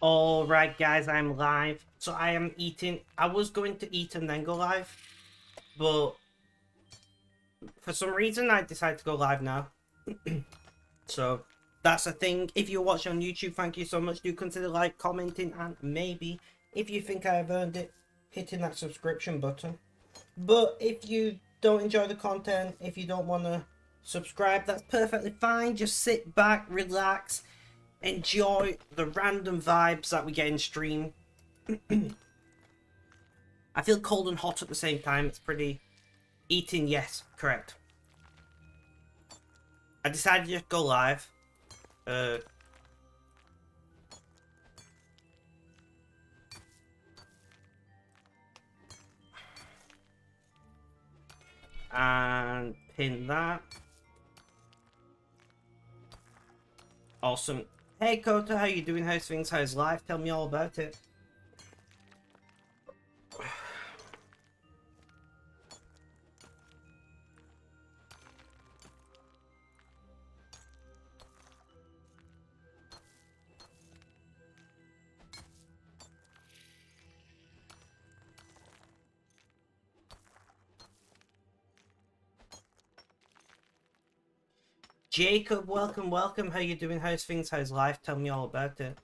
All right, guys, I'm live. So I am eating. I was going to eat and then go live, but for some reason I decided to go live now. So that's a thing. If you're watching on YouTube, thank you so much. Do consider like, commenting, and maybe, if you think I have earned it, hitting that subscription button. But if you don't enjoy the content, if you don't want to subscribe, that's perfectly fine. Just sit back, relax, enjoy the random vibes that we get in stream. I feel cold and hot at the same time. It's pretty... Eating, yes, correct. I decided to just go live. And pin that. Awesome. Hey Kota, how you doing? How's things? How's life? Tell me all about it. Jacob, welcome, welcome. How you doing? How's things? How's life? Tell me all about it.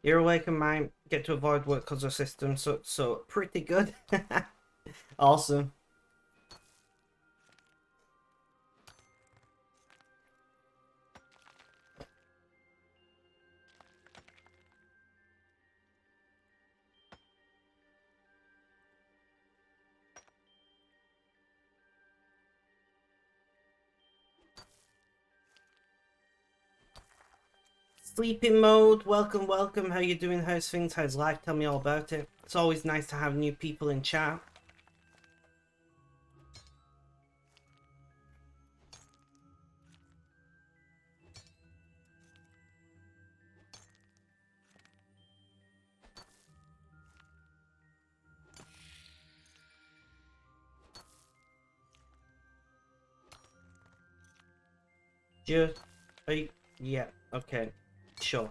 You're awake and mine get to avoid work because of system, so pretty good. Awesome. Sleeping mode, welcome, welcome. How you doing? How's things? How's life? Tell me all about it. It's always nice to have new people in chat. Just, yeah, okay, sure.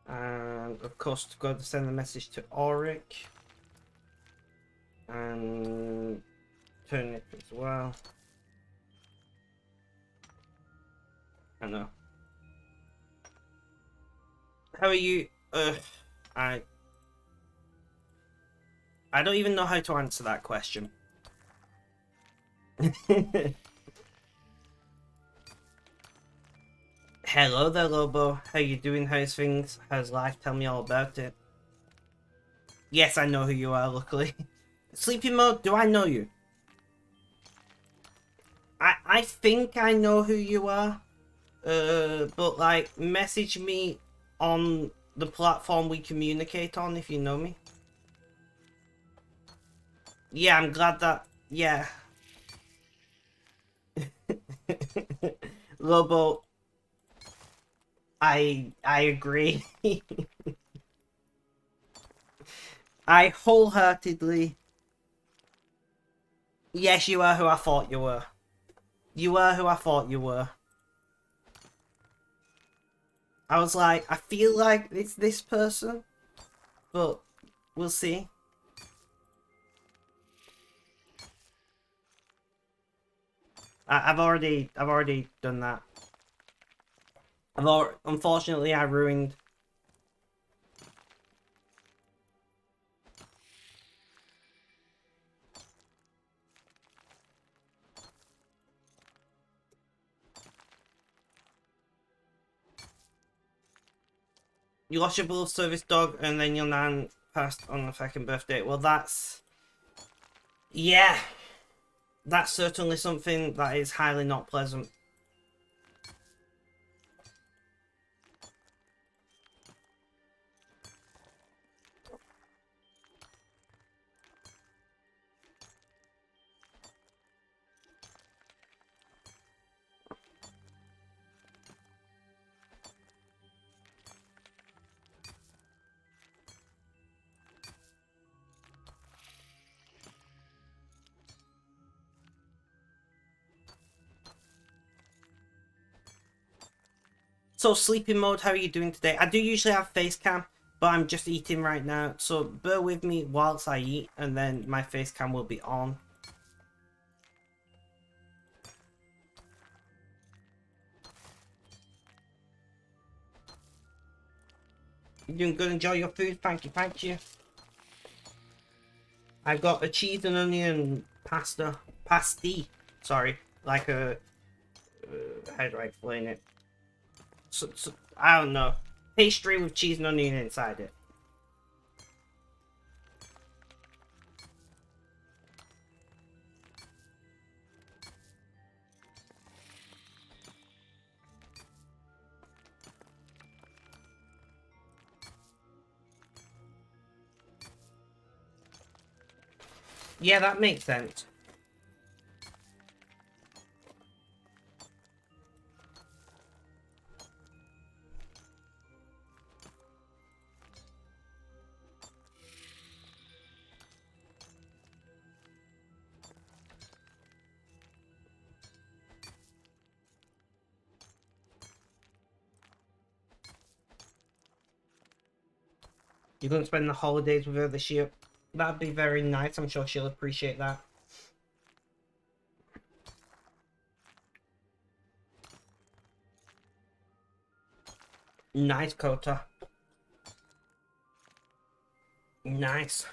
And of course, to go to send a message to Auric and turn it as well. I know. How are you? I don't even know how to answer that question. Hello there, Lobo. How you doing? How's things? How's life? Tell me all about it. Yes, I know who you are, luckily. Sleeping mode, do I know you? I think I know who you are. But like, message me on the platform we communicate on if you know me. Yeah, I'm glad that... Yeah. Lobo, I agree. I wholeheartedly... Yes, you are who I thought you were. You were who I thought you were. I was like, I feel like it's this person, but we'll see. I've already done that. Unfortunately, I ruined... You lost your beloved service dog and then your nan passed on the second birthday. Well, that's... Yeah. That's certainly something that is highly not pleasant. So, sleeping mode, how are you doing today? I do usually have face cam, but I'm just eating right now. So, bear with me whilst I eat, and then my face cam will be on. You're doing good, enjoy your food, thank you, thank you. I've got a cheese and onion pasty, sorry, like a, how do I explain it? So, I don't know, pastry with cheese and onion inside it. Yeah, that makes sense. You're going to spend the holidays with her this year. That'd be very nice. I'm sure she'll appreciate that. Nice, Kota. Nice.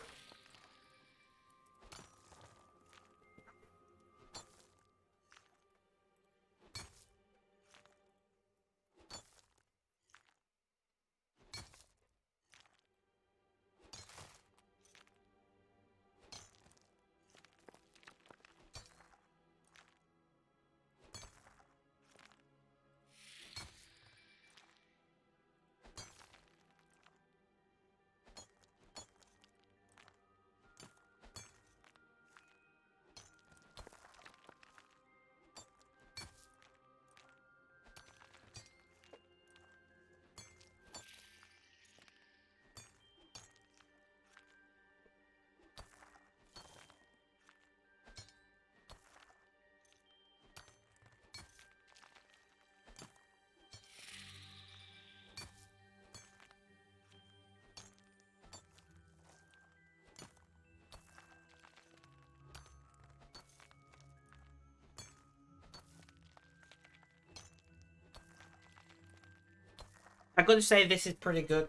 I gotta say, this is pretty good.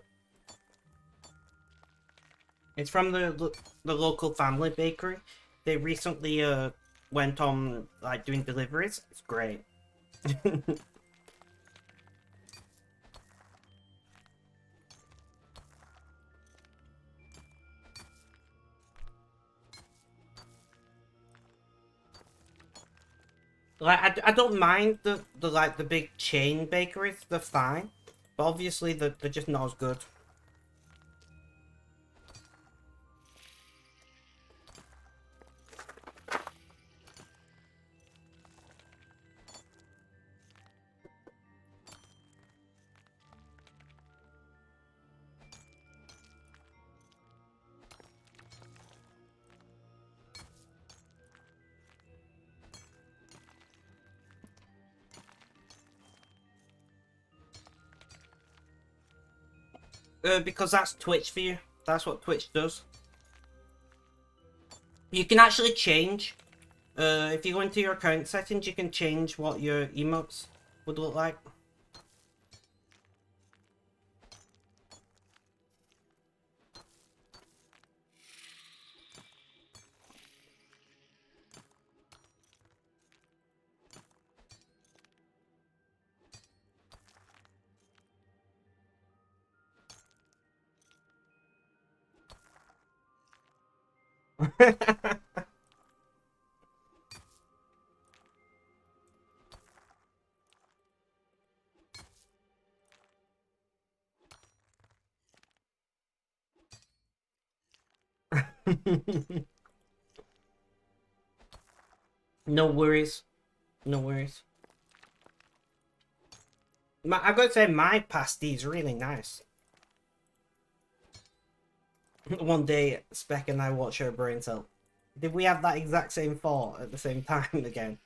It's from the local family bakery. They recently went on like doing deliveries. It's great. Like I don't mind the like the big chain bakeries. They're fine, but obviously they're just not as good. Because that's Twitch for you. That's what Twitch does. You can actually change. If you go into your account settings, you can change what your emotes would look like. No worries. No worries. I've got to say, my pasty is really nice. One day, Spec and I watch her brain cell. Did we have that exact same thought at the same time again?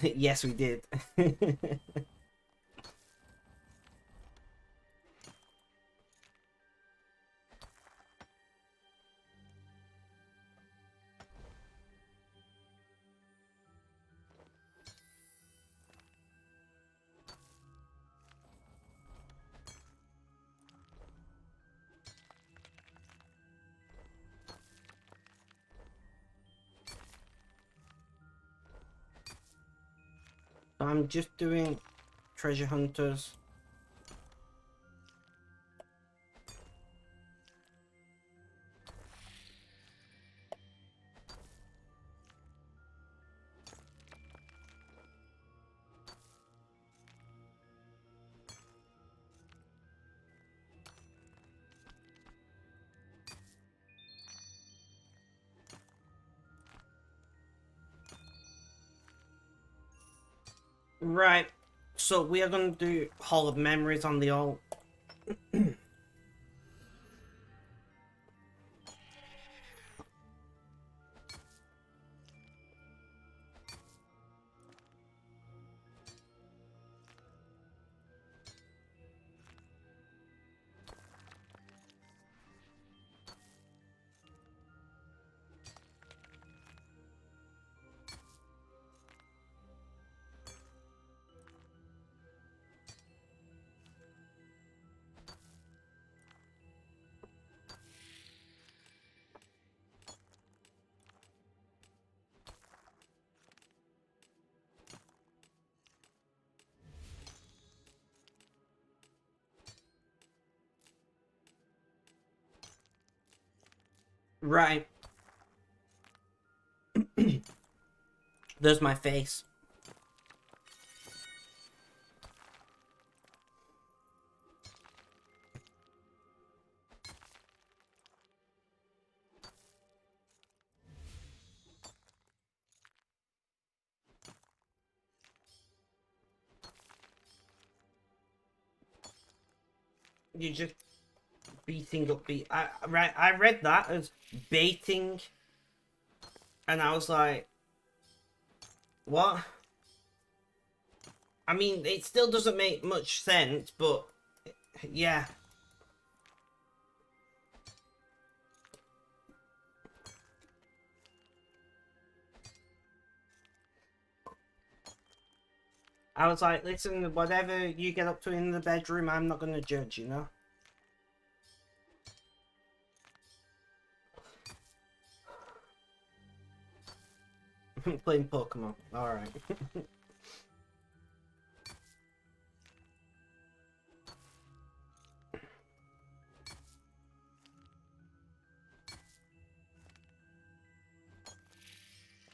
Yes, we did. I'm just doing treasure hunters. Right, so we are going to do Hall of Memories on the alt. Right. There's my face. You just beating up I read that as baiting, and I was like, what? I mean, it still doesn't make much sense, but yeah. I was like, listen, whatever you get up to in the bedroom, I'm not gonna judge, you know? Playing Pokemon, alright.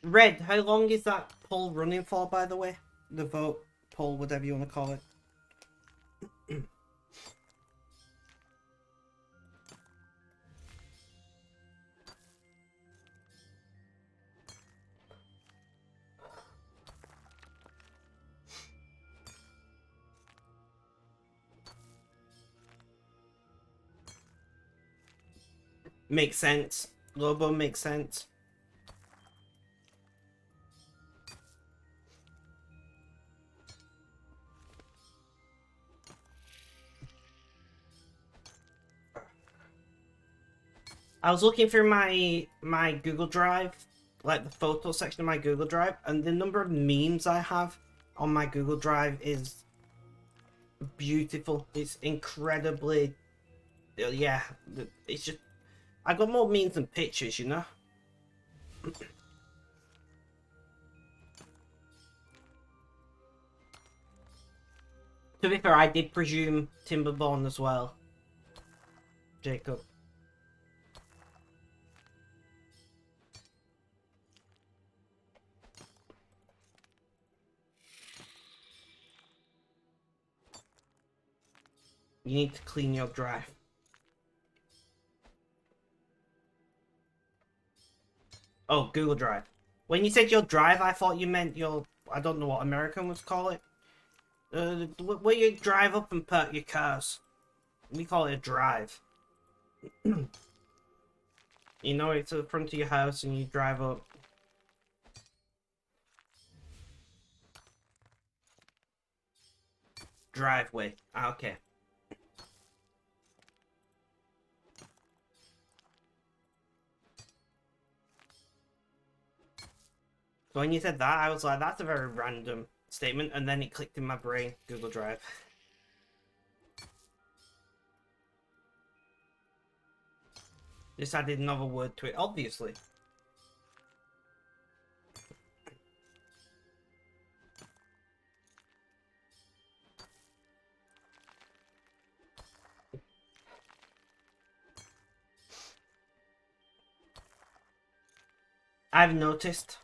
Red, how long is that poll running for, by the way? The vote poll, whatever you want to call it. Makes sense. Lobo makes sense. I was looking through my Google Drive, like the photo section of my Google Drive, and the number of memes I have on my Google Drive is beautiful. It's incredibly, yeah. It's just, I got more memes than pictures, you know. To be fair, I did presume Timberborn as well. Jacob. You need to clean your drive. Oh, Google Drive. When you said your drive, I thought you meant your... I don't know what Americans call it. Where you drive up and park your cars. We call it a drive. You know, it's at the front of your house and you drive up. Driveway. Ah, okay. So when you said that, I was like, that's a very random statement, and then it clicked in my brain. Google Drive. Just added another word to it, obviously. I've noticed.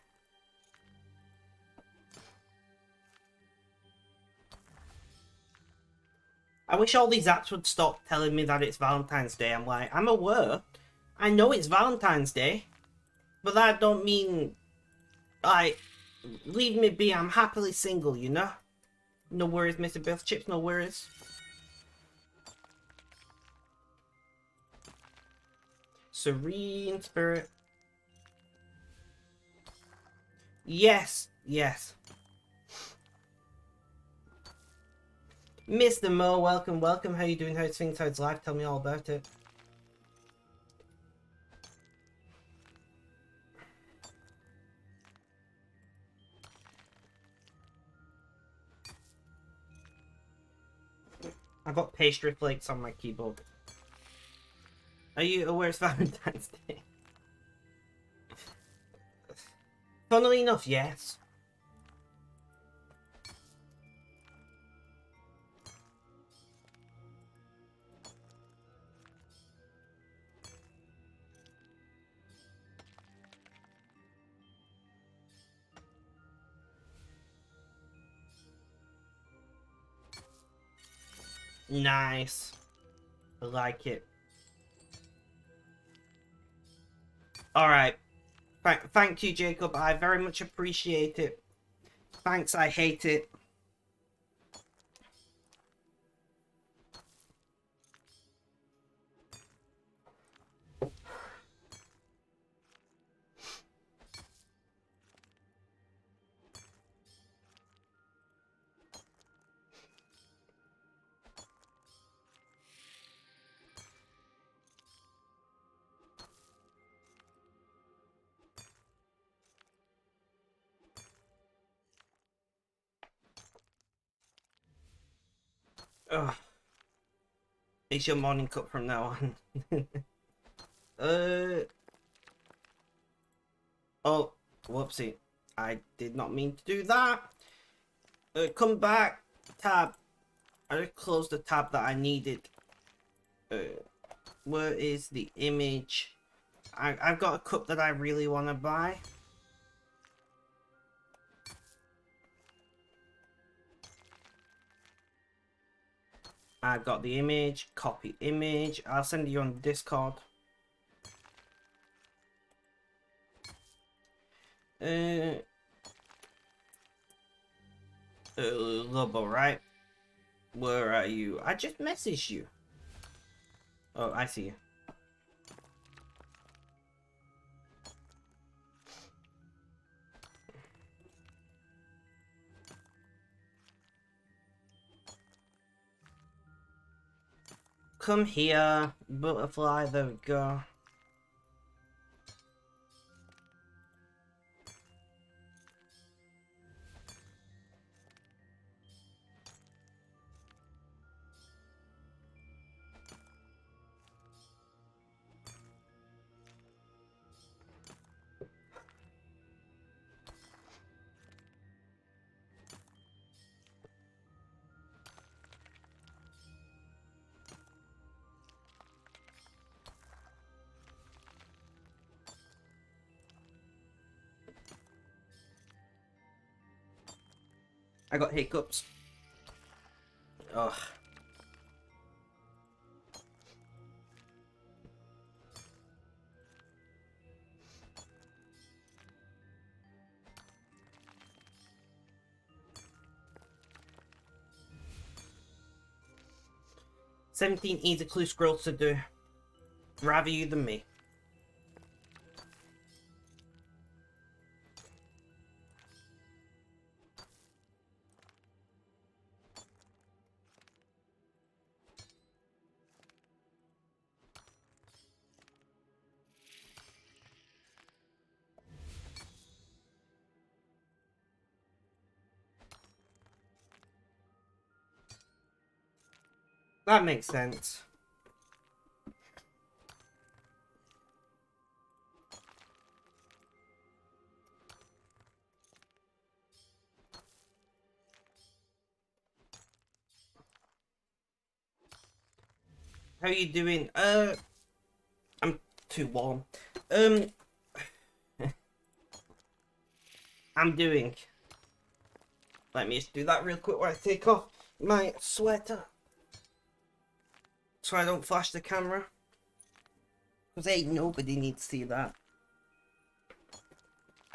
I wish all these apps would stop telling me that it's Valentine's Day. I'm like, I'm aware. I know it's Valentine's Day. But that don't mean... Like, leave me be. I'm happily single, you know? No worries, Mr. Biff Chips, no worries. Serene spirit. Yes, yes. Mr. Mo, welcome, welcome. How you doing? How's things? How's life? Tell me all about it. I've got pastry flakes on my keyboard. Are you aware it's Valentine's Day? Funnily enough, yes. Nice. I like it. Alright. Thank you, Jacob. I very much appreciate it. Thanks, I hate it. Ugh. It's your morning cup from now on. Oh, whoopsie. I did not mean to do that. Come back. Tab. I just closed the tab that I needed. Where is the image? I've got a cup that I really want to buy. I've got the image. Copy image. I'll send you on Discord. Lobo, right? Where are you? I just messaged you. Oh, I see you. Come here, butterfly. There we go. I got hiccups. Ugh. "17 easy clue scrolls to do. Rather you than me." That makes sense. How you doing? I'm too warm. I'm doing. Let me just do that real quick while I take off my sweater. So I don't flash the camera. Because ain't nobody needs to see that.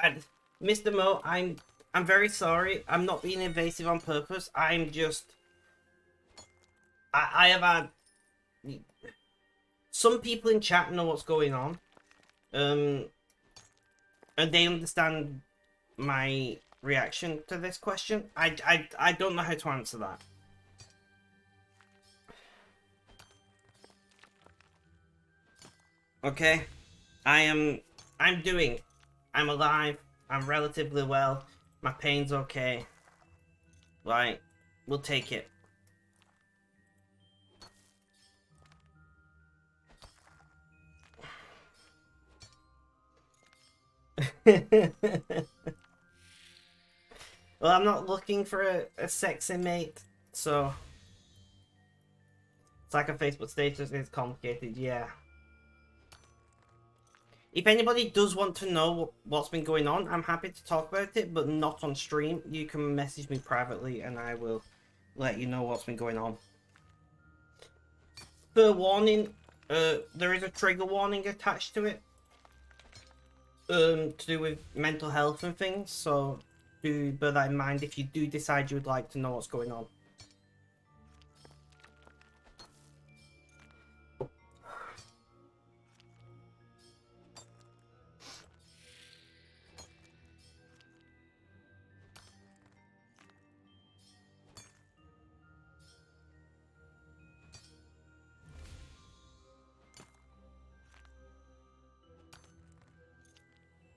And Mr. Mo, I'm very sorry. I'm not being invasive on purpose. I'm just... I have had... Some people in chat know what's going on. And they understand my reaction to this question. I don't know how to answer that. Okay? I'm doing. I'm alive. I'm relatively well. My pain's okay. Right. We'll take it. Well, I'm not looking for a sexy mate, so... It's like a Facebook status, it's complicated, yeah. If anybody does want to know what's been going on, I'm happy to talk about it, but not on stream. You can message me privately and I will let you know what's been going on. For warning, there is a trigger warning attached to it. To do with mental health and things, so do bear that in mind if you do decide you would like to know what's going on.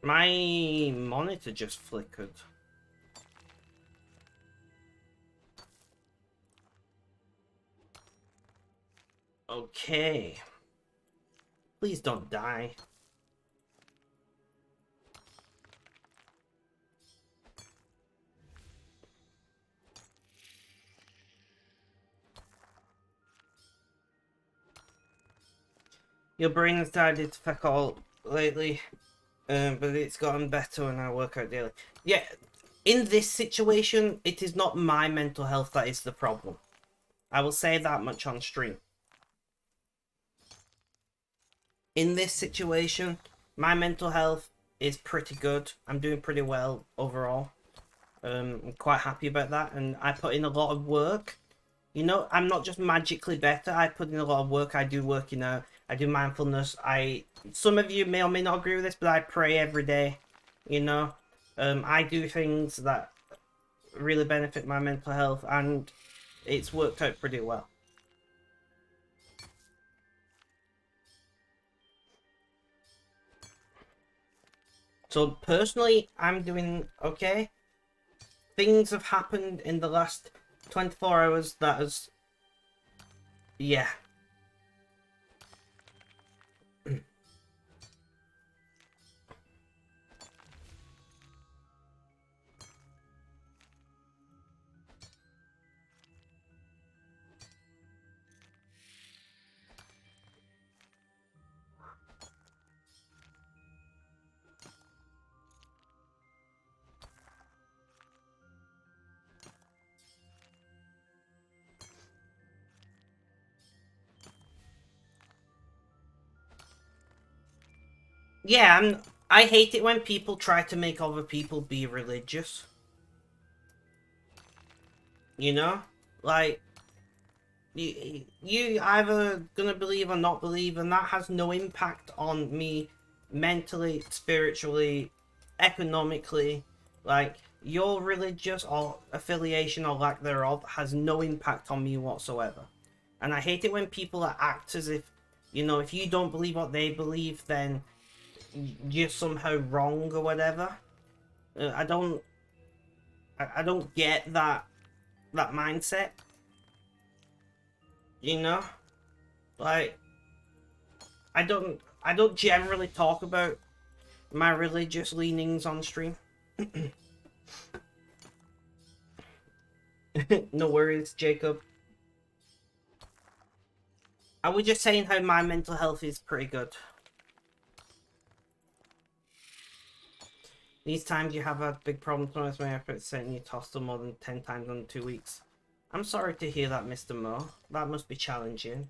My monitor just flickered. Okay. Please don't die. Your brain has started to feck all lately, but it's gotten better and I work out daily. Yeah, in this situation, it is not my mental health that is the problem. I will say that much on stream. In this situation, my mental health is pretty good. I'm doing pretty well overall. I'm quite happy about that, and I put in a lot of work. You know, I'm not just magically better. I put in a lot of work. I do working out. I do mindfulness. Some of you may or may not agree with this, but I pray every day. You know, I do things that really benefit my mental health, and it's worked out pretty well. So personally, I'm doing okay. Things have happened in the last 24 hours that has... Yeah. Yeah, I hate it when people try to make other people be religious. You know? Like, you either gonna believe or not believe, and that has no impact on me mentally, spiritually, economically. Like, your religious or affiliation or lack thereof has no impact on me whatsoever. And I hate it when people act as if, if you don't believe what they believe, then you're somehow wrong or whatever. I don't, I don't get that mindset. You know, like I don't generally talk about my religious leanings on stream. No worries, Jacob. I was just saying how my mental health is pretty good. These times you have a big problem with my efforts saying you tossed them more than 10 times in 2 weeks. I'm sorry to hear that, Mr. Mo. That must be challenging.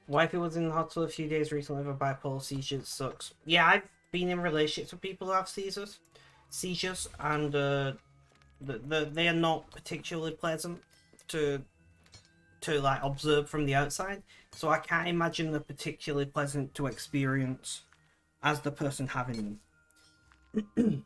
Wifey was in the hospital a few days recently with a bipolar seizure. It sucks. Yeah, I've been in relationships with people who have seizures, and they are not particularly pleasant to like observe from the outside. So I can't imagine they're particularly pleasant to experience as the person having them.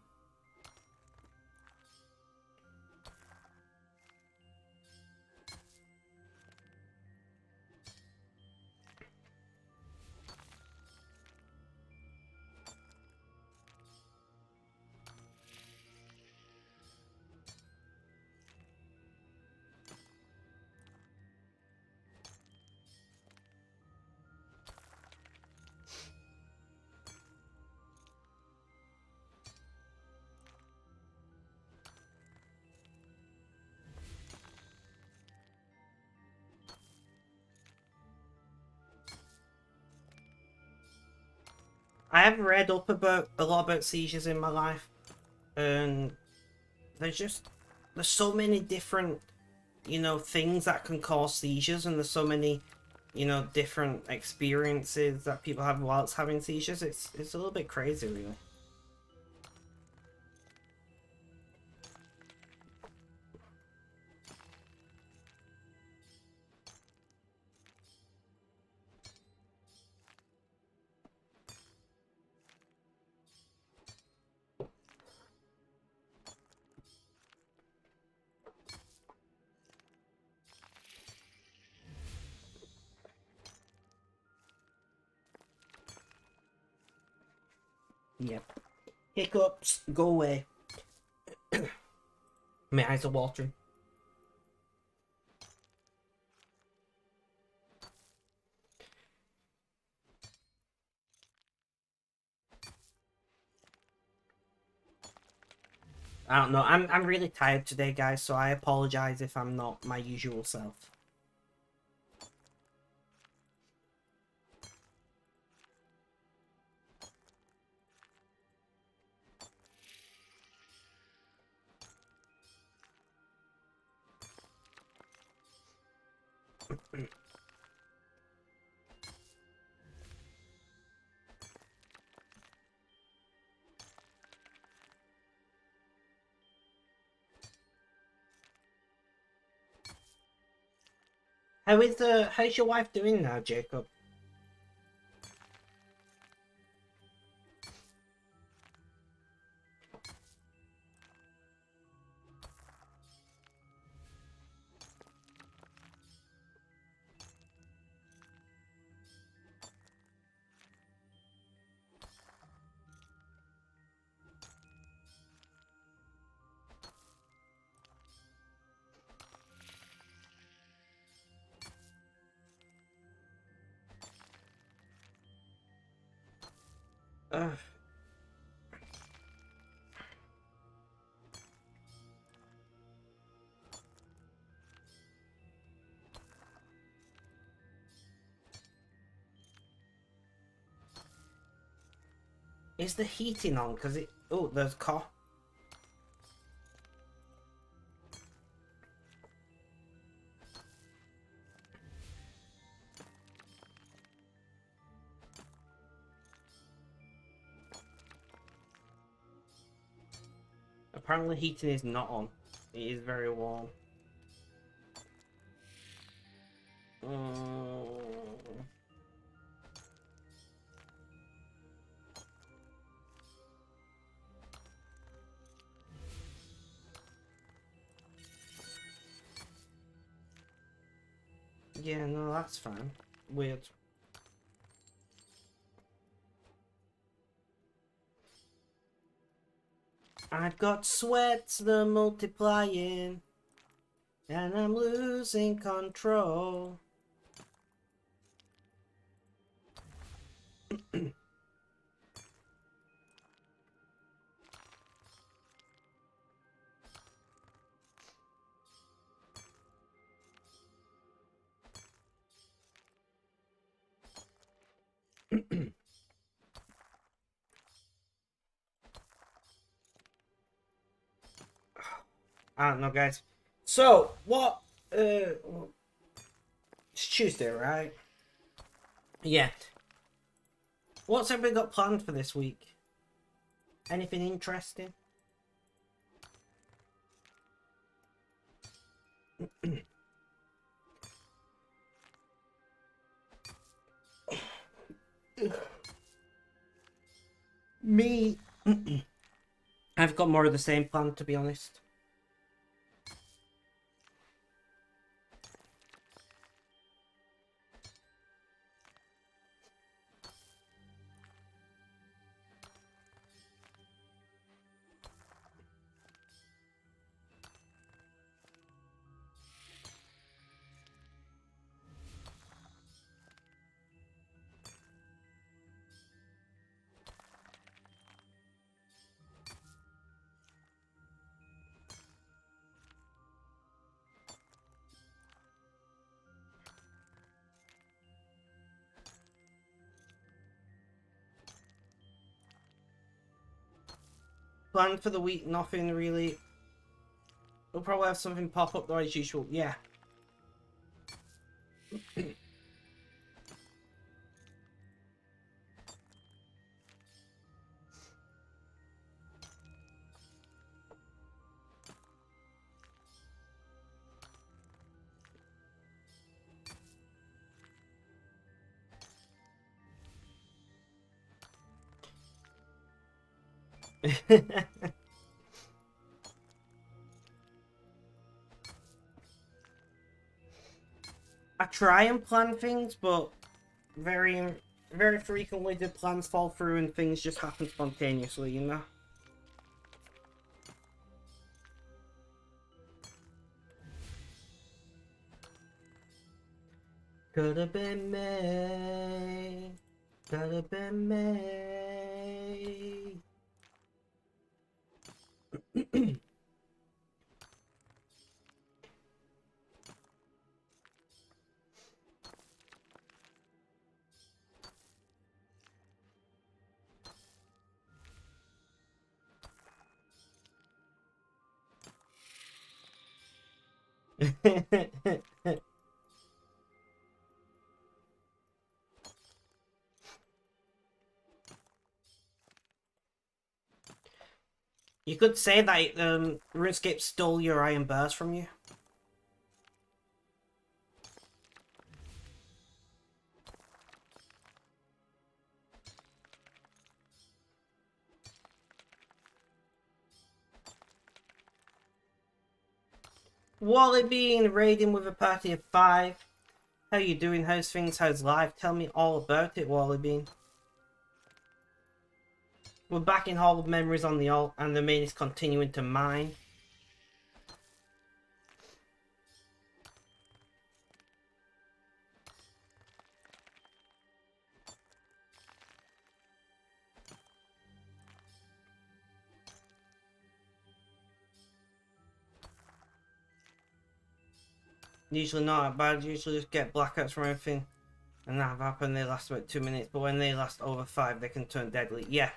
I have read up about a lot about seizures in my life, and there's just there's so many different things that can cause seizures, and there's so many different experiences that people have whilst having seizures. It's a little bit crazy, really. Yep. Hiccups, go away. My eyes are watering. I don't know. I'm really tired today, guys, so I apologize if I'm not my usual self. How's your wife doing now, Jacob? Ugh. Is the heating on? Because it... Oh, there's car. Apparently heating is not on. It is very warm. Yeah, no, that's fine. Weird. I've got sweats, they're multiplying, and I'm losing control. I don't know, guys. So, what? It's Tuesday, right? Yeah. What's everybody got planned for this week? Anything interesting? Me. I've got more of the same plan, to be honest. Plan for the week, nothing really. We'll probably have something pop up though as usual. Yeah. I try and plan things, but very, very frequently the plans fall through and things just happen spontaneously, you know? Could have been me. Could have been me. You could say that RuneScape stole your iron burst from you. Wally Bean raiding with a party of 5. How you doing? How's things? How's life? Tell me all about it, Wally Bean. We're back in Hall of Memories on the alt, and the main is continuing to mine. Usually not that bad. Usually just get blackouts from everything. And that have happened. They last about 2 minutes. But when they last over 5, they can turn deadly. Yeah.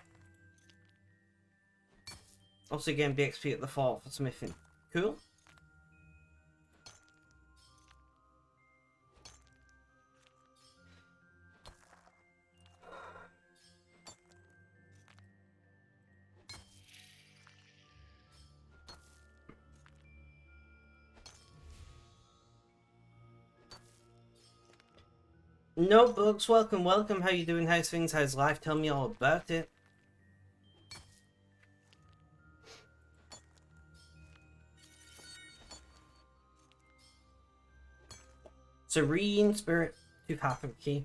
Also getting BXP at the fort for smithing. Cool. Notebooks, welcome, welcome. How you doing? How's things? How's life? Tell me all about it. Serene Spirit, 2 half of a key.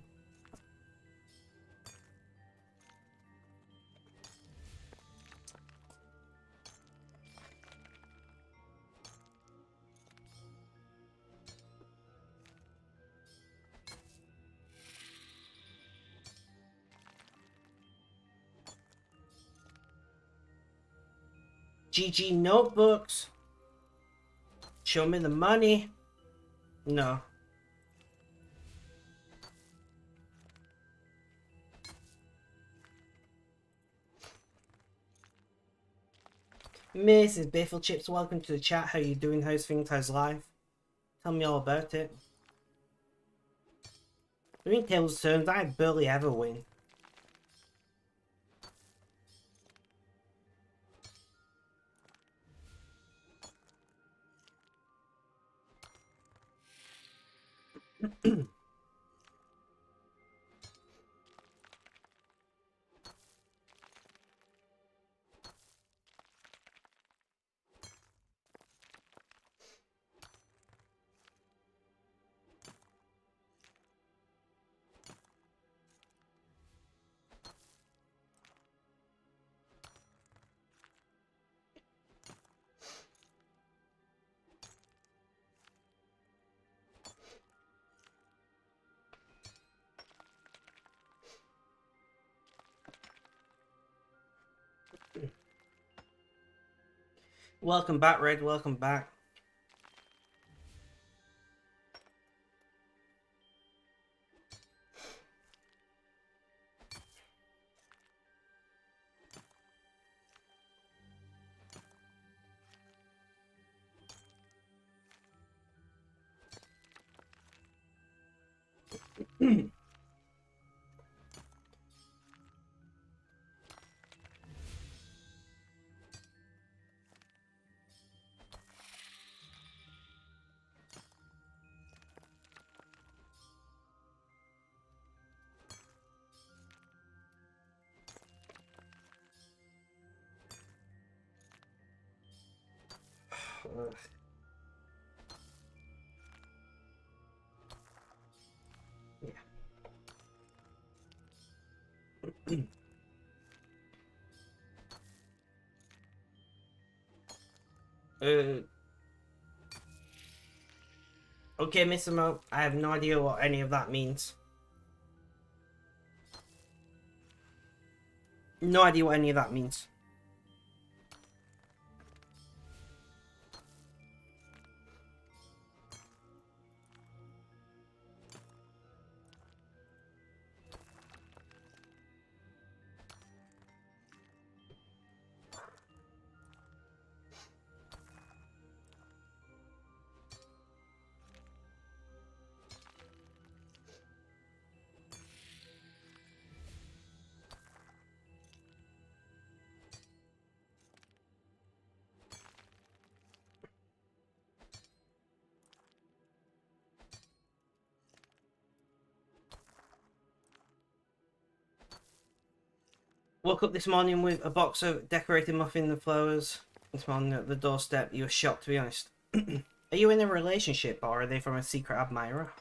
GG Notebooks. Show me the money. No. Mrs. Biffle Chips, welcome to the chat. How you doing? How's things? How's life? Tell me all about it. During tables turns, I barely ever win. Welcome back, Red. Welcome back. Okay, Mr. Mo, I have no idea what any of that means. No idea what any of that means. Woke up this morning with a box of decorated muffins and flowers. This morning at the doorstep, you were shocked, to be honest. Are you in a relationship, or are they from a secret admirer?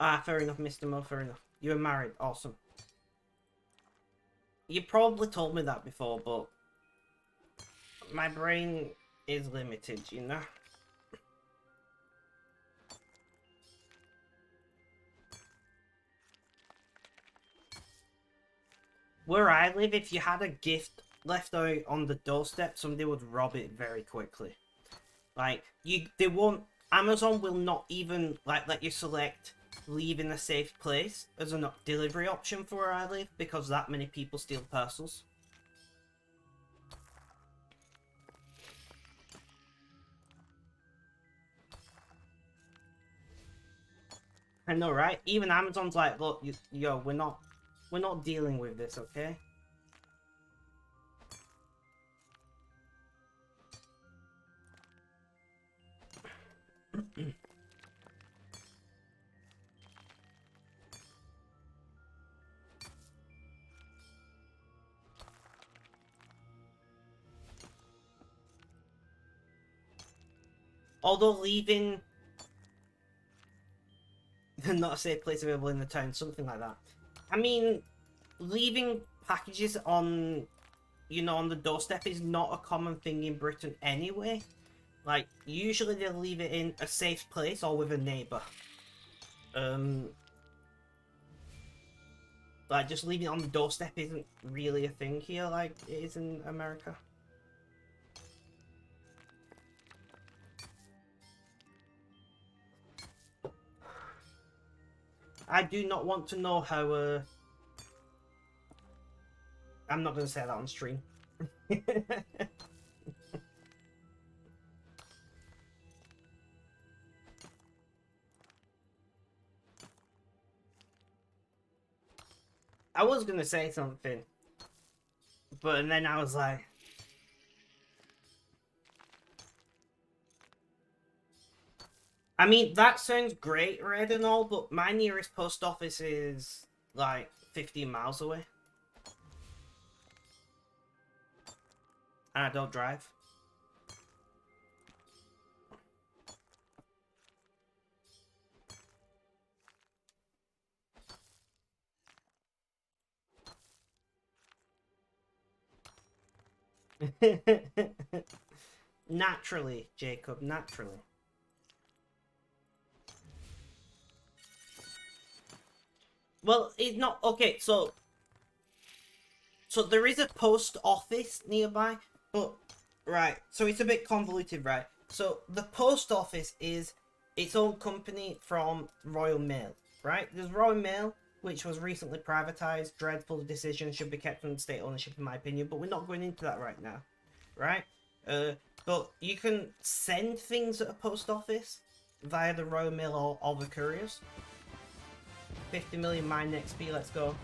Ah, fair enough, Mr. Mo, fair enough. You were married. Awesome. You probably told me that before, but my brain is limited, you know? Where I live, if you had a gift left out on the doorstep, somebody would rob it very quickly. Like, they won't... Amazon will not even, like, let you select leave in a safe place as a delivery option for where I live, because that many people steal parcels. I know, right? Even Amazon's like, look, yo, we're not dealing with this, okay? Although leaving not a safe place available in the town, something like that. I mean, leaving packages on, you know, on the doorstep is not a common thing in Britain anyway. Like, usually they'll leave it in a safe place or with a neighbour. Like, just leaving it on the doorstep isn't really a thing here like it is in America. I do not want to know how, I'm not going to say that on stream. I was going to say something, but then I was like... I mean, that sounds great, Red and all, but my nearest post office is, like, 15 miles away. And I don't drive. Naturally, Jacob, naturally. Well, it's not... Okay, so there is a post office nearby, but... Right, so it's a bit convoluted, right? So the post office is its own company from Royal Mail, right? There's Royal Mail, which was recently privatized. Dreadful decision, should be kept under state ownership, in my opinion, but we're not going into that right now, right? But you can send things at a post office via the Royal Mail or the couriers. 50 million mine XP, let's go.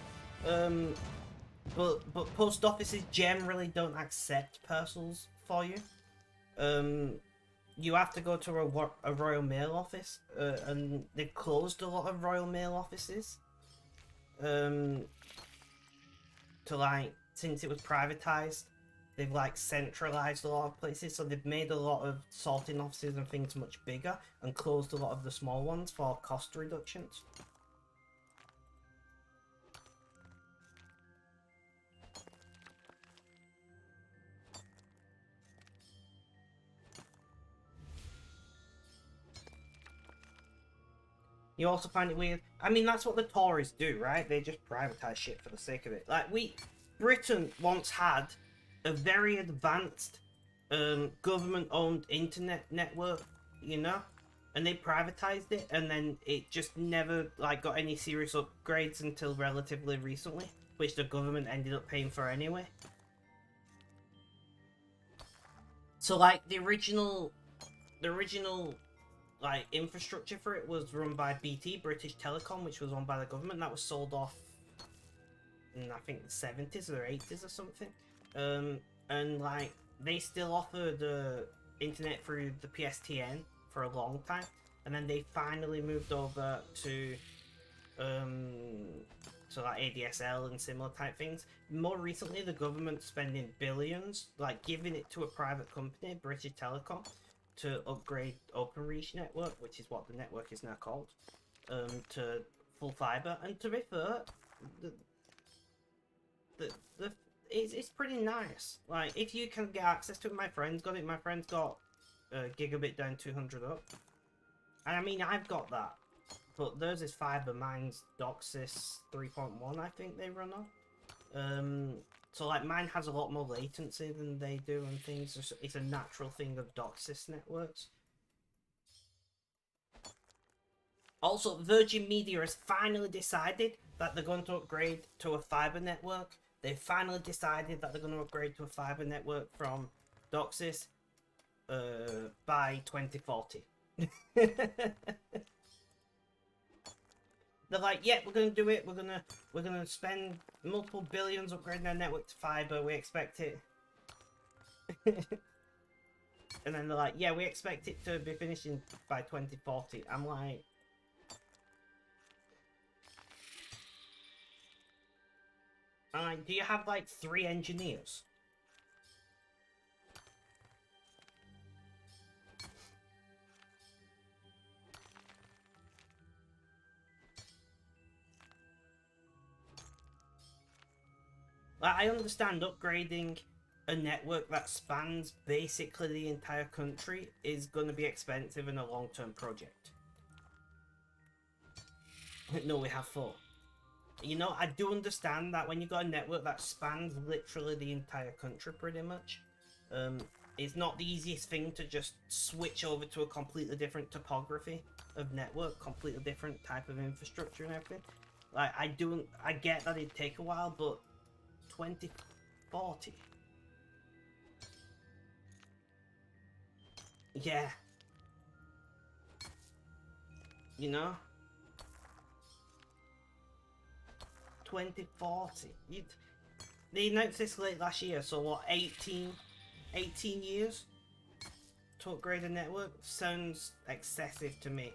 But post offices generally don't accept parcels for you. You have to go to a Royal Mail office, and they've closed a lot of Royal Mail offices. To like, since it was privatized, they've like centralized a lot of places, so they've made a lot of sorting offices and things much bigger and closed a lot of the small ones for cost reductions. You also find it weird. I mean, that's what the Tories do, right? They just privatize shit for the sake of it. Like, Britain once had a very advanced government-owned internet network, you know? And they privatized it, and then it just never, like, got any serious upgrades until relatively recently, which the government ended up paying for anyway. So, like, the original like infrastructure for it was run by BT, British Telecom, which was owned by the government. That was sold off in, I think, the 70s or 80s or something. And like they still offered internet through the PSTN for a long time, and then they finally moved over to like ADSL and similar type things. More recently, the government's spending billions, like giving it to a private company, British Telecom, to upgrade OpenReach network, which is what the network is now called, to full fiber, and to be fair, the it's pretty nice. Like, if you can get access to it, my friend's got it. My friend's got gigabit down 200 up. And I mean, I've got that. But theirs is fiber, mine's DOCSIS 3.1, I think they run on. So like mine has a lot more latency than they do and things. It's a natural thing of DOCSIS networks. Also, Virgin Media has finally decided that they're going to upgrade to a fiber network. They finally decided that they're going to upgrade to a fiber network from DOCSIS by 2040. They're like, yeah, we're gonna do it. We're gonna spend multiple billions upgrading our network to fiber. We expect it. And then they're like, yeah, we expect it to be finishing by 2040. I'm like, do you have like 3 engineers? Like, I understand upgrading a network that spans basically the entire country is going to be expensive and a long-term project. No, we have 4. You know, I do understand that when you got a network that spans literally the entire country pretty much, it's not the easiest thing to just switch over to a completely different topography of network, completely different type of infrastructure and everything. Like, I get that it'd take a while, but 2040. Yeah. You know? 2040. They announced this late last year, so what, 18 years to upgrade a network? Sounds excessive to me.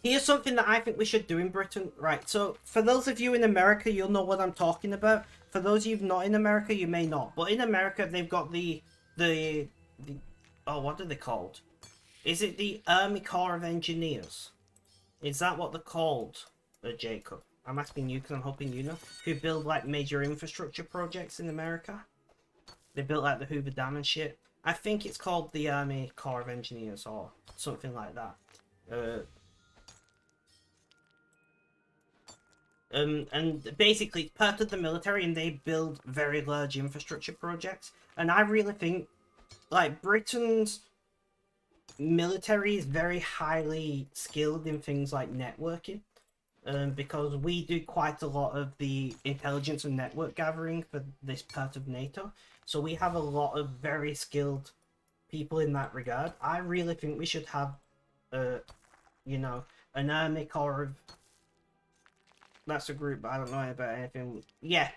Here's something that I think we should do in Britain. Right, so for those of you in America, you'll know what I'm talking about. For those of you not in America, you may not. But in America, they've got the oh, what are they called? Is it the Army Corps of Engineers? Is that what they're called, Jacob? I'm asking you because I'm hoping you know. Who build like major infrastructure projects in America? They built like the Hoover Dam and shit. I think it's called the Army Corps of Engineers or something like that. And basically it's part of the military and they build very large infrastructure projects. And I really think like Britain's military is very highly skilled in things like networking. Because we do quite a lot of the intelligence and network gathering for this part of NATO. So we have a lot of very skilled people in that regard. I really think we should have, you know, an army corps of... That's a group, but I don't know about anything. Yeah,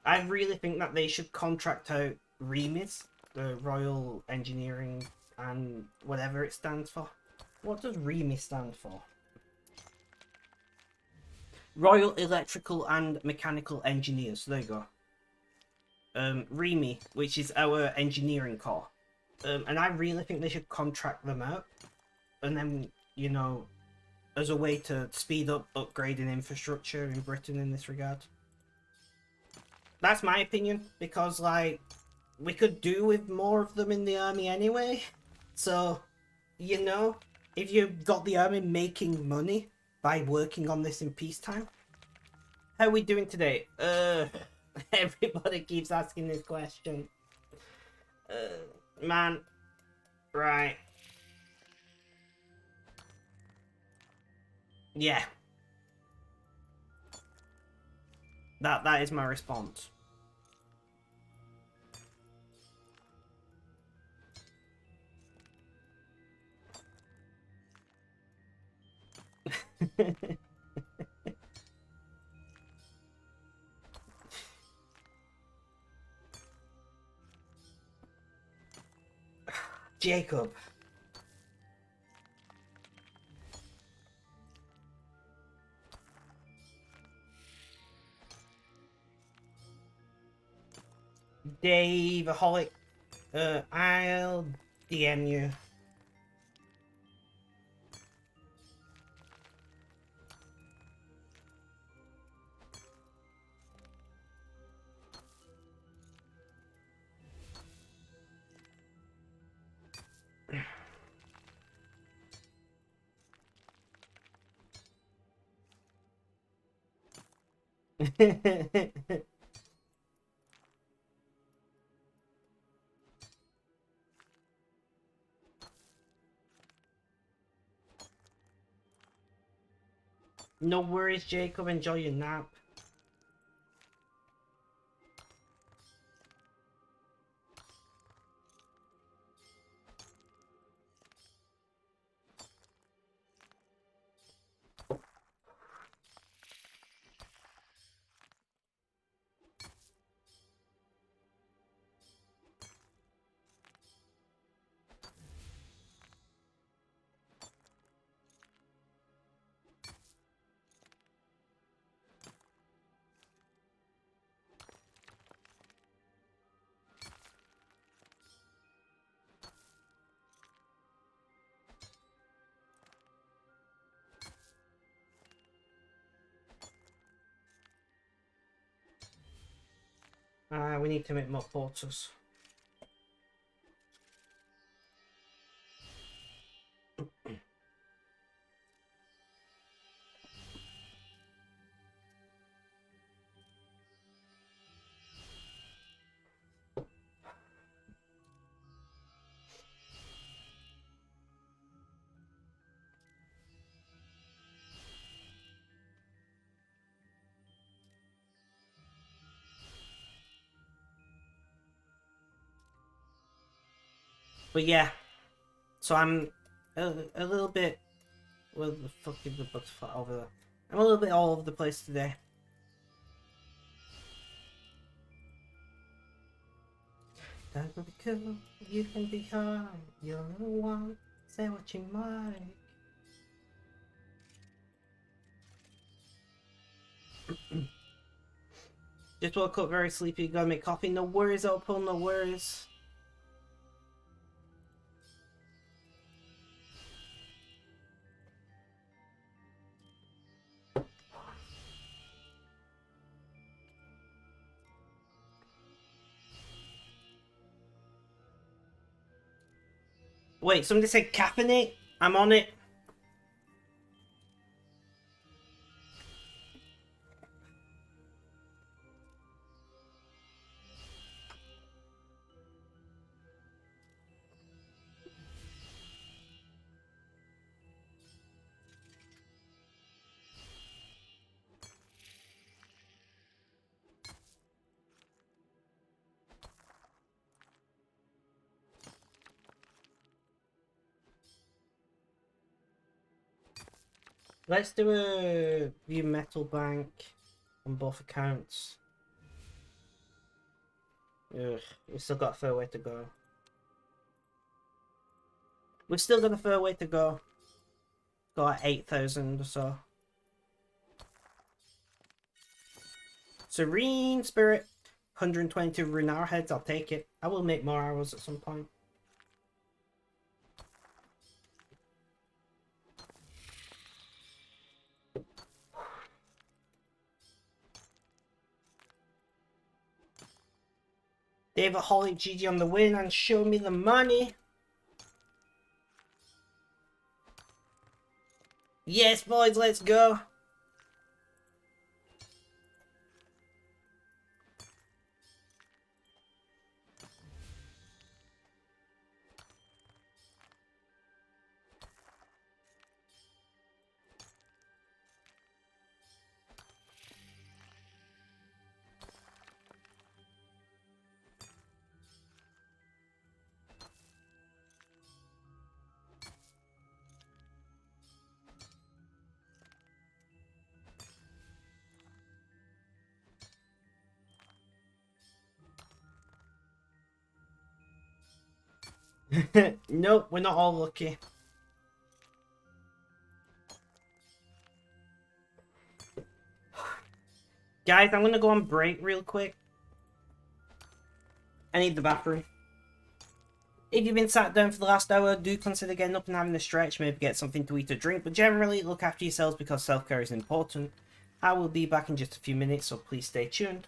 I really think that they should contract out REMIS, the Royal Engineering and whatever it stands for. What does REMIS stand for? Royal Electrical and Mechanical Engineers. There you go. REMI, which is our engineering corps. And I really think they should contract them out. And then, you know, as a way to speed up upgrading infrastructure in Britain in this regard. That's my opinion, because, like, we could do with more of them in the army anyway. So, you know, if you've got the army making money by working on this in peacetime. How are we doing today? Everybody keeps asking this question. Man. Right. Yeah. That is my response. Jacob. Dave, Aholic, I'll DM you. No worries, Jacob. Enjoy your nap. We need to make more portals. But yeah, so I'm a little bit. Where the fuck is the butterfly over there? I'm a little bit all over the place today. That would be cool. You can be hard. You're the one. Say what you like. Just woke up very sleepy. Gotta make coffee. No worries, Opal. No worries. Wait, somebody said caffeinate? I'm on it. Let's do a view metal bank on both accounts. Ugh, we still got a fair way to go. We've still got a fair way to go. Got like 8,000 or so. Serene Spirit. 122 rune arrowheads, I'll take it. I will make more arrows at some point. David Holly, GG on the win and show me the money. Yes, boys, let's go. Nope, we're not all lucky. Guys, I'm gonna go on break real quick. I need the bathroom. If you've been sat down for the last hour, do consider getting up and having a stretch, maybe get something to eat or drink, but generally look after yourselves because self-care is important. I will be back in just a few minutes, so please stay tuned.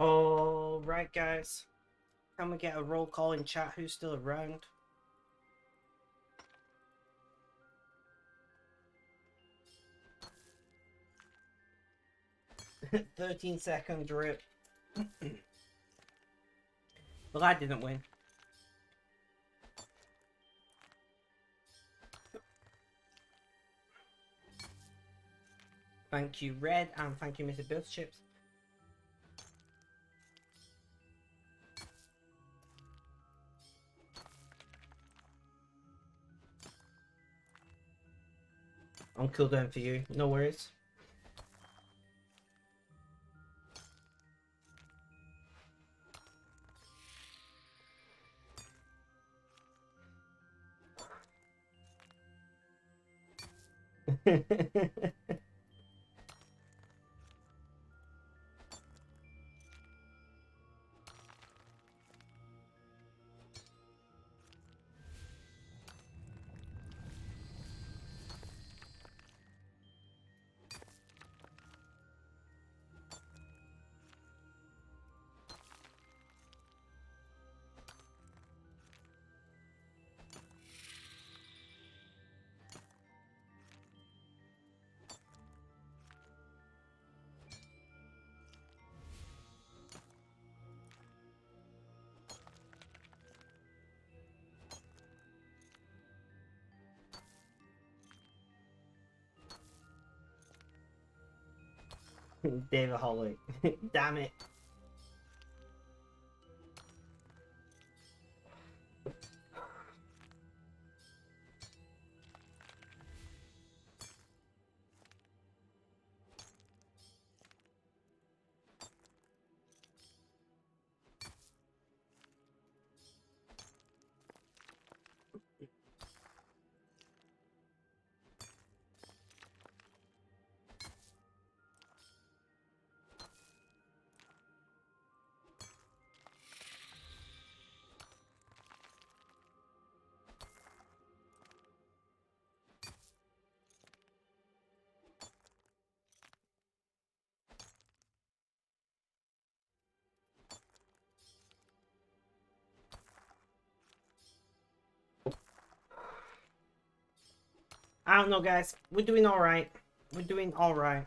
Alright, guys. Can we get a roll call in chat? Who's still around? 13-second drip. Well, I didn't win. Thank you, Red, and thank you, Mr. Bill Chips. On cooldown for you, no worries. David Holly. Damn it. I don't know, guys. We're doing alright. We're doing alright.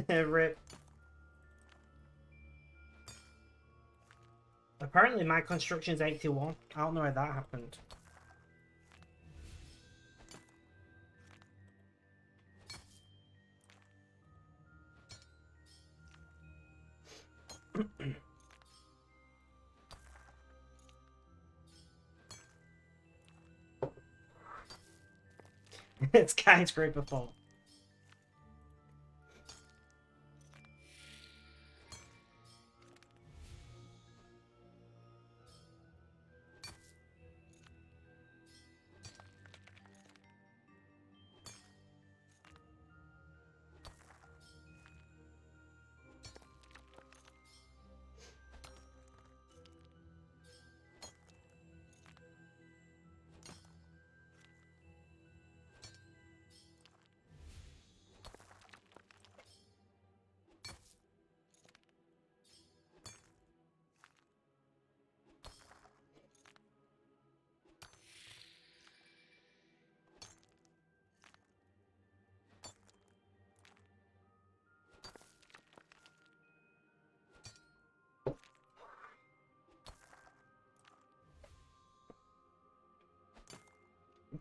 Rip. Apparently my construction's 81. I don't know how that happened. It's skyscraper fault.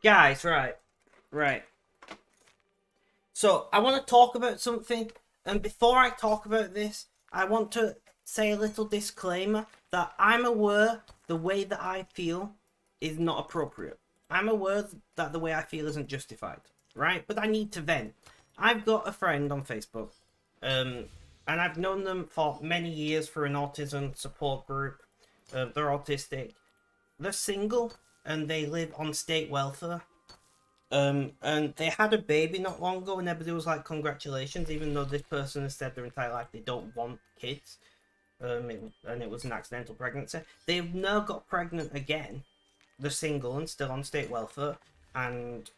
Guys, right. So, I want to talk about something, and before I talk about this, I want to say a little disclaimer that I'm aware the way that I feel is not appropriate. I'm aware that the way I feel isn't justified. right? But I need to vent. I've got a friend on Facebook, and I've known them for many years through an autism support group. They're autistic. They're single, and they live on state welfare. And they had a baby not long ago, and everybody was like, "Congratulations!" Even though this person has said their entire life they don't want kids. And it was an accidental pregnancy. They've now got pregnant again. They're single and still on state welfare, and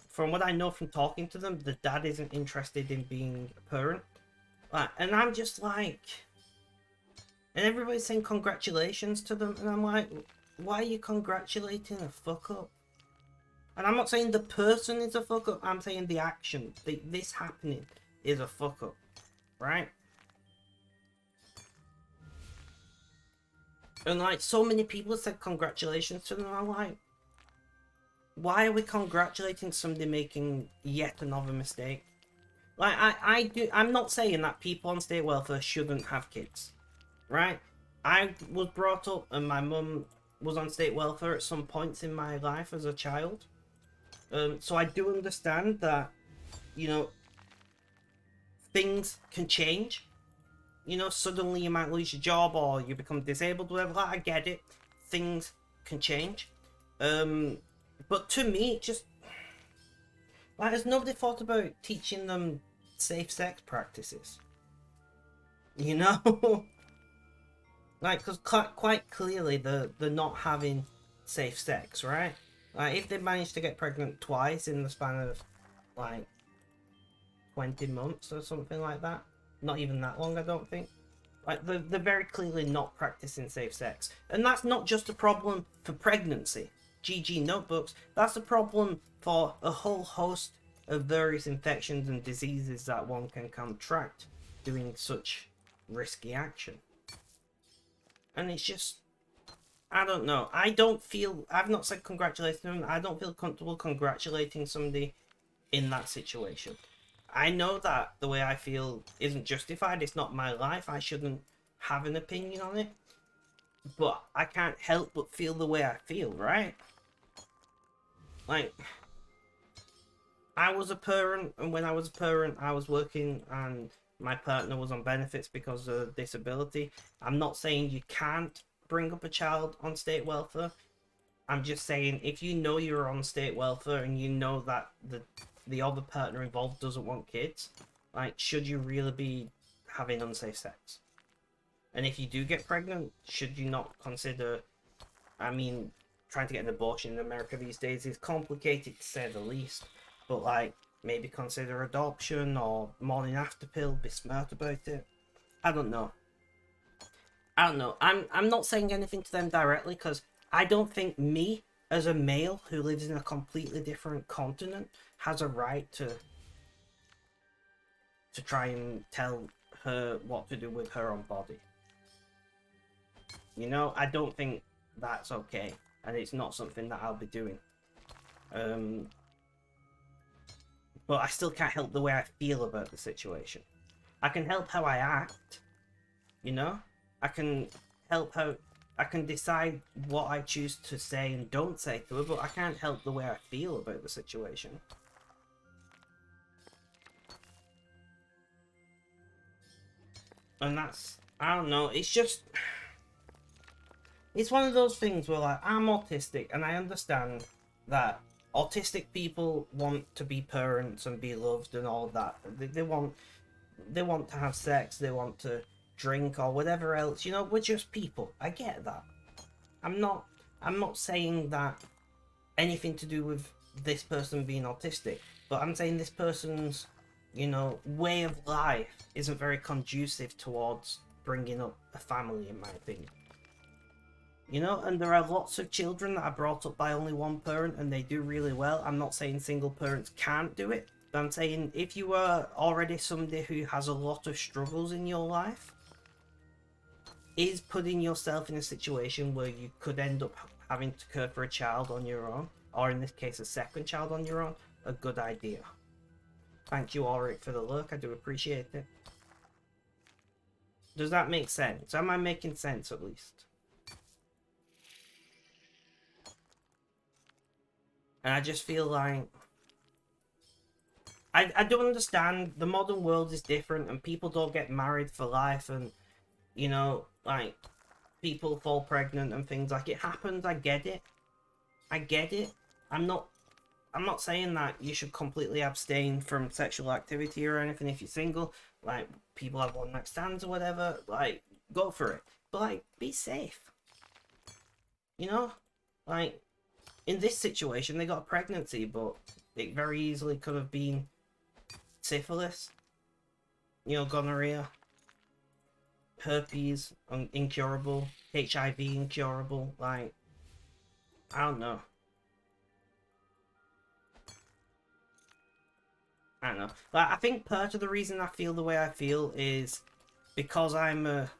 from what I know from talking to them, the dad isn't interested in being a parent. And I'm just like, and everybody's saying congratulations to them, and I'm like, why are you congratulating a fuck up? And I'm not saying the person is a fuck up, I'm saying the action, this happening is a fuck up, right? And like, so many people have said congratulations to them, and I'm like, why are we congratulating somebody making yet another mistake? Like, I'm not saying that people on state welfare shouldn't have kids, right? I was brought up and my mum was on state welfare at some points in my life as a child. So I do understand that, you know, things can change. You know, suddenly you might lose your job or you become disabled, whatever. Like, I get it. Things can change. But to me, just like, has nobody thought about teaching them safe sex practices? You know, like, because quite clearly they're not having safe sex, right? Like, if they manage to get pregnant twice in the span of like 20 months or something like that, not even that long, I don't think. Like, they're very clearly not practicing safe sex, and that's not just a problem for pregnancy. GG notebooks, that's a problem for a whole host of various infections and diseases that one can contract doing such risky action. And it's just, I don't know. I've not said congratulating them. I don't feel comfortable congratulating somebody in that situation. I know that the way I feel isn't justified. It's not my life. I shouldn't have an opinion on it. But I can't help but feel the way I feel, right? Like, I was a parent, and when I was a parent, I was working, and my partner was on benefits because of disability. I'm not saying you can't bring up a child on state welfare. I'm just saying, if you know you're on state welfare and you know that the other partner involved doesn't want kids, like, should you really be having unsafe sex? And if you do get pregnant, should you not consider, I mean, trying to get an abortion in America these days is complicated to say the least, but like, maybe consider adoption or morning after pill, be smart about it. I don't know. I'm not saying anything to them directly, because I don't think me, as a male who lives in a completely different continent, has a right to try and tell her what to do with her own body. You know, I don't think that's okay, and it's not something that I'll be doing. But I still can't help the way I feel about the situation. I can help how I act, you know? I can help how I can decide what I choose to say and don't say to her, but I can't help the way I feel about the situation. And that's, I don't know, it's just, it's one of those things where, like, I'm autistic, and I understand that autistic people want to be parents and be loved and all of that. They want to have sex, they want to drink or whatever else. You know, we're just people. I get that. I'm not saying that anything to do with this person being autistic, but I'm saying this person's, you know, way of life isn't very conducive towards bringing up a family, in my opinion. You know, and there are lots of children that are brought up by only one parent and they do really well. I'm not saying single parents can't do it, but I'm saying if you are already somebody who has a lot of struggles in your life, is putting yourself in a situation where you could end up having to care for a child on your own, or in this case a second child on your own, a good idea. Thank you, Ulrich, for the look. I do appreciate it. Does that make sense? Am I making sense, at least? And I just feel like I do understand the modern world is different and people don't get married for life, and you know, like, people fall pregnant and things, like, it happens. I get it. I get it. I'm not I'm not saying that you should completely abstain from sexual activity or anything if you're single. Like, people have one night stands or whatever. Like, go for it. But, like, be safe. You know? Like, in this situation, they got a pregnancy, but it very easily could have been syphilis, you know, gonorrhea, herpes, incurable, HIV, incurable. Like, I don't know. I don't know. Like, I think part of the reason I feel the way I feel is because I'm a...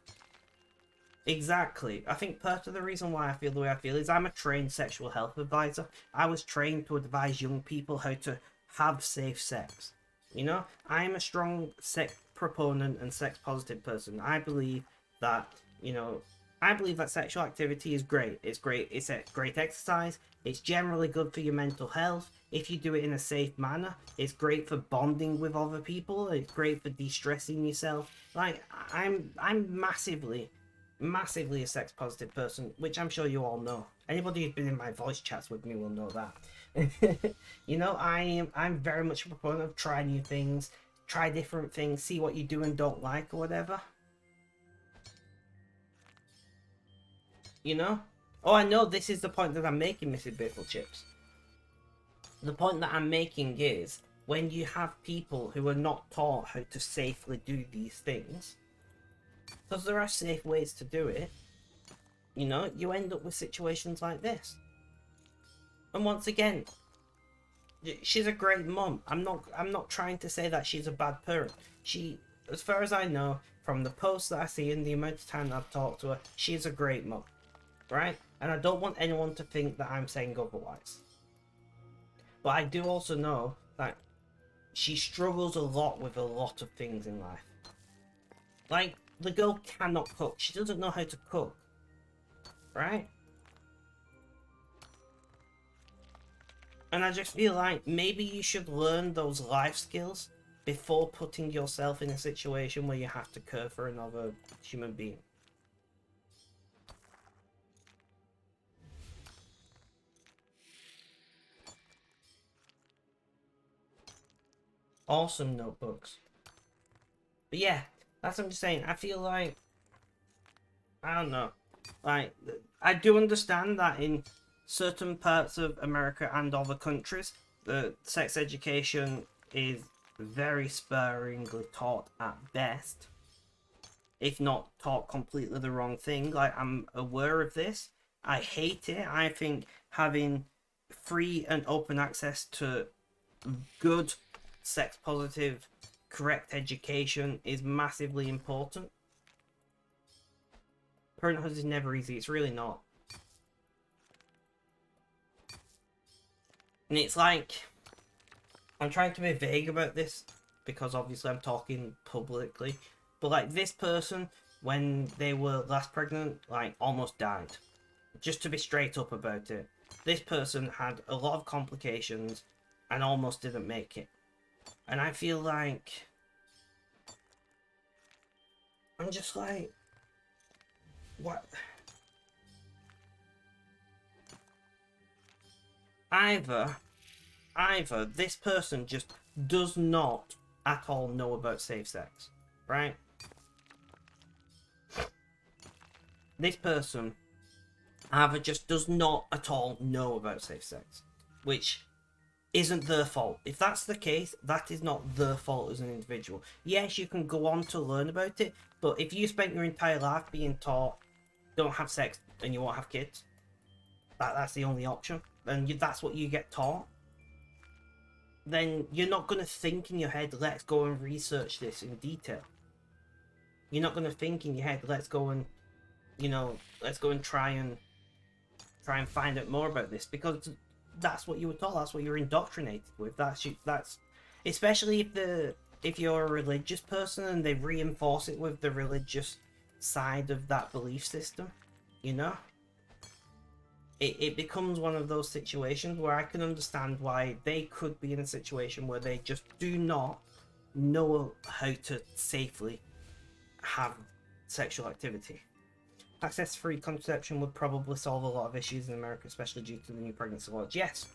Exactly. I think part of the reason why I feel the way I feel is I'm a trained sexual health advisor. I was trained to advise young people how to have safe sex. You know, I'm a strong sex proponent and sex positive person. I believe that, you know, I believe that sexual activity is great. It's great. It's a great exercise. It's generally good for your mental health. If you do it in a safe manner, it's great for bonding with other people. It's great for de-stressing yourself. Like, I'm massively a sex positive person, which I'm sure you all know. Anybody who's been in my voice chats with me will know that. You know, I'm very much a proponent of try new things, try different things, see what you do and don't like or whatever. You know? Oh, I know this is the point that I'm making, Mrs. Biffle Chips. The point that I'm making is when you have people who are not taught how to safely do these things, because there are safe ways to do it, you know, you end up with situations like this. And once again, she's a great mom. I'm not trying to say that she's a bad parent. She, as far as I know, from the posts that I see and the amount of time I've talked to her, she's a great mom, right? And I don't want anyone to think that I'm saying otherwise. But I do also know that she struggles a lot with a lot of things in life. Like, the girl cannot cook. She doesn't know how to cook, right? And I just feel like maybe you should learn those life skills before putting yourself in a situation where you have to care for another human being. Awesome notebooks. But yeah, that's what I'm just saying. I feel like, I don't know. Like, I do understand that in certain parts of America and other countries, the sex education is very sparingly taught at best, if not taught completely the wrong thing. Like, I'm aware of this. I hate it. I think having free and open access to good, sex positive, correct education is massively important. Parenthood is never easy. It's really not. And it's like, I'm trying to be vague about this because obviously I'm talking publicly, but like, this person, when they were last pregnant, like, almost died. Just to be straight up about it, this person had a lot of complications and almost didn't make it. And I feel like, I'm just like, what? Either this person just does not at all know about safe sex, right? This person either just does not at all know about safe sex, which isn't their fault. If that's the case, that is not their fault as an individual. Yes, you can go on to learn about it, but if you spent your entire life being taught don't have sex and you won't have kids, that's the only option, and that's what you get taught, then you're not going to think in your head, let's go and research this in detail. You're not going to think in your head, let's go and, you know, let's go and try and find out more about this, because that's what you were taught. That's what you're indoctrinated with. That's especially if you're a religious person and they reinforce it with the religious side of that belief system, you know. it becomes one of those situations where I can understand why they could be in a situation where they just do not know how to safely have sexual activity. Access-free contraception would probably solve a lot of issues in America, especially due to the new pregnancy laws. Yes.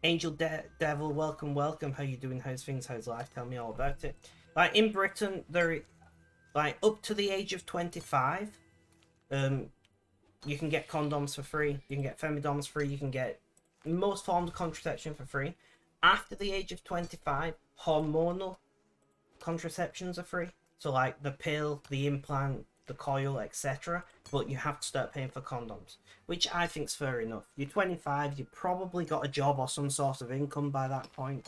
Angel Devil, welcome. How you doing? How's things? How's life? Tell me all about it. Like in Britain, there, like up to the age of 25, you can get condoms for free. You can get femidoms free. You can get most forms of contraception for free. After the age of 25, hormonal contraceptions are free. So like the pill, the implant, the coil, etc. But you have to start paying for condoms, which I think's fair enough. You're 25, you probably got a job or some sort of income by that point.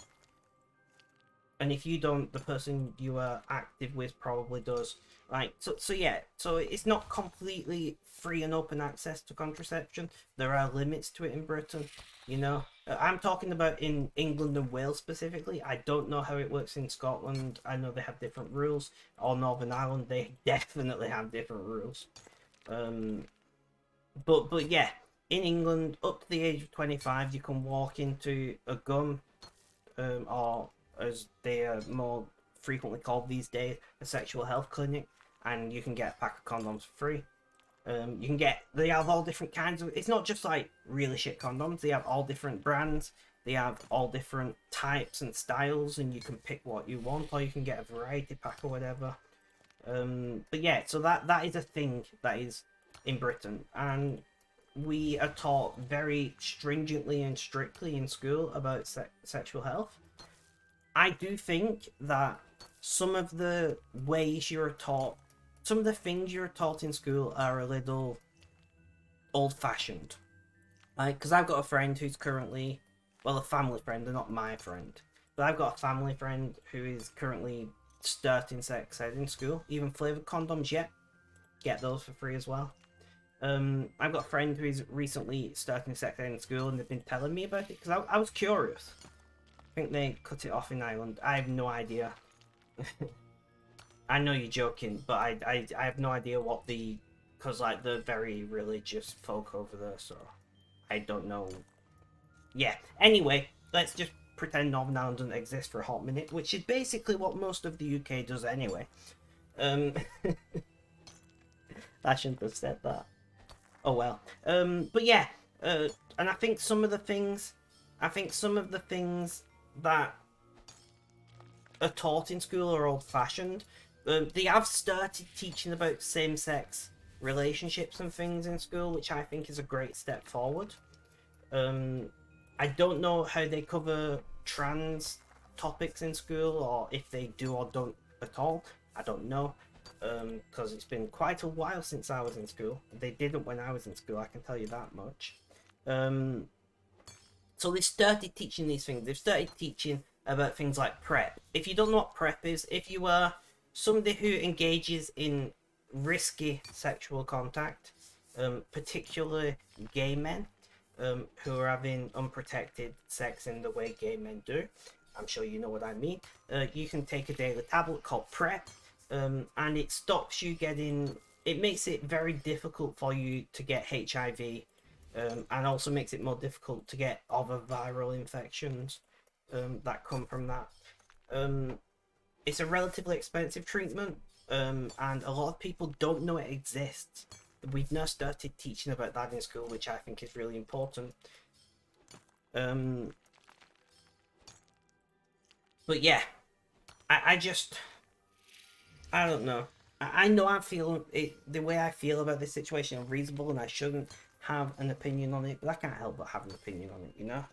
And if you don't, the person you are active with probably does. Like, so yeah, so it's not completely free and open access to contraception. There are limits to it in Britain, you know. I'm talking about in England and Wales specifically. I don't know how it works in Scotland. I know they have different rules. Or Northern Ireland, they definitely have different rules. But yeah, in England, up to the age of 25, you can walk into a gun, or as they are more frequently called these days, a sexual health clinic, and you can get a pack of condoms for free. You can get, they have all different kinds of, it's not just like really shit condoms, they have all different brands, they have all different types and styles, and you can pick what you want, or you can get a variety pack or whatever. But yeah, so that is a thing that is in Britain, and we are taught very stringently and strictly in school about sexual health. I do think that some of the ways you're taught, some of the things you're taught in school are a little old-fashioned. Like, because I've got a friend who's currently, well, a family friend, they're not my friend, but I've got a family friend who is currently starting sex ed in school. Even flavored condoms, yeah, get those for free as well. I've got a friend who is recently starting sex ed in school, and they've been telling me about it because I was curious. I think they cut it off in Ireland. I have no idea. I know you're joking, but I have no idea what the, because like they're very religious folk over there, so I don't know. Yeah. Anyway, let's just pretend Northern Ireland doesn't exist for a hot minute, which is basically what most of the UK does anyway. I shouldn't have said that. Oh well. But yeah. And I think some of the things that are taught in school are old-fashioned. They have started teaching about same-sex relationships and things in school, which I think is a great step forward. I don't know how they cover trans topics in school, or if they do or don't at all. I don't know, because it's been quite a while since I was in school. They didn't when I was in school, I can tell you that much. So they started teaching these things. They've started teaching about things like PrEP. If you don't know what PrEP is, if you are somebody who engages in risky sexual contact, particularly gay men, who are having unprotected sex in the way gay men do, I'm sure you know what I mean, you can take a daily tablet called PrEP, and it stops you getting, it makes it very difficult for you to get HIV, and also makes it more difficult to get other viral infections that come from that. It's a relatively expensive treatment, and a lot of people don't know it exists. We've now started teaching about that in school, which I think is really important. But yeah, I don't know. I know I feel it, the way I feel about this situation is reasonable, and I shouldn't have an opinion on it, but I can't help but have an opinion on it, you know?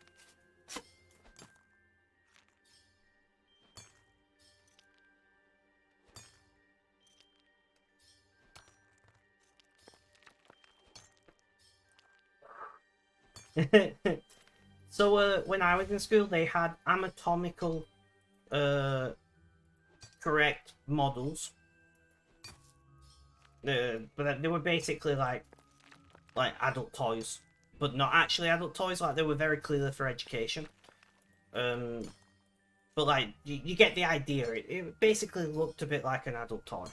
So when I was in school, they had anatomical correct models, but they were basically like adult toys, but not actually adult toys. Like, they were very clearly for education. But like you get the idea. It basically looked a bit like an adult toy,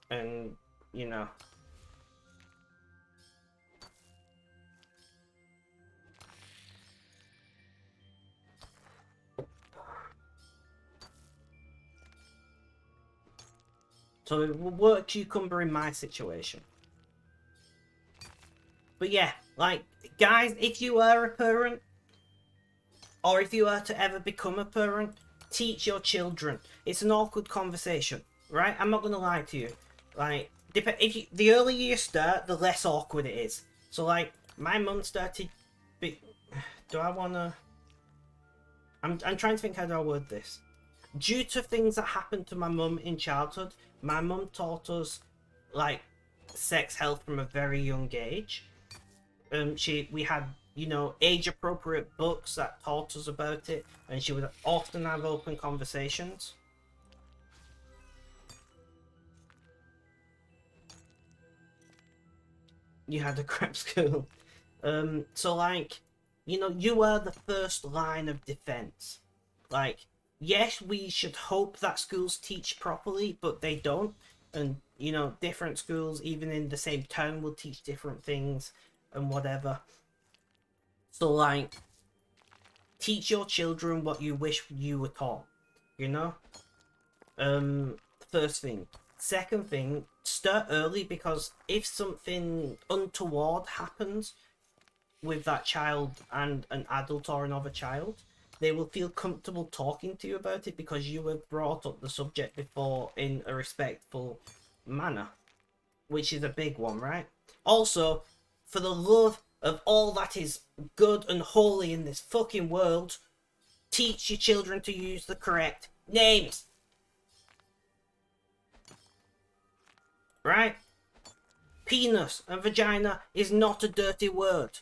and you know. So it will work cucumber in my situation. But yeah, like, guys, if you are a parent, or if you are to ever become a parent, teach your children. It's an awkward conversation, right? I'm not gonna lie to you. Like, the earlier you start, the less awkward it is. So like, my mum started. Do I wanna? I'm trying to think, how do I word this? Due to things that happened to my mum in childhood, my mum taught us like sex health from a very young age. We had, you know, age appropriate books that taught us about it, and she would often have open conversations. You had a crap school. So like, you know, you are the first line of defense. Like, yes, we should hope that schools teach properly, but they don't. And, you know, different schools, even in the same town, will teach different things and whatever. So, like, teach your children what you wish you were taught, you know? First thing. Second thing, start early, because if something untoward happens with that child and an adult or another child, they will feel comfortable talking to you about it because you have brought up the subject before in a respectful manner, which is a big one, right? Also, for the love of all that is good and holy in this fucking world, teach your children to use the correct names. Right? Penis and vagina is not a dirty word.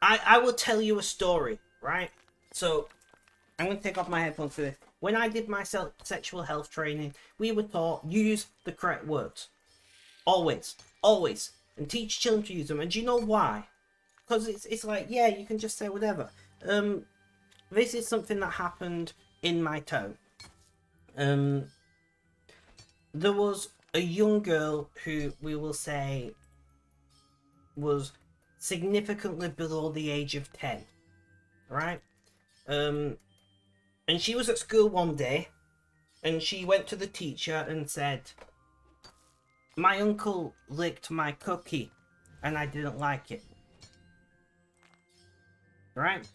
I will tell you a story, right? So, I'm going to take off my headphones for this. When I did my sexual health training, we were taught, use the correct words. Always. Always. And teach children to use them. And do you know why? Because it's like, yeah, you can just say whatever. This is something that happened in my town. There was a young girl who, we will say, was significantly below the age of 10, right? And she was at school one day, and she went to the teacher and said, my uncle licked my cookie and I didn't like it, right?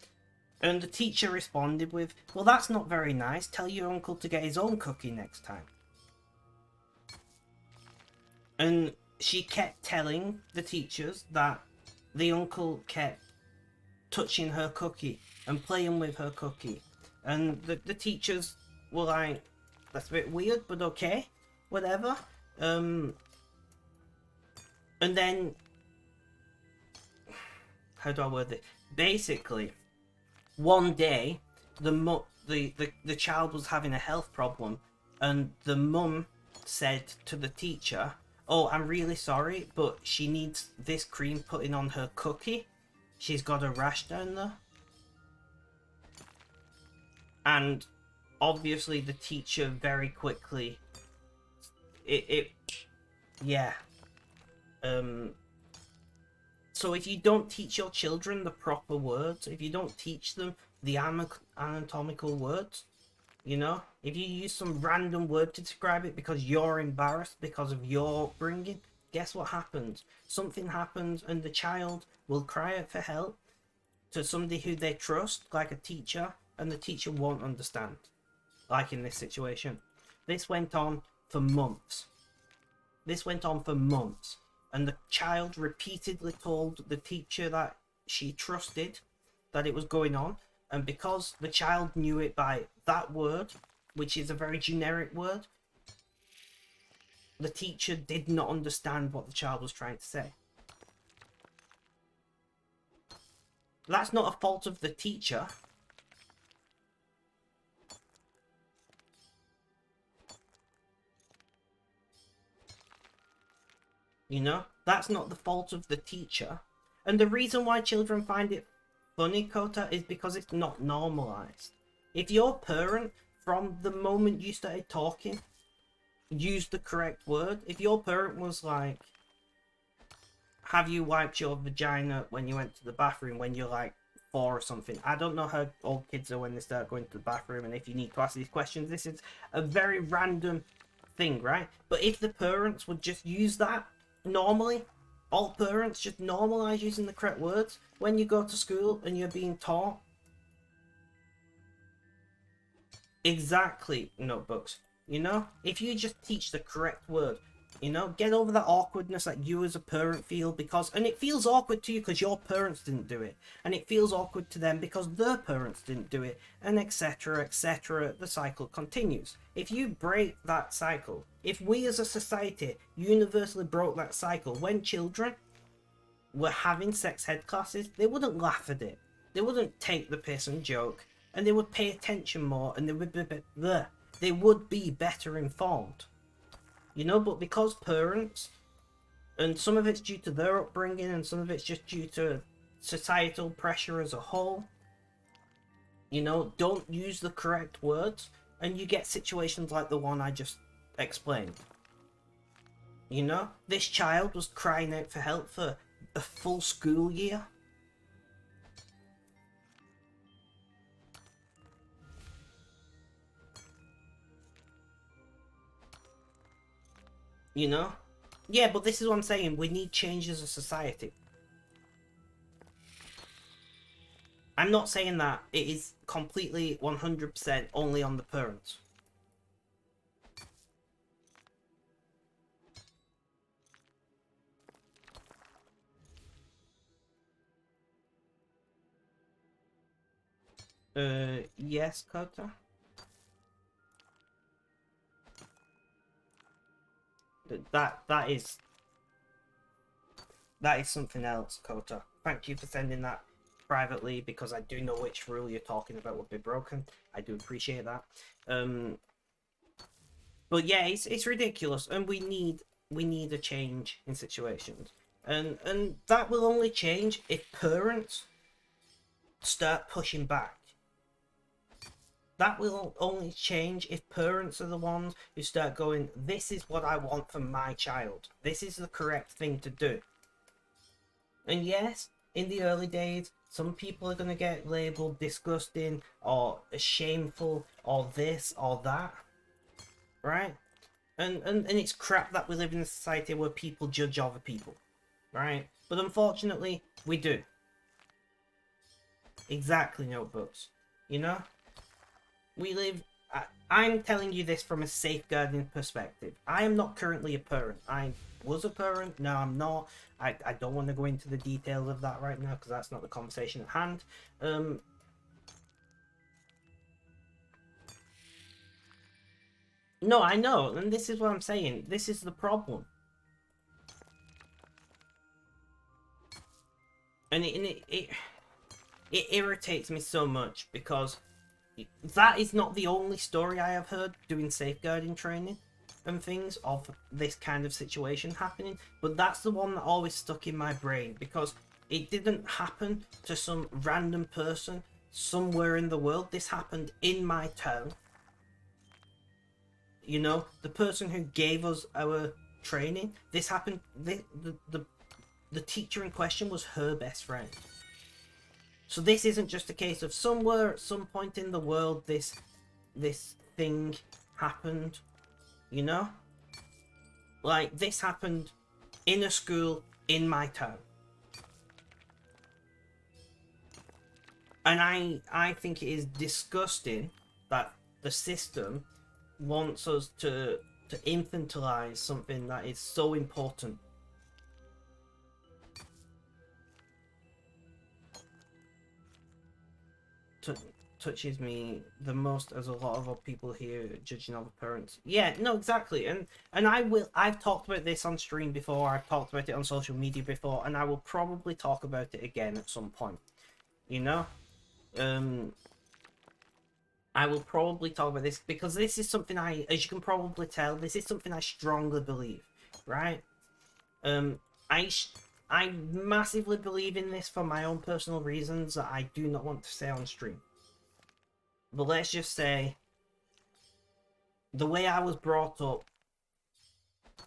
And the teacher responded with, well, that's not very nice, tell your uncle to get his own cookie next time. And she kept telling the teachers that the uncle kept touching her cookie and playing with her cookie. And the teachers were like, that's a bit weird, but okay, whatever. And then, how do I word it? Basically, one day, the child was having a health problem, and the mum said to the teacher, oh, I'm really sorry, but she needs this cream putting on her cookie. She's got a rash down there. And obviously the teacher very quickly... Yeah. So if you don't teach your children the proper words, if you don't teach them the anatomical words, you know, if you use some random word to describe it because you're embarrassed because of your bringing, guess what happens? Something happens and the child will cry out for help to somebody who they trust, like a teacher, and the teacher won't understand. Like in this situation. This went on for months. This went on for months. And the child repeatedly told the teacher that she trusted that it was going on. And because the child knew it by that word, which is a very generic word, the teacher did not understand what the child was trying to say. That's not a fault of the teacher. You know, that's not the fault of the teacher. And the reason why children find it funny, Kota, is because it's not normalized. If your parent, from the moment you started talking, used the correct word, if your parent was like, have you wiped your vagina when you went to the bathroom when you're like 4 or something. I don't know how old kids are when they start going to the bathroom, and if you need to ask these questions. This is a very random thing, right? But if the parents would just use that normally, all parents just normalize using the correct words when you go to school and you're being taught exactly notebooks. You know, if you just teach the correct word, you know, get over that awkwardness that you as a parent feel, because, and it feels awkward to you because your parents didn't do it, and it feels awkward to them because their parents didn't do it, and etc, etc. The cycle continues. If you break that cycle, if we as a society universally broke that cycle, when children were having sex ed classes, they wouldn't laugh at it, they wouldn't take the piss and joke, and they would pay attention more, and they would be better informed. You know, but because parents, and some of it's due to their upbringing and some of it's just due to societal pressure as a whole, you know, don't use the correct words, and you get situations like the one I just explained. You know, this child was crying out for help for a full school year. You know? Yeah, but this is what I'm saying. We need change as a society. I'm not saying that it is completely 100% only on the parents. Yes, Kota? That is something else, Kota. Thank you for sending that privately, because I do know which rule you're talking about would be broken. I do appreciate that. But yeah, it's ridiculous, and we need a change in situations, and that will only change if parents start pushing back. That will only change if parents are the ones who start going, this is what I want for my child. This is the correct thing to do. And yes, in the early days, some people are going to get labeled disgusting or shameful or this or that. Right? And it's crap that we live in a society where people judge other people. Right? But unfortunately, we do. Exactly, notebooks. You know? We live... I'm telling you this from a safeguarding perspective. I am not currently a parent. I was a parent. No, I'm not. I don't want to go into the details of that right now, because that's not the conversation at hand. No, I know, and this is what I'm saying. This is the problem. And it irritates me so much, because that is not the only story I have heard doing safeguarding training and things of this kind of situation happening, but that's the one that always stuck in my brain, because it didn't happen to some random person somewhere in the world. This happened in my town. You know, the person who gave us our training, this happened, the teacher in question was her best friend. So this isn't just a case of somewhere at some point in the world this thing happened, you know? Like, this happened in a school in my town. And I think it is disgusting that the system wants us to infantilize something that is so important. Touches me the most, as a lot of other people here judging other parents. Yeah, no, exactly. And I've talked about this on stream before, I've talked about it on social media before, and I will probably talk about it again at some point. You know? I will probably talk about this, because this is something as you can probably tell, this is something I strongly believe, right? I massively believe in this for my own personal reasons that I do not want to say on stream. But let's just say, the way I was brought up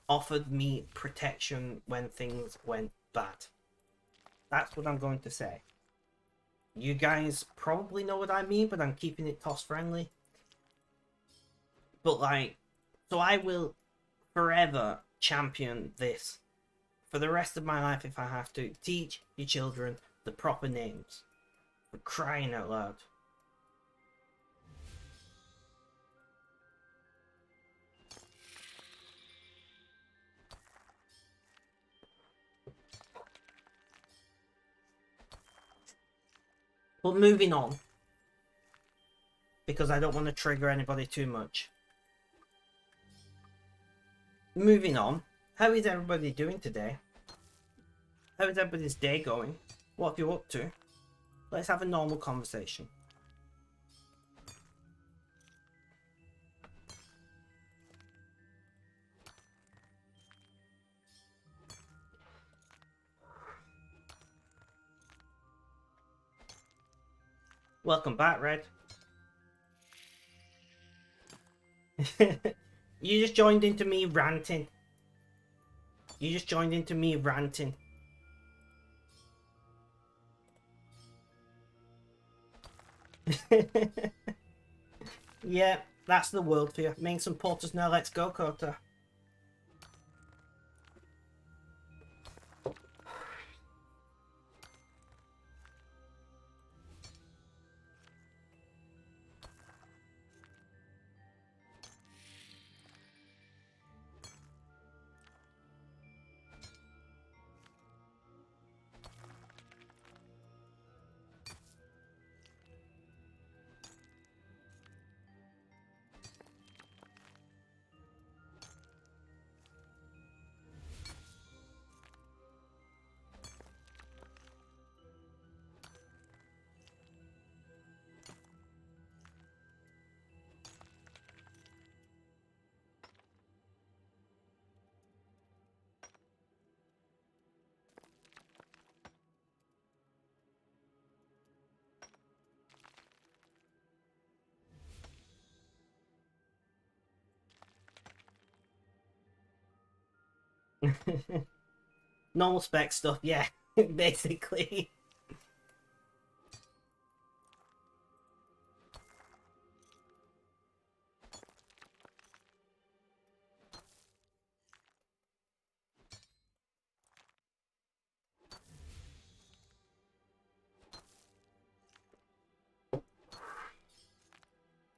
offered me protection when things went bad. That's what I'm going to say. You guys probably know what I mean, but I'm keeping it toss friendly. But like, so I will forever champion this for the rest of my life if I have to. Teach your children the proper names. For crying out loud. But moving on, because I don't want to trigger anybody too much. Moving on, how is everybody doing today? How is everybody's day going? What have you up to? Let's have a normal conversation. Welcome back, Red. You just joined into me ranting. You just joined into me ranting. Yeah, that's the world for you. Make some porters now. Let's go, Kota. Normal spec stuff, yeah, basically.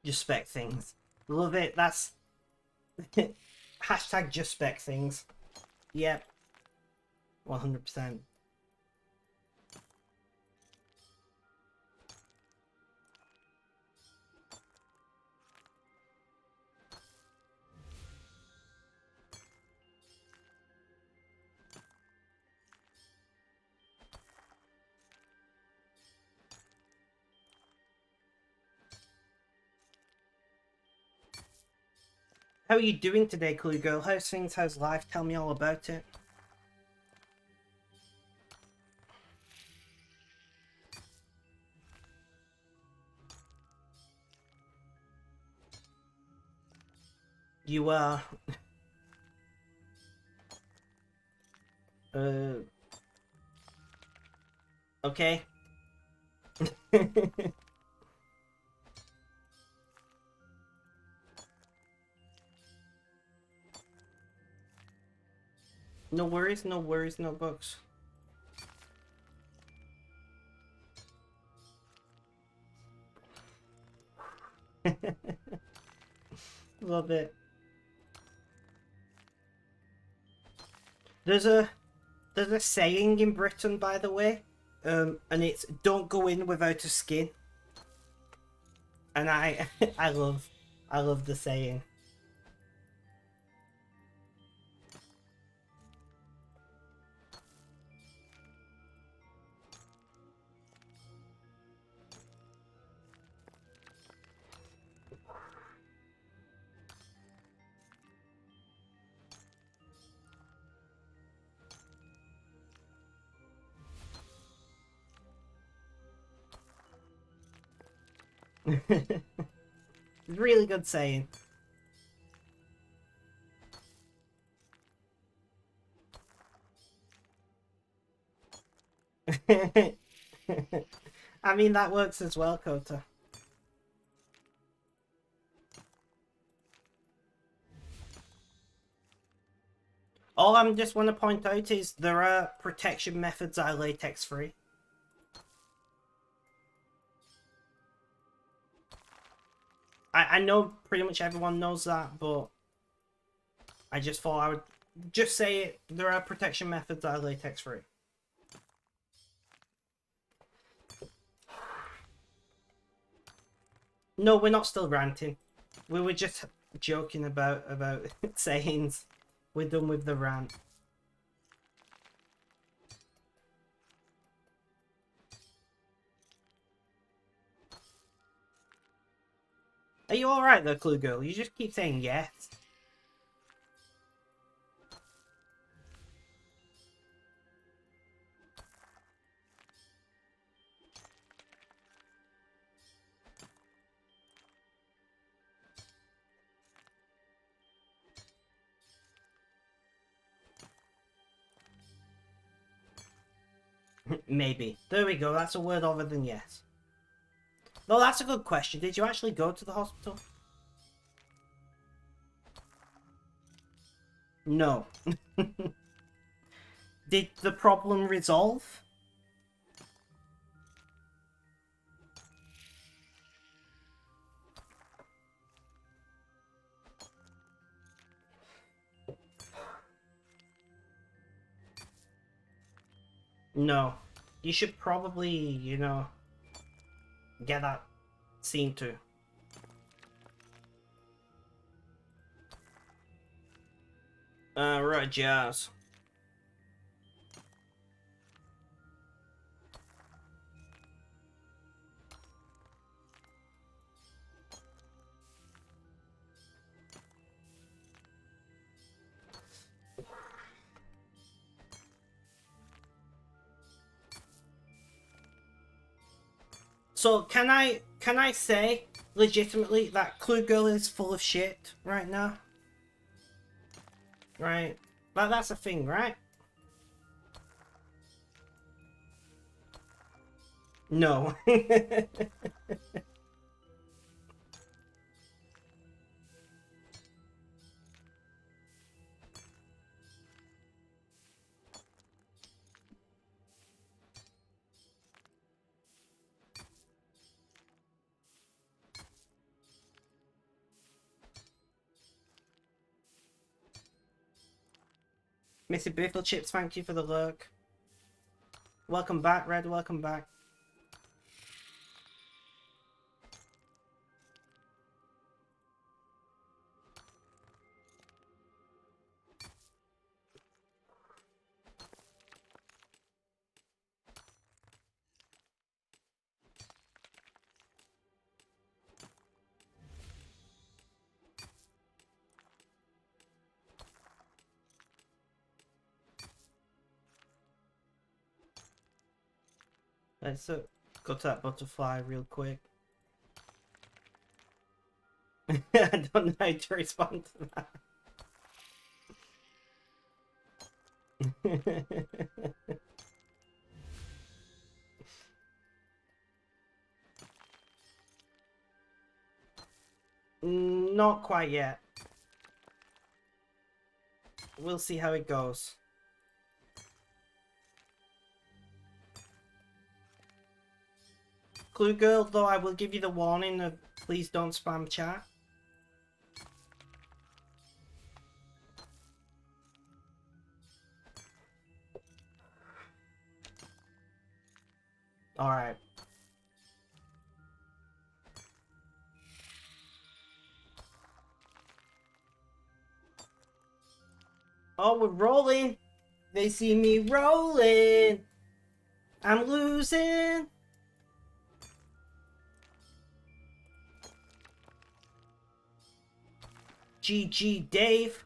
Just spec things. Love it. That's hashtag just spec things. Yep. 100%. How are you doing today, cool girl? How's things? How's life? Tell me all about it. You uh okay. No worries, no worries, no books. Love it. There's a saying in Britain, by the way, and it's "Don't go in without a skin." And I I love the saying. Really good saying. I mean, that works as well, Kota. All I just want to point out is there are protection methods that are latex free. I know pretty much everyone knows that, but I just thought I would just say it. There are protection methods that are latex free. No, we're not still ranting. We were just joking about sayings. We're done with the rant. Are you alright though, Clue Girl? You just keep saying yes. Maybe. There we go, that's a word other than yes. No, that's a good question. Did you actually go to the hospital? No. Did the problem resolve? No. You should probably, you know, get that seen to. Right, Jazz. So can I say legitimately that Clue Girl is full of shit right now? Right? That's a thing, right? No. Missy Biffle Chips, thank you for the lurk. Welcome back, Red, welcome back. Let's go to that butterfly real quick. I don't know how to respond to that. Not quite yet. We'll see how it goes. Clue Girl, though, I will give you the warning of please don't spam chat. Alright. Oh, we're rolling. They see me rolling. I'm losing. GG, Dave.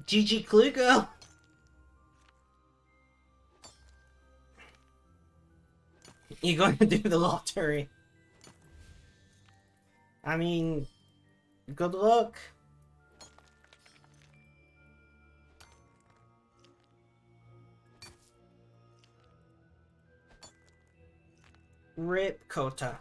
GG, Clue Girl. You're going to do the lottery. I mean, good luck. Rip Kota.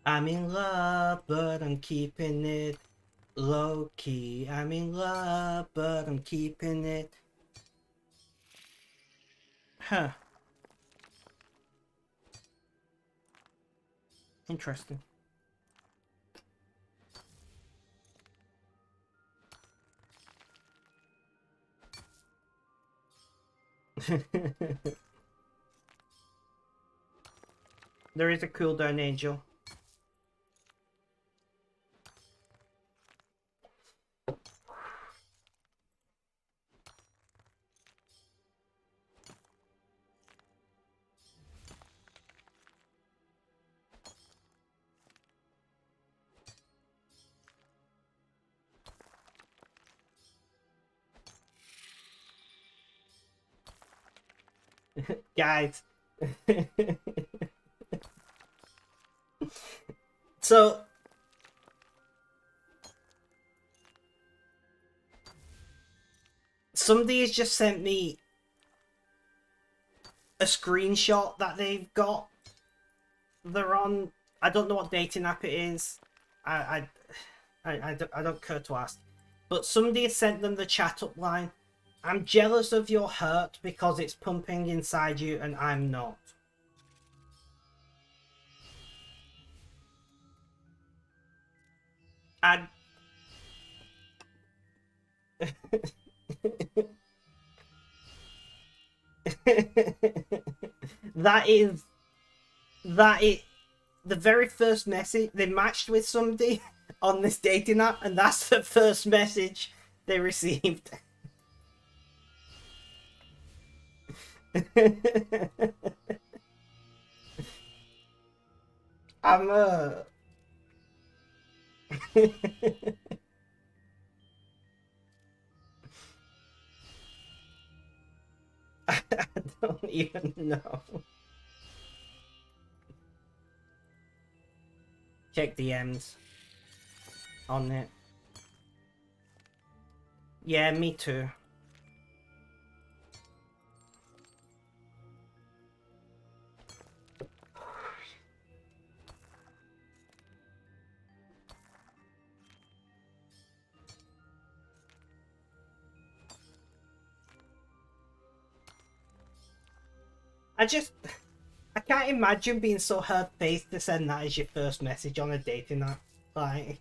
I'm in love, but I'm keeping it low key. I'm in love, but I'm keeping it. Huh. Interesting. There is a cooldown, Angel. Guys. So somebody has just sent me a screenshot that they've got. They're on. I don't know what dating app it is. I don't care to ask. But somebody has sent them the chat up line. I'm jealous of your hurt because it's pumping inside you and I'm not. I... that is the very first message they matched with somebody on this dating app, and that's the first message they received. I'm I don't even know. Check DMs on it. Yeah, me too. I can't imagine being so hurt-faced to send that as your first message on a dating app. Like,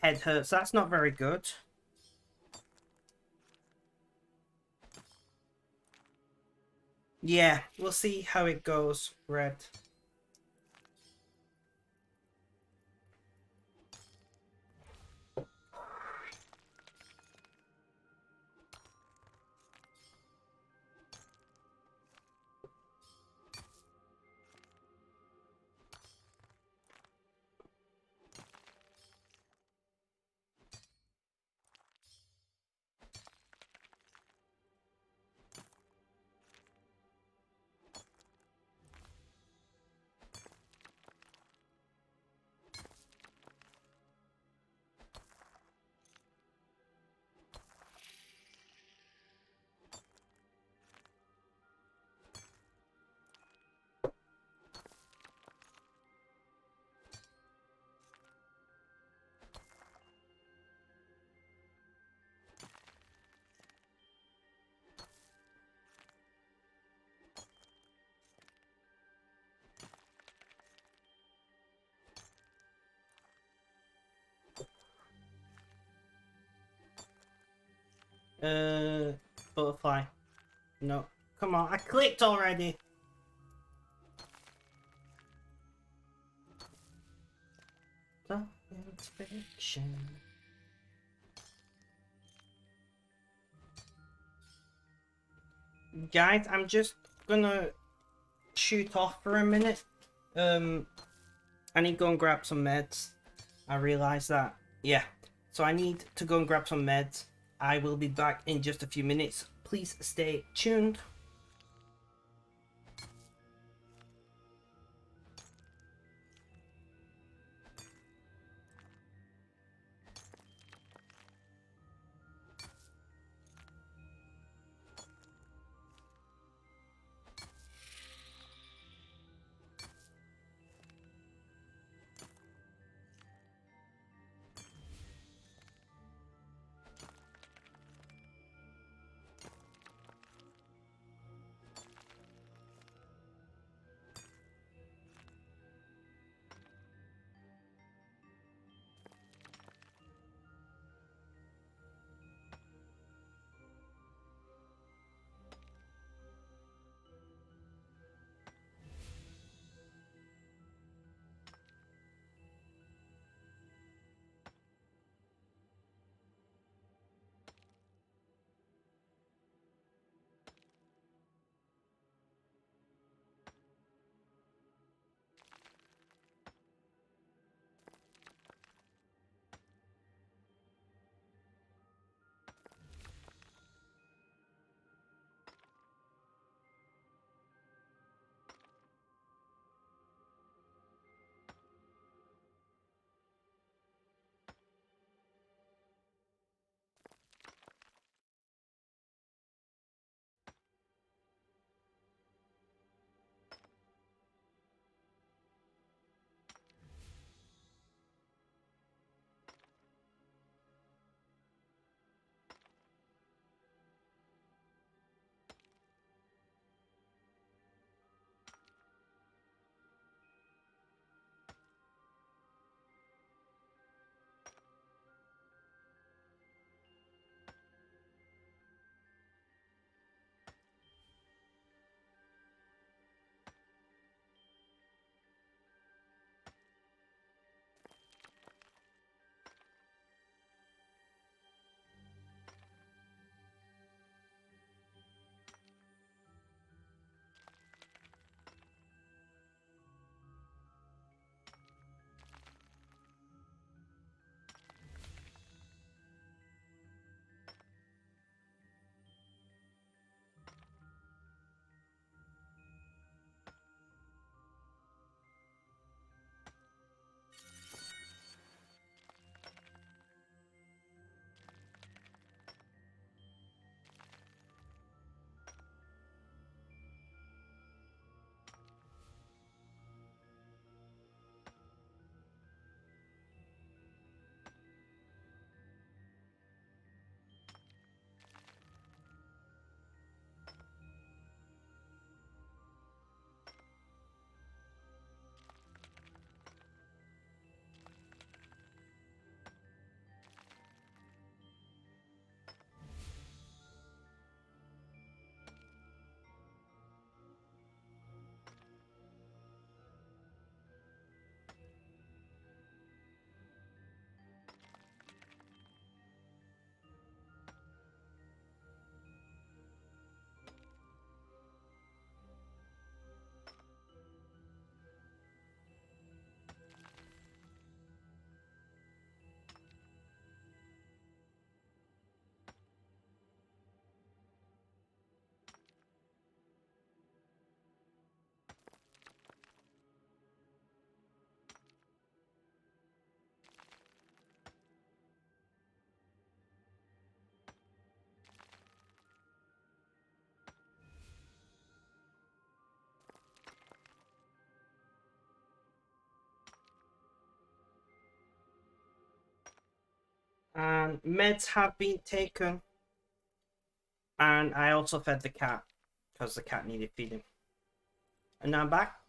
head hurts. That's not very good. Yeah, we'll see how it goes, Red. Butterfly. No. Come on, I clicked already. Science fiction. Guys, I'm just gonna shoot off for a minute. I need to go and grab some meds. I realize that. Yeah. So I need to go and grab some meds. I will be back in just a few minutes. Please stay tuned. And meds have been taken. And I also fed the cat because the cat needed feeding. And now I'm back.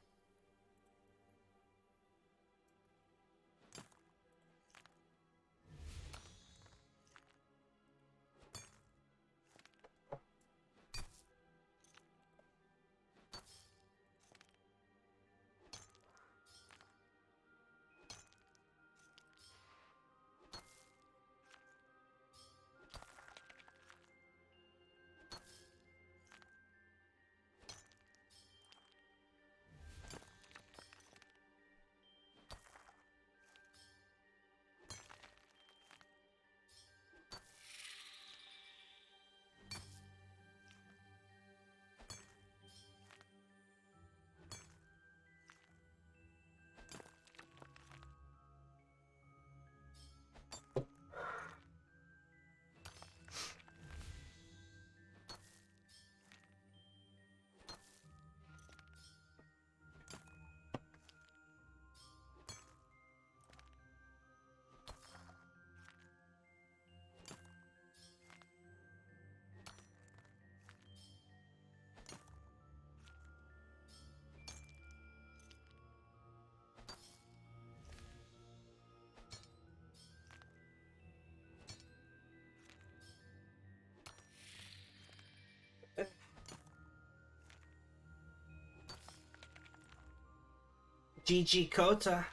GG Kota.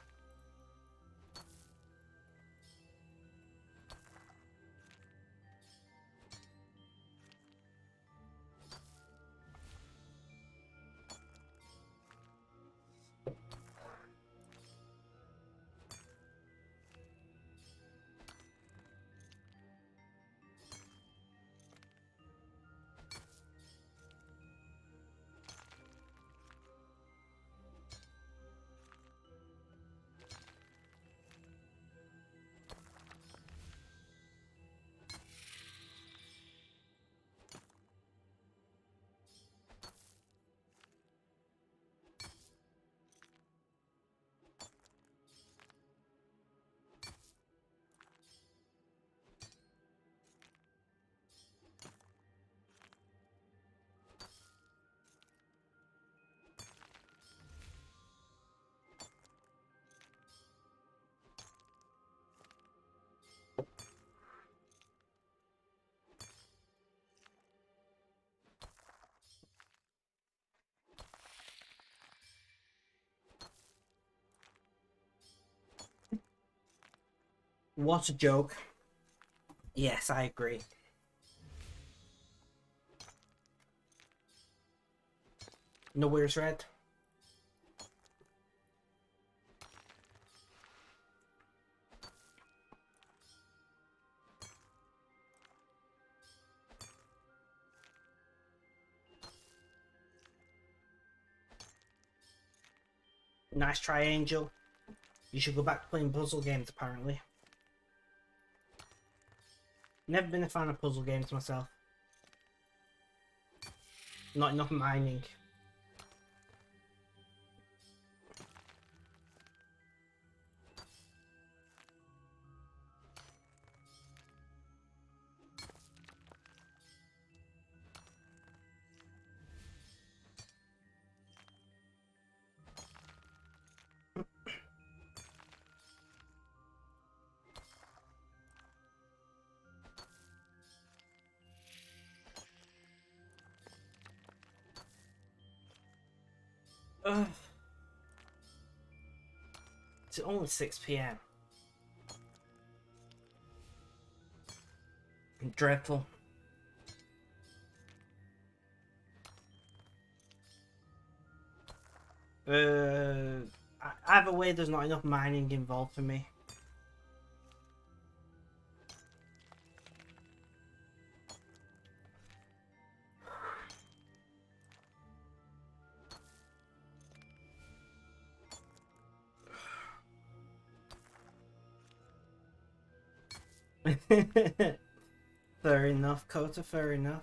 What a joke. Yes, I agree. Nowhere's red. Nice try, Angel. You should go back to playing puzzle games, apparently. Never been a fan of puzzle games myself. Not enough mining. Ugh. It's only 6 PM. Dreadful. Either way, there's not enough mining involved for me. Fair enough, Kota, fair enough.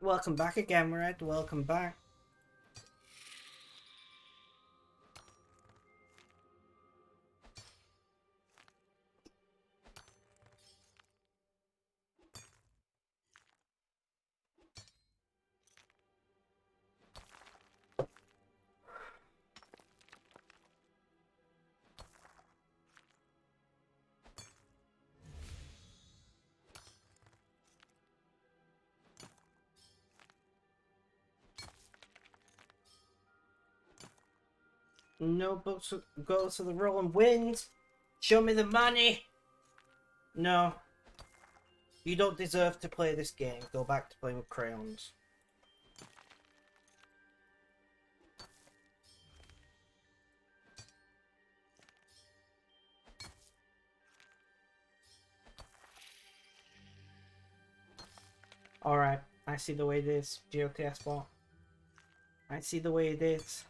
Welcome back again, Red. Welcome back. No books go to the rolling winds. Show me the money. No. You don't deserve to play this game. Go back to playing with crayons. Alright, I see the way it is, GOTS bot. I see the way it is.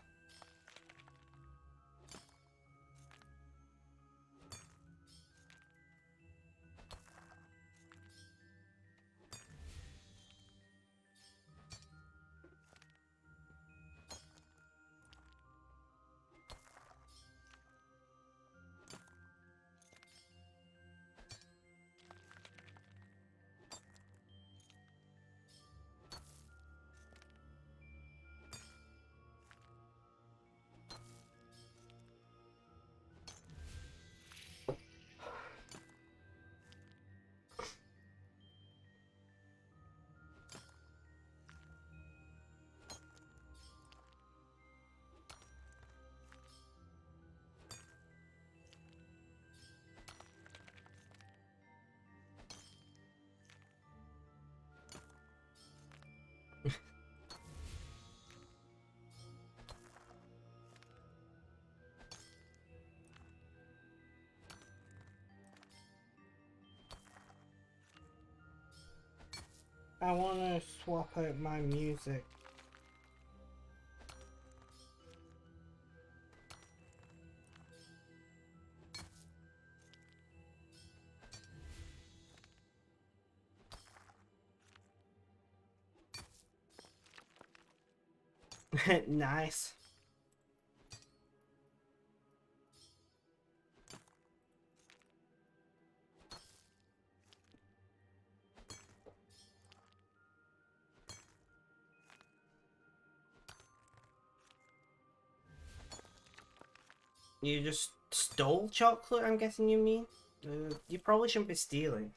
I want to swap out my music. Nice. You just stole chocolate, I'm guessing you mean? You probably shouldn't be stealing.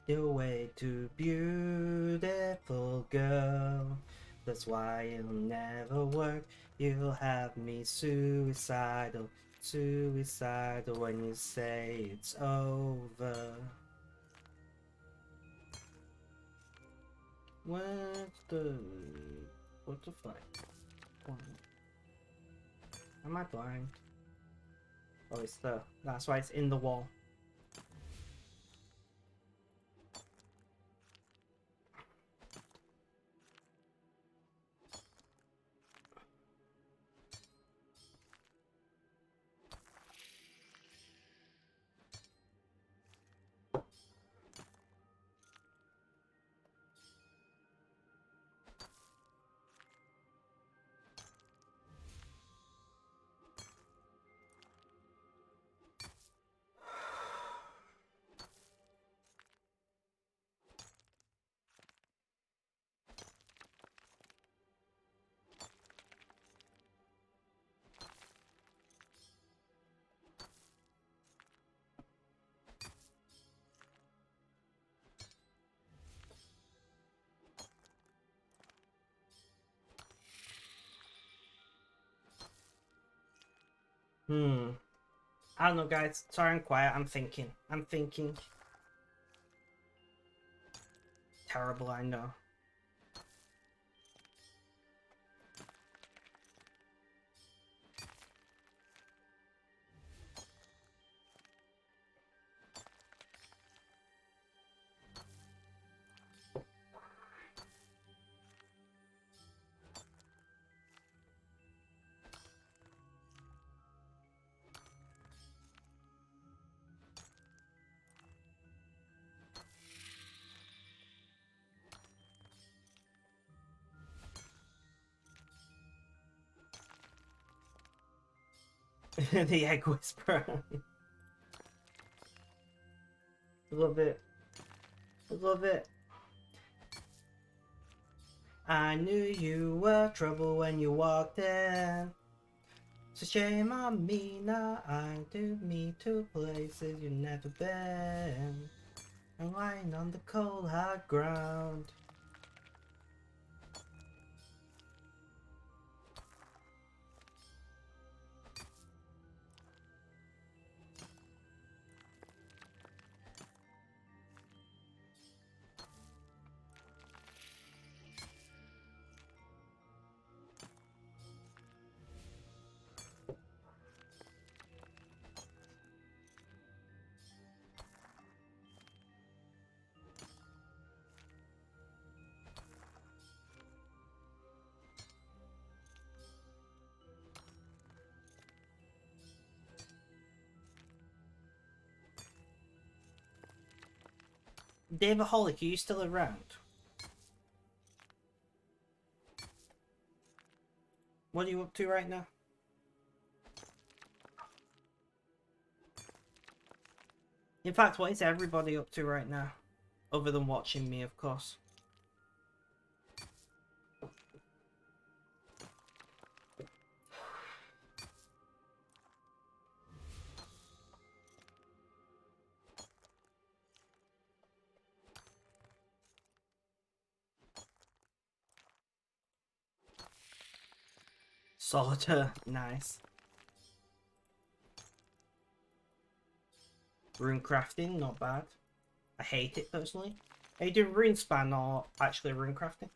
You're way too beautiful, girl. That's why it'll never work. You'll have me suicidal, suicidal when you say it's over. Where's the butterfly? Am I blind? Oh, it's the... That's why it's in the wall. I don't know, guys. Sorry I'm quiet. I'm thinking. Terrible, I know. The egg whisperer. Love it. Love it. I knew you were trouble when you walked in. So shame on me now. I took me to places you've never been. I'm lying on the cold hard ground. David Holick, are you still around? What are you up to right now? In fact, what is everybody up to right now? Other than watching me, of course. Solitaire, nice. Rune crafting, not bad. I hate it personally. Are you doing rune span or actually rune crafting?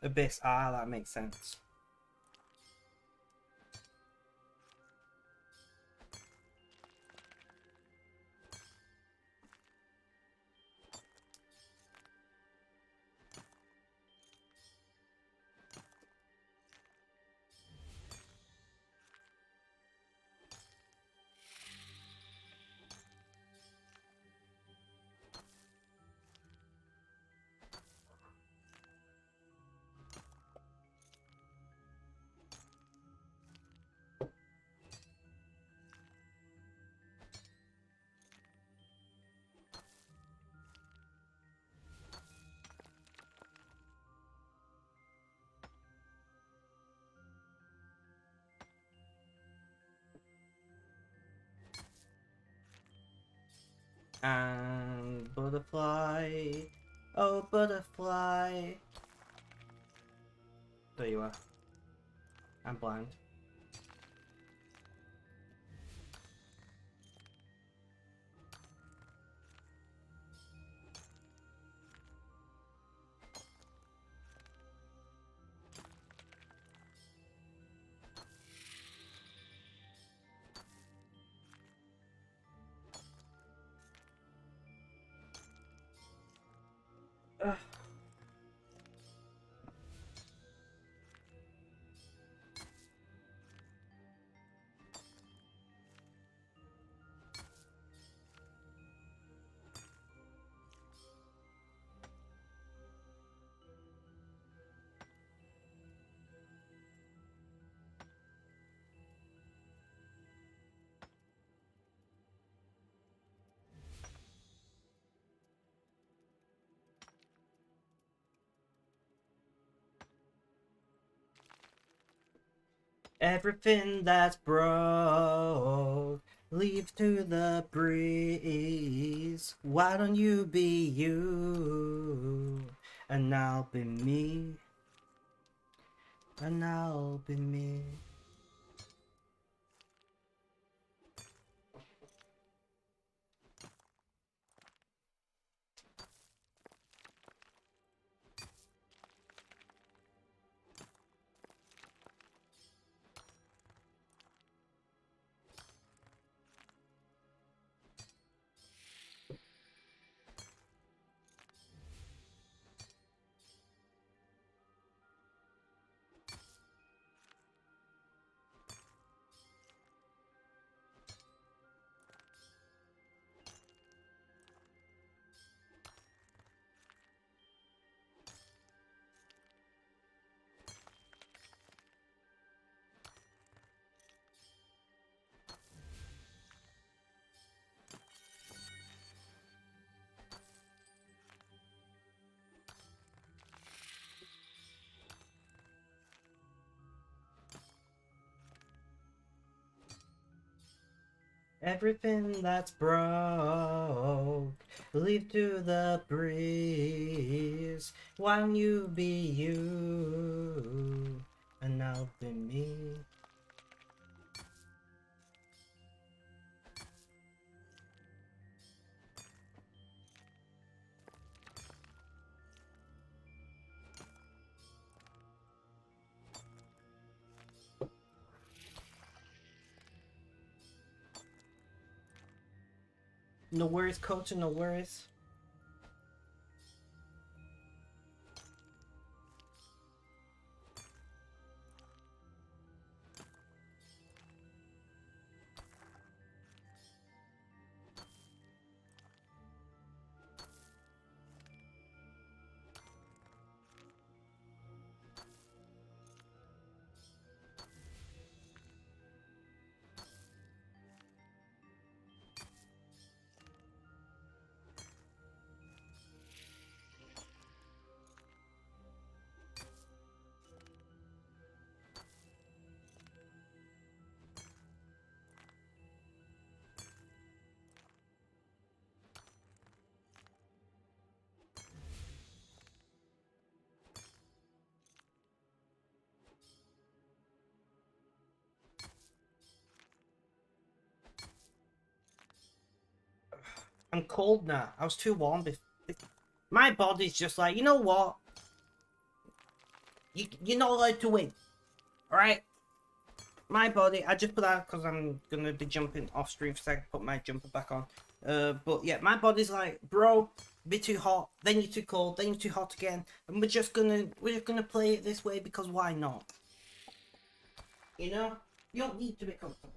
Abyss, ah, that makes sense. And butterfly, oh butterfly. There you are. I'm blind. Everything that's broke, leave to the breeze. Why don't you be you? And I'll be me. And I'll be me. Everything that's broke, leave to the breeze. Why don't you be you? And I'll be me. No worries, coach, no worries. I'm cold now. I was too warm before. My body's just like, you know what? You're not allowed to win. Alright? My body, I just put that because I'm going to be jumping off stream for a second, put my jumper back on. But yeah, my body's like, bro, be too hot, then you're too cold, then you're too hot again. And we're just gonna play it this way because why not? You know? You don't need to be comfortable.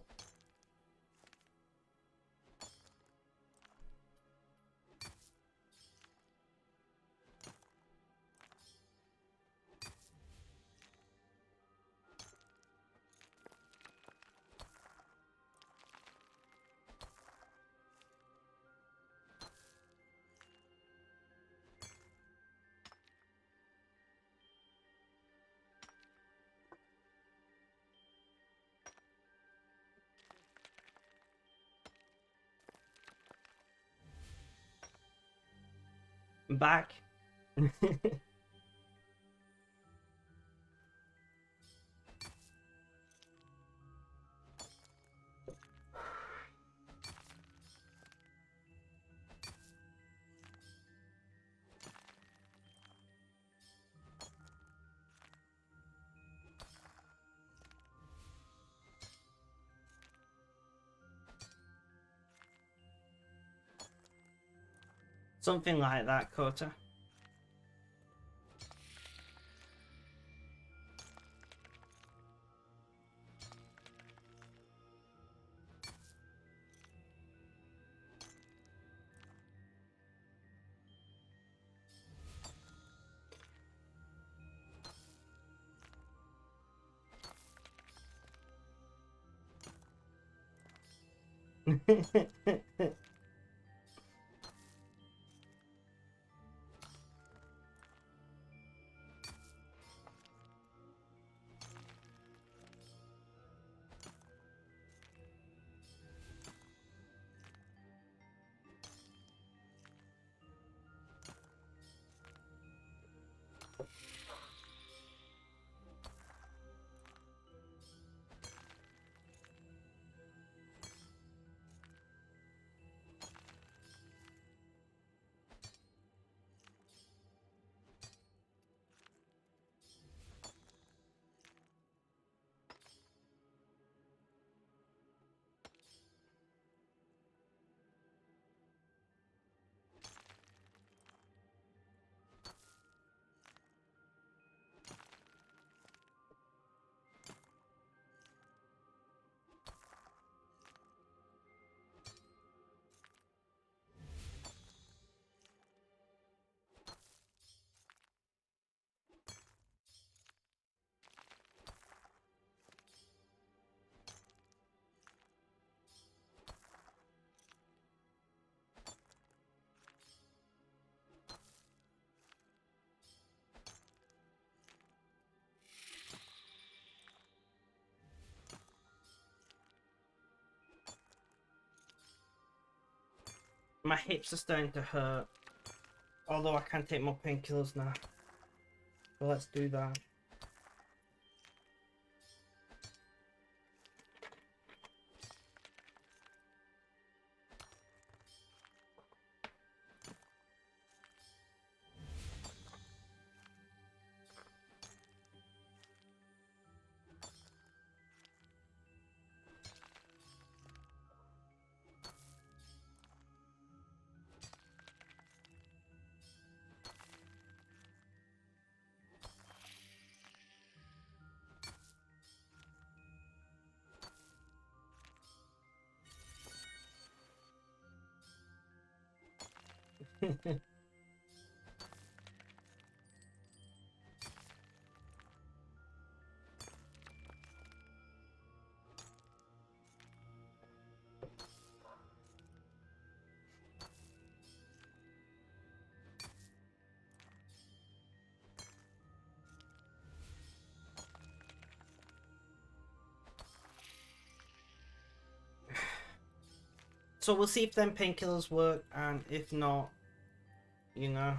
I'm back. Something like that, Kota. My hips are starting to hurt. Although I can take more painkillers now. So let's do that. So we'll see if them painkillers work, and if not, you know.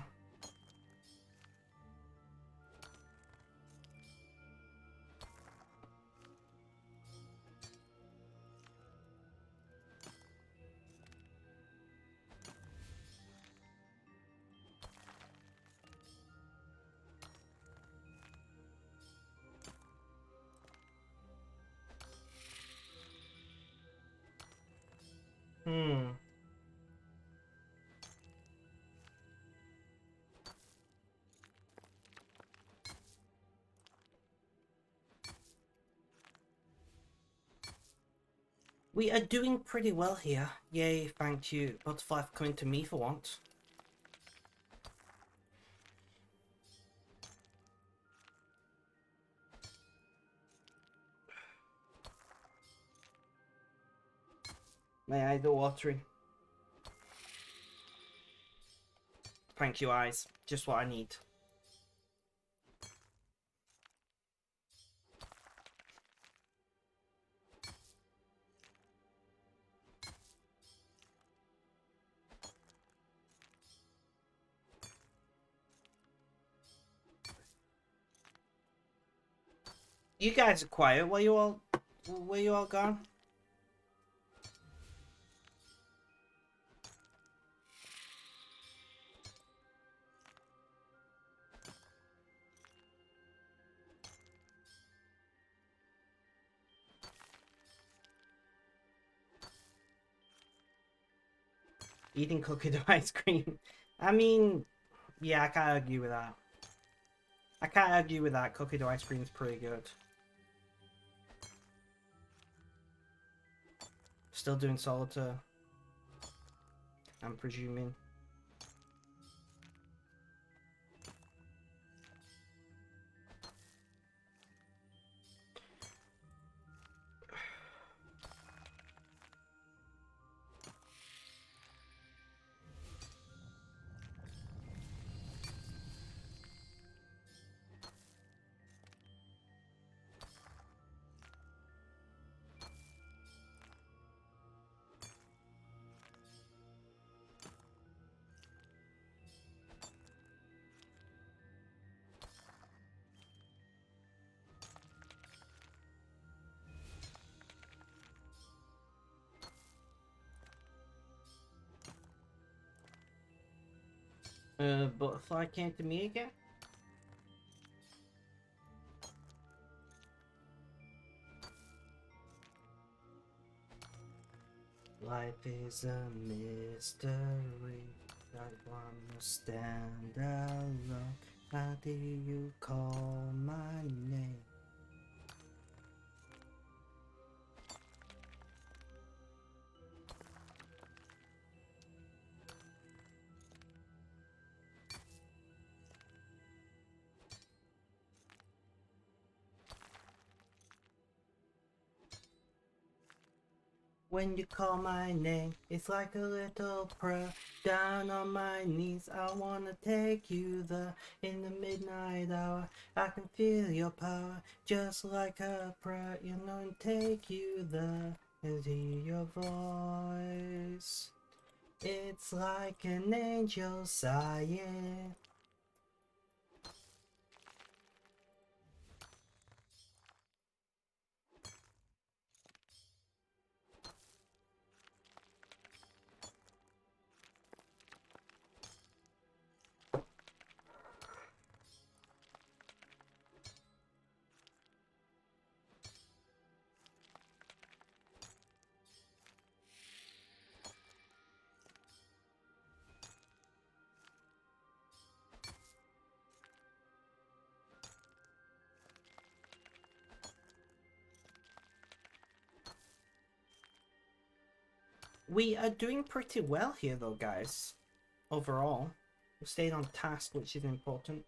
Hmm. We are doing pretty well here. Yay, thank you, Butterfly, for coming to me for once. May I do watering? Thank you, eyes. Just what I need. You guys are quiet. Where you all gone? Eating cookie dough ice cream. I mean, yeah, I can't argue with that. I can't argue with that. Cookie dough ice cream is pretty good. Still doing solitaire, I'm presuming. Butterfly came to me again. Life is a mystery. I wanna stand alone. How do you call my name? When you call my name, it's like a little prayer. Down on my knees, I wanna take you there. In the midnight hour, I can feel your power. Just like a prayer, you know, and take you there. And hear your voice. It's like an angel sighing. We are doing pretty well here though, guys. Overall. We're staying on task, which is important.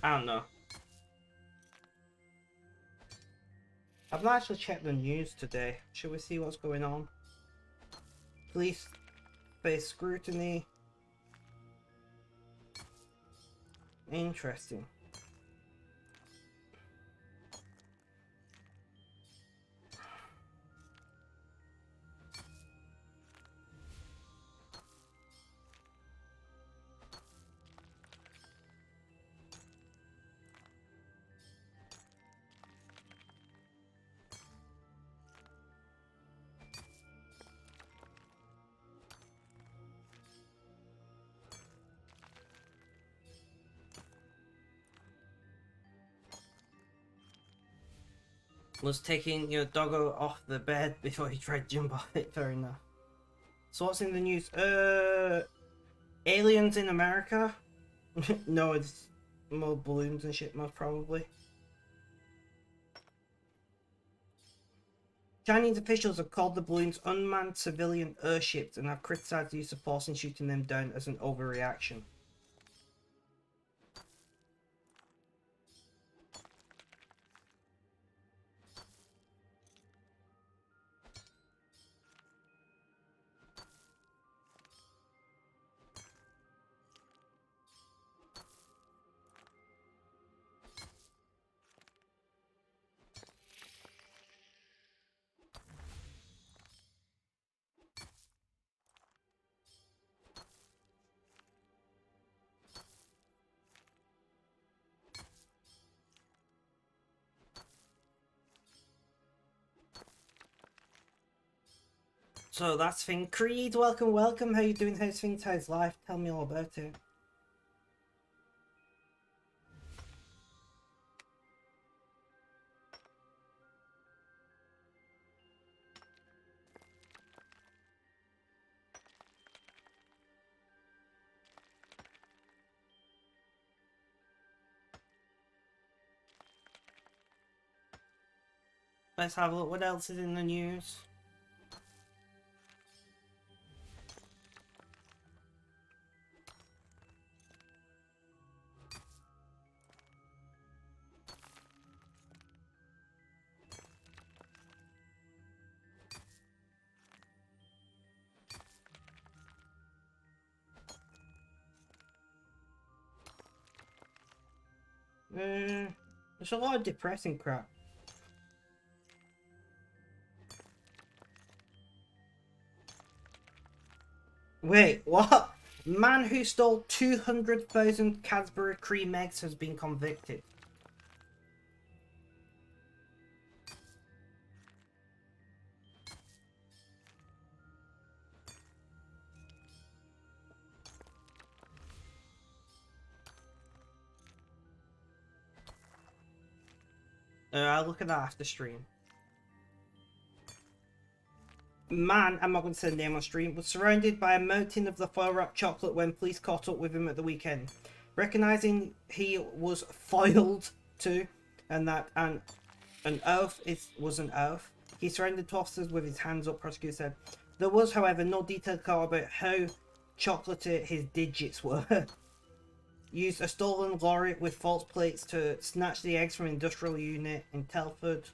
I don't know. I've not actually checked the news today. Should we see what's going on? Police face scrutiny. Interesting. Was taking your doggo off the bed before he tried to jump off it. Fair enough. So what's in the news? Aliens in America? No, it's more balloons and shit, most probably. Chinese officials have called the balloons unmanned civilian airships and have criticized the use of force in shooting them down as an overreaction. So that's thing. Creed, welcome, welcome. How you doing? How's things? How's life? Tell me all about it. Let's have a look. What else is in the news? There's a lot of depressing crap. Wait, what? Man who stole 200,000 Cadbury cream eggs has been convicted. I'll look at that after stream. Man, I'm not going to say the name on stream, was surrounded by a mountain of the foil-wrapped chocolate when police caught up with him at the weekend. Recognising he was foiled too, and that an oath was an oath, he surrendered to officers with his hands up, prosecutor said. There was, however, no detailed call about how chocolatey his digits were. Used a stolen lorry with false plates to snatch the eggs from an industrial unit in Telford.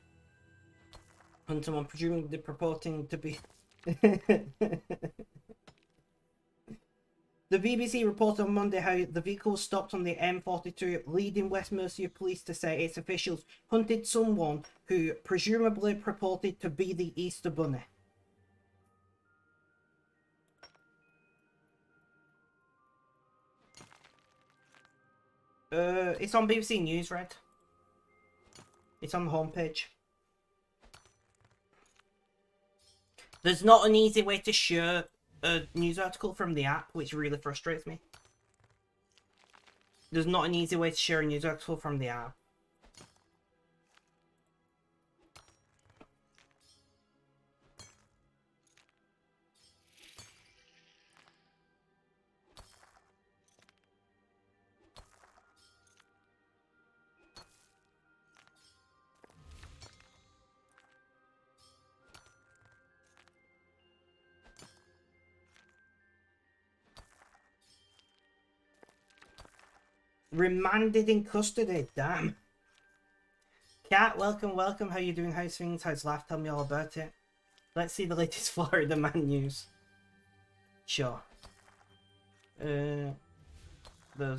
Hunterman presumably purporting to be... The BBC reported on Monday how the vehicle was stopped on the M42, leading West Mercia police to say its officials hunted someone who presumably purported to be the Easter Bunny. It's on BBC News, Red. It's on the homepage. There's not an easy way to share a news article from the app, which really frustrates me. There's not an easy way to share a news article from the app. Remanded in custody, damn. Cat, welcome, welcome. How you doing? How's things? How's life? Tell me all about it. Let's see the latest Florida Man news. Sure. There's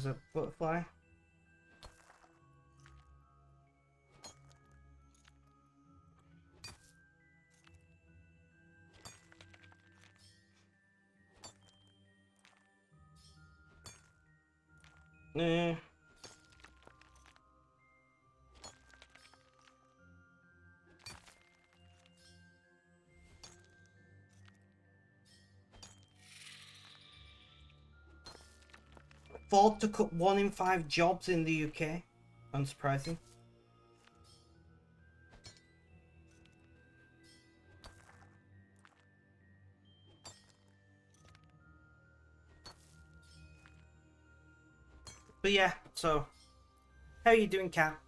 a butterfly. Ford to cut 1 in 5 jobs in the UK. Unsurprising. But yeah, so how are you doing, Cat?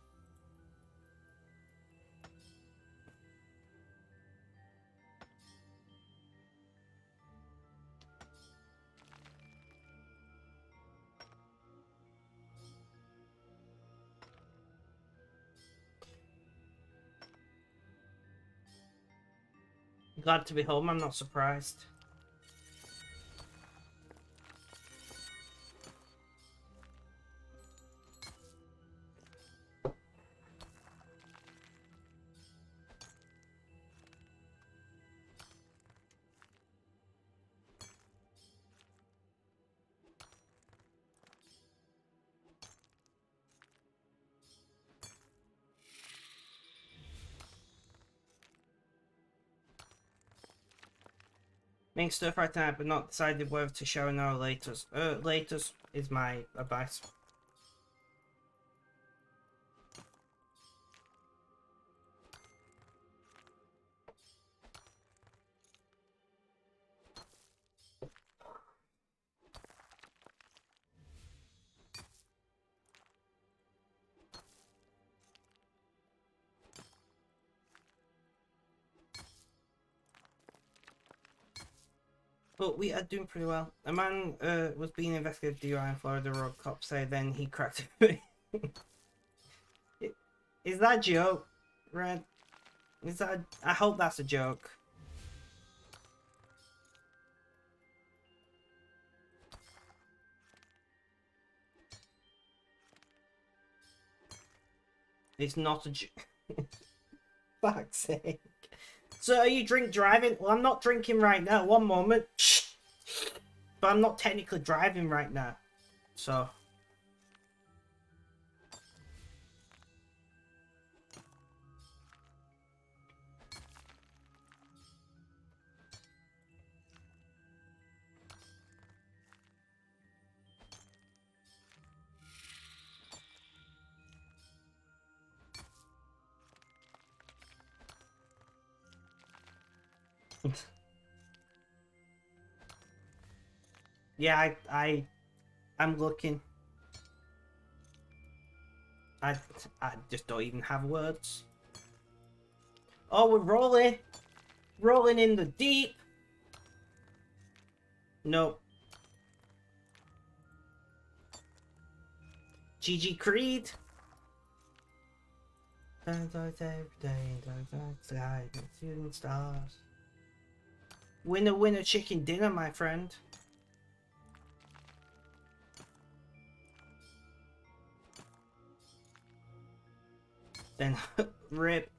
Glad to be home, I'm not surprised. Making stuff right tonight, but not decided whether to show now or later. Later is my advice. But we are doing pretty well. A man was being investigated for DUI in Florida. Road cops say then he cracked it. Is that a joke, Red? Is that? I hope that's a joke. It's not a... Fuck's sake. So are you drink driving? Well, I'm not drinking right now. One moment. Shh. But I'm not technically driving right now. So... Yeah, I'm looking. I just don't even have words. Oh, we're rolling. Rolling in the deep. Nope. GG Creed. Shooting stars. Winner, winner, chicken dinner, my friend. Then rip.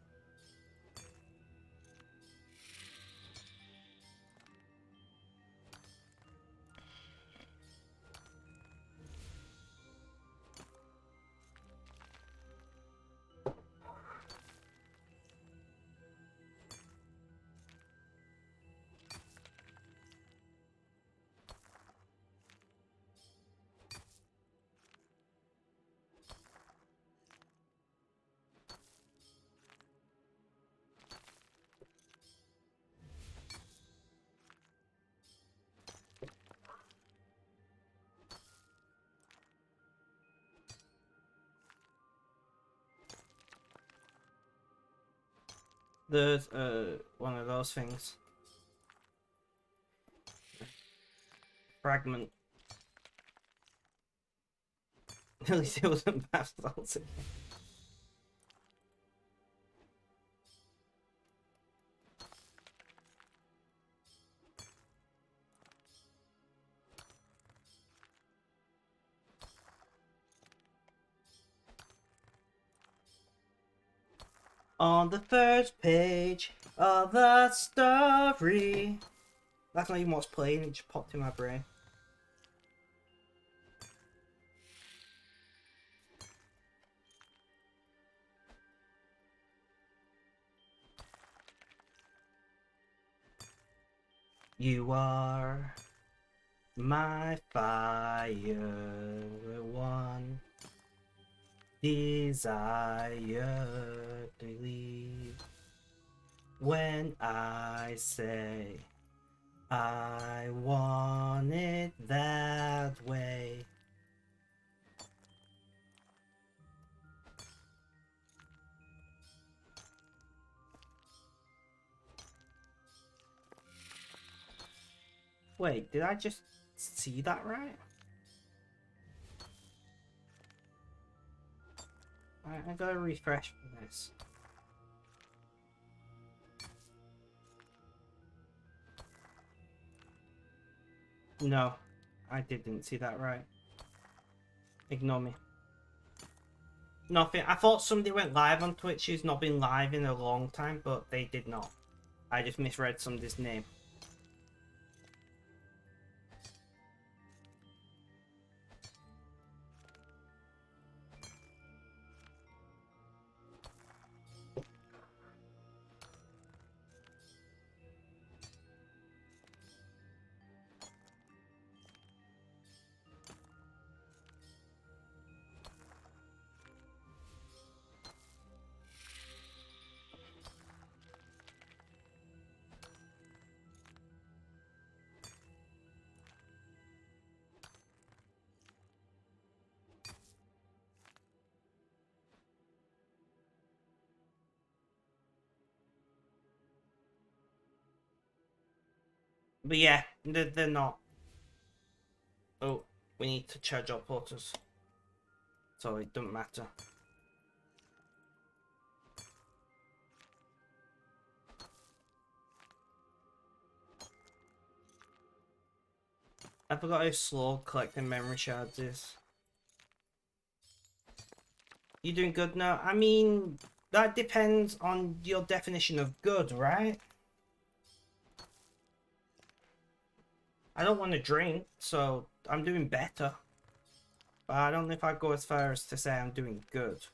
There's one of those things. Fragment. At least it wasn't past those again. On the first page of the story. That's not even what's playing, it just popped in my brain. You are my fire, one desire to leave. When I say I want it that way. Wait, did I just see that right? I gotta refresh for this. No, I didn't see that right. Ignore me. Nothing. I thought somebody went live on Twitch who's not been live in a long time, but they did not. I just misread somebody's name. But yeah, they're not. Oh, we need to charge our porters. So it doesn't matter. I forgot how slow collecting memory shards is. You doing good now? I mean, that depends on your definition of good, right? I don't want to drink, so I'm doing better. But I don't know if I'd go as far as to say I'm doing good.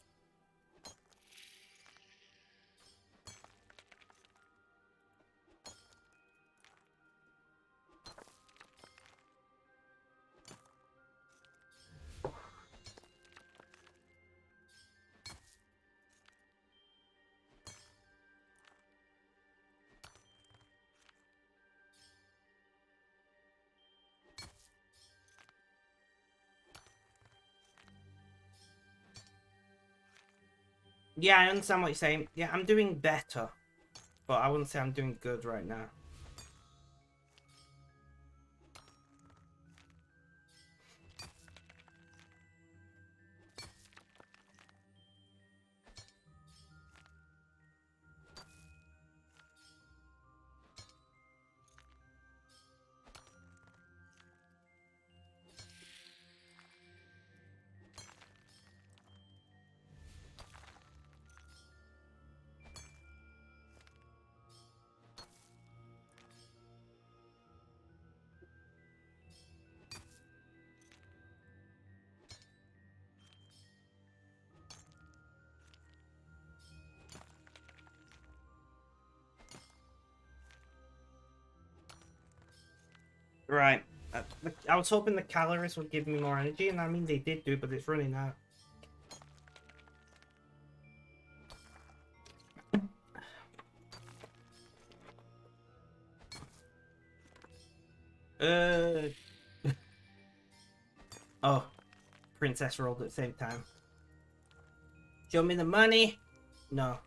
Yeah, I understand what you're saying. Yeah, I'm doing better. But I wouldn't say I'm doing good right now. Right. I was hoping the calories would give me more energy, and I mean they did do, but it's running out. Uh. Oh, princess rolled at the same time. Show me the money. No.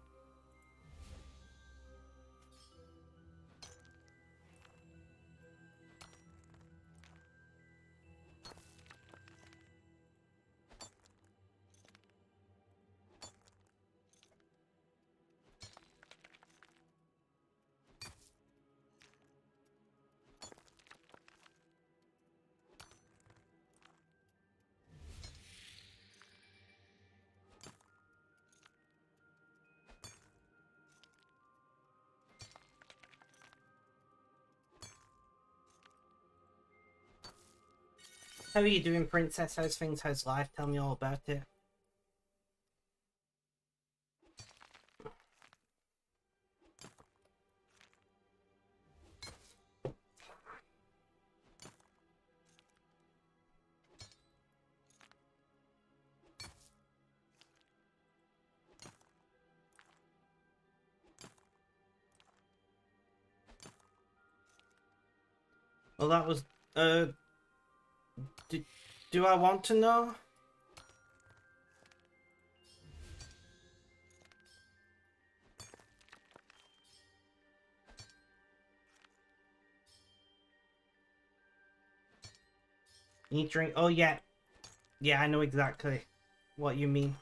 How are you doing, princess? How's things? How's life? Tell me all about it. Well, that was... Do I want to know? You drink... Oh, yeah. Yeah, I know exactly what you mean.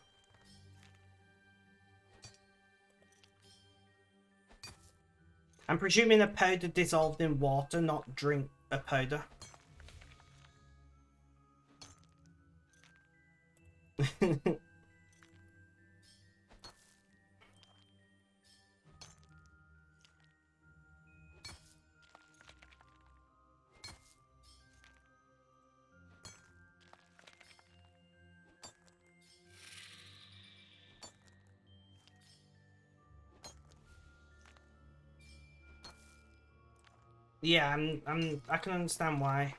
I'm presuming a powder dissolved in water, not drink a powder. Yeah, I can understand why.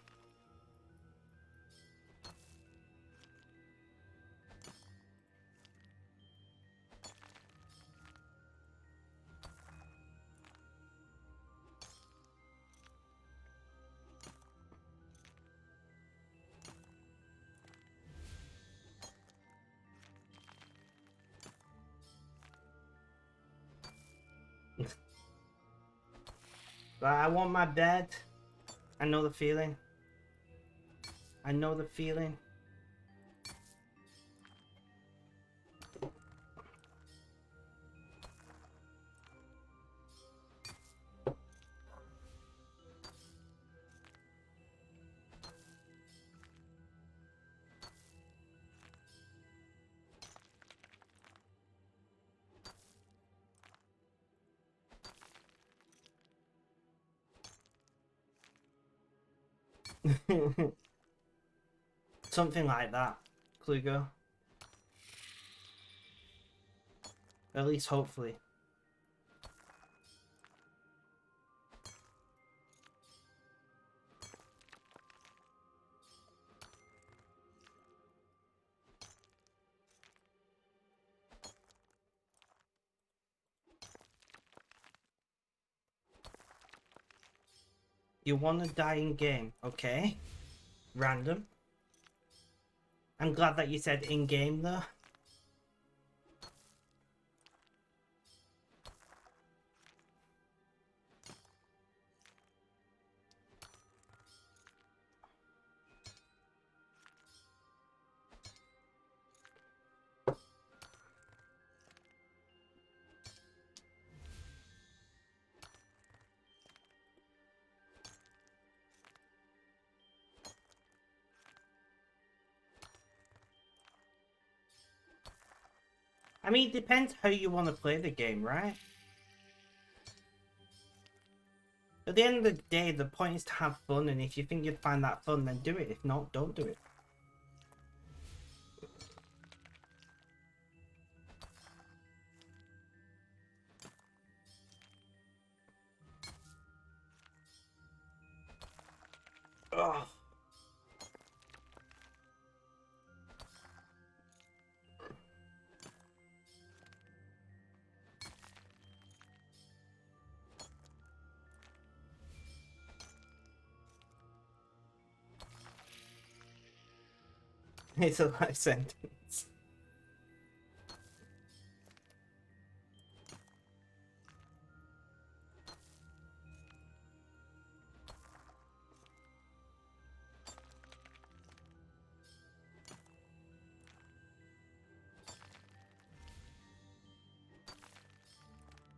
But I want my bed. I know the feeling. I know the feeling. Something like that, Kluger. At least hopefully. You want to die in game, okay? Random. I'm glad that you said in game though. I mean, it depends how you want to play the game, right? At the end of the day, the point is to have fun, and if you think you'd find that fun, then do it. If not, don't do it. Ugh. It's a life sentence.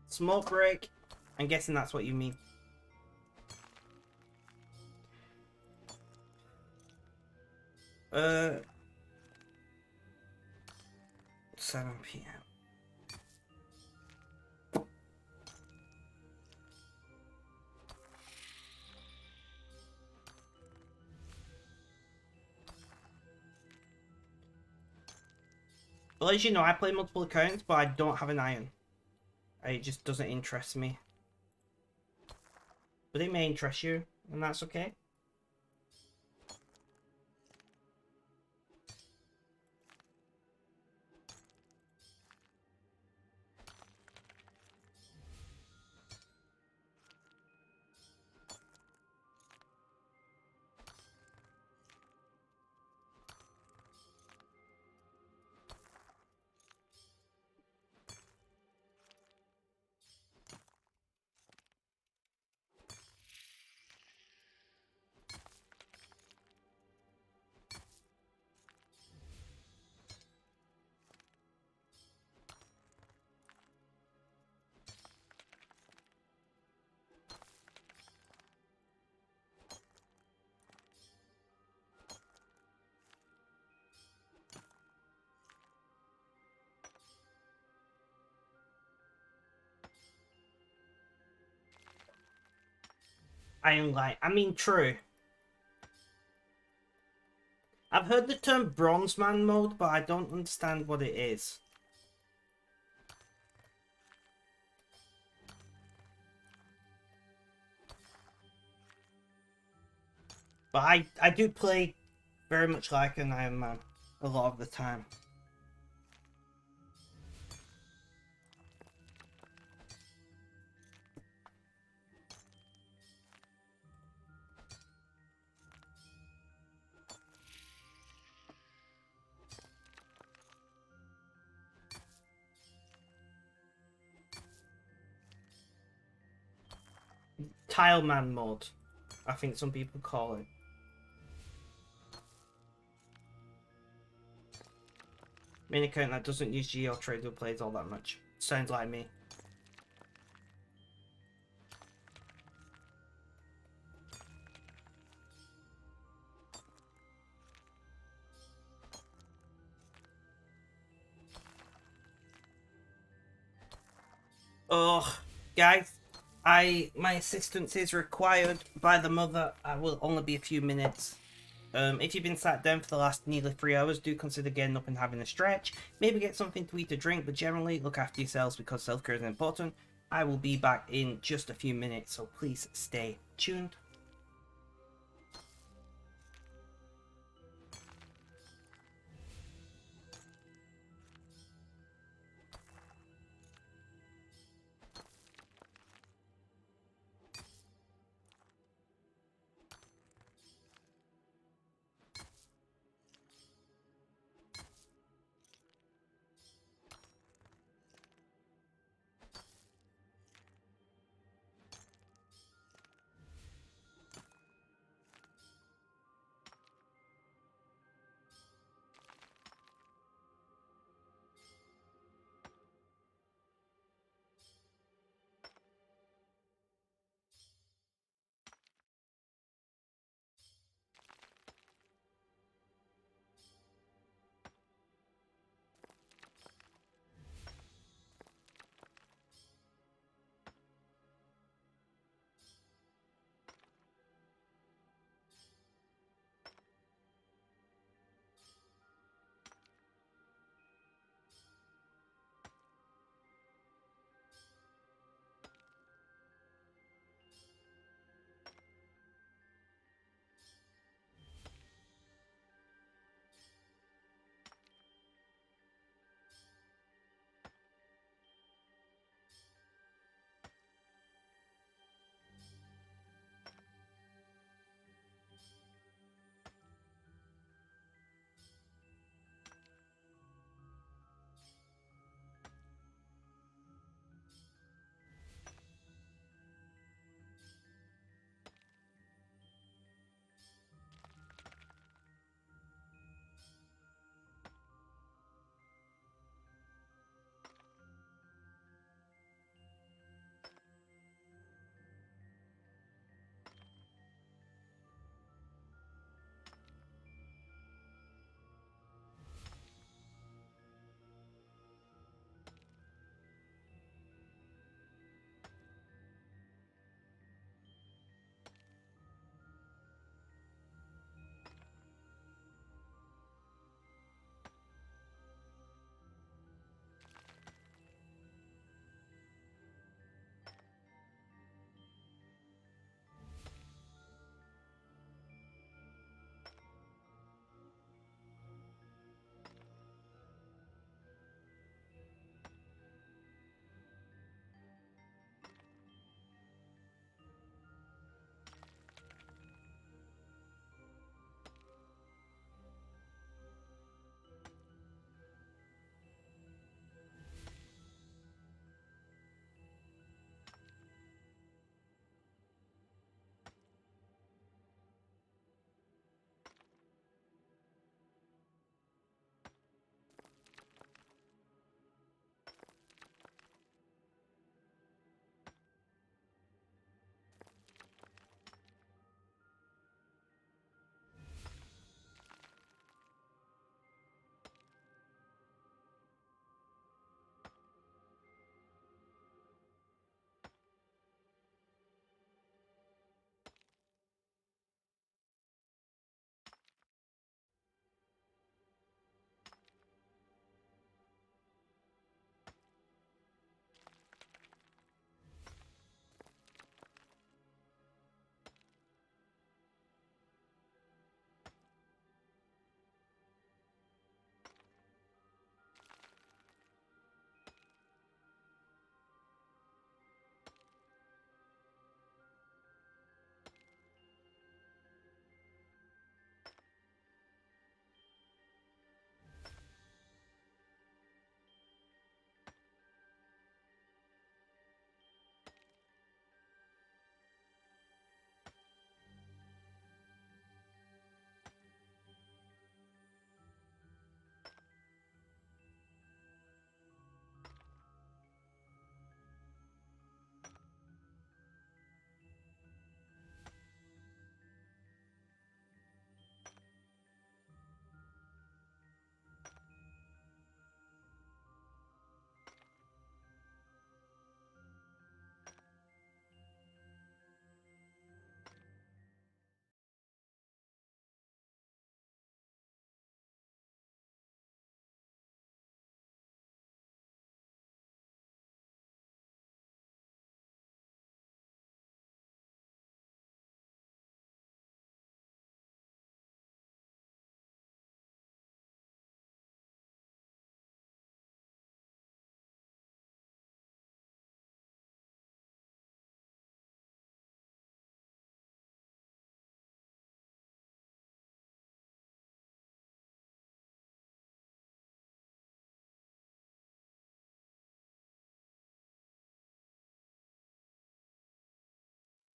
Smoke break. I'm guessing that's what you mean. Uh, 7 p.m. Well, as you know, I play multiple accounts, but I don't have an iron. It just doesn't interest me. But it may interest you, and that's okay. Iron light. I mean, true. I've heard the term Bronze Man mode, but I don't understand what it is. But I do play very much like an Iron Man a lot of the time. Tile Man mode, I think some people call it. Main account that doesn't use G or trade with plays all that much. Sounds like me. Ugh, guys, My assistance is required by the mother. I will only be a few minutes. If you've been sat down for the last nearly 3 hours, do consider getting up and having a stretch. Maybe get something to eat or drink, but generally look after yourselves because self-care is important. I will be back in just a few minutes, so please stay tuned.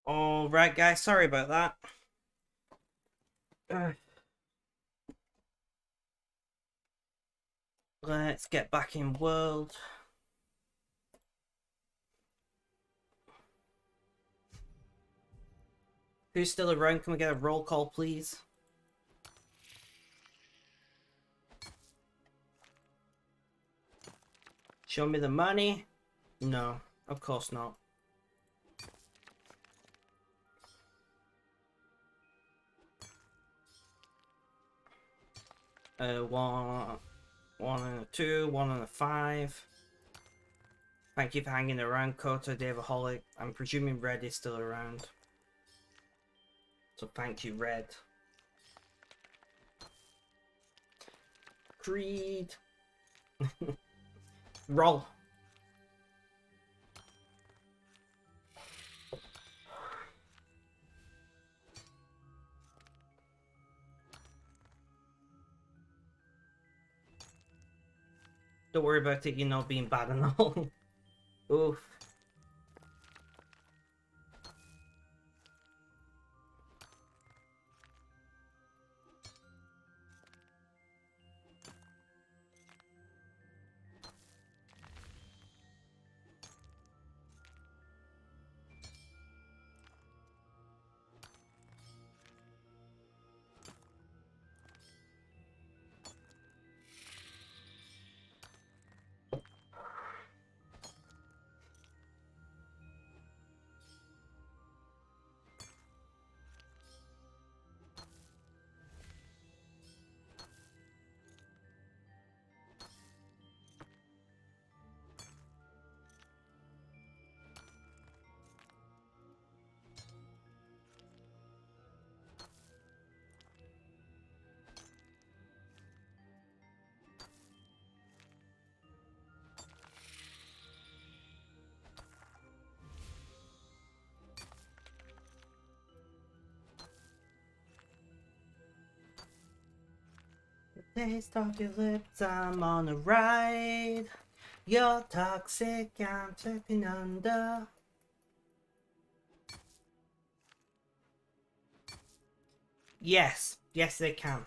Alright, guys, sorry about that. Let's get back in world. Who's still around? Can we get a roll call, please? Show me the money? No, of course not. One and a 2, 1 and a 5. Thank you for hanging around, Kota Davaholic. I'm presuming Red is still around. So thank you, Red. Creed. Roll. Don't worry about it, you know, being bad and all. Oof. Taste of your lips, I'm on a ride. You're toxic, I'm tripping under. Yes, yes they can.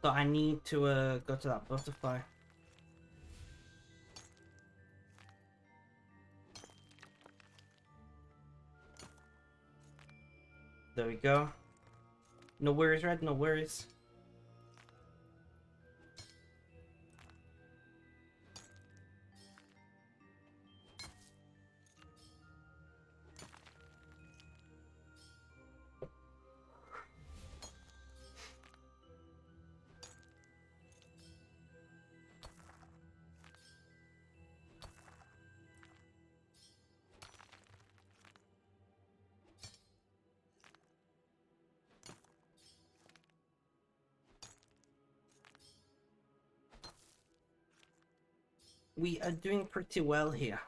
So I need to go to that butterfly. There we go. No worries, Red, no worries. we are doing pretty well here.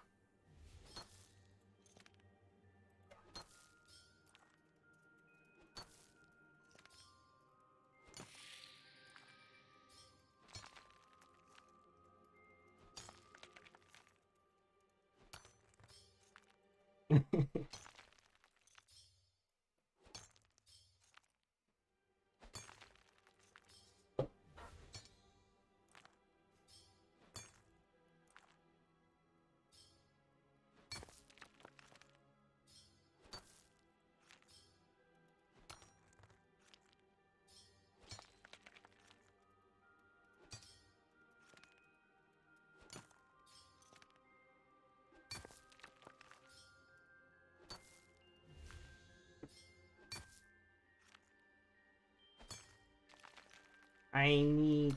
I need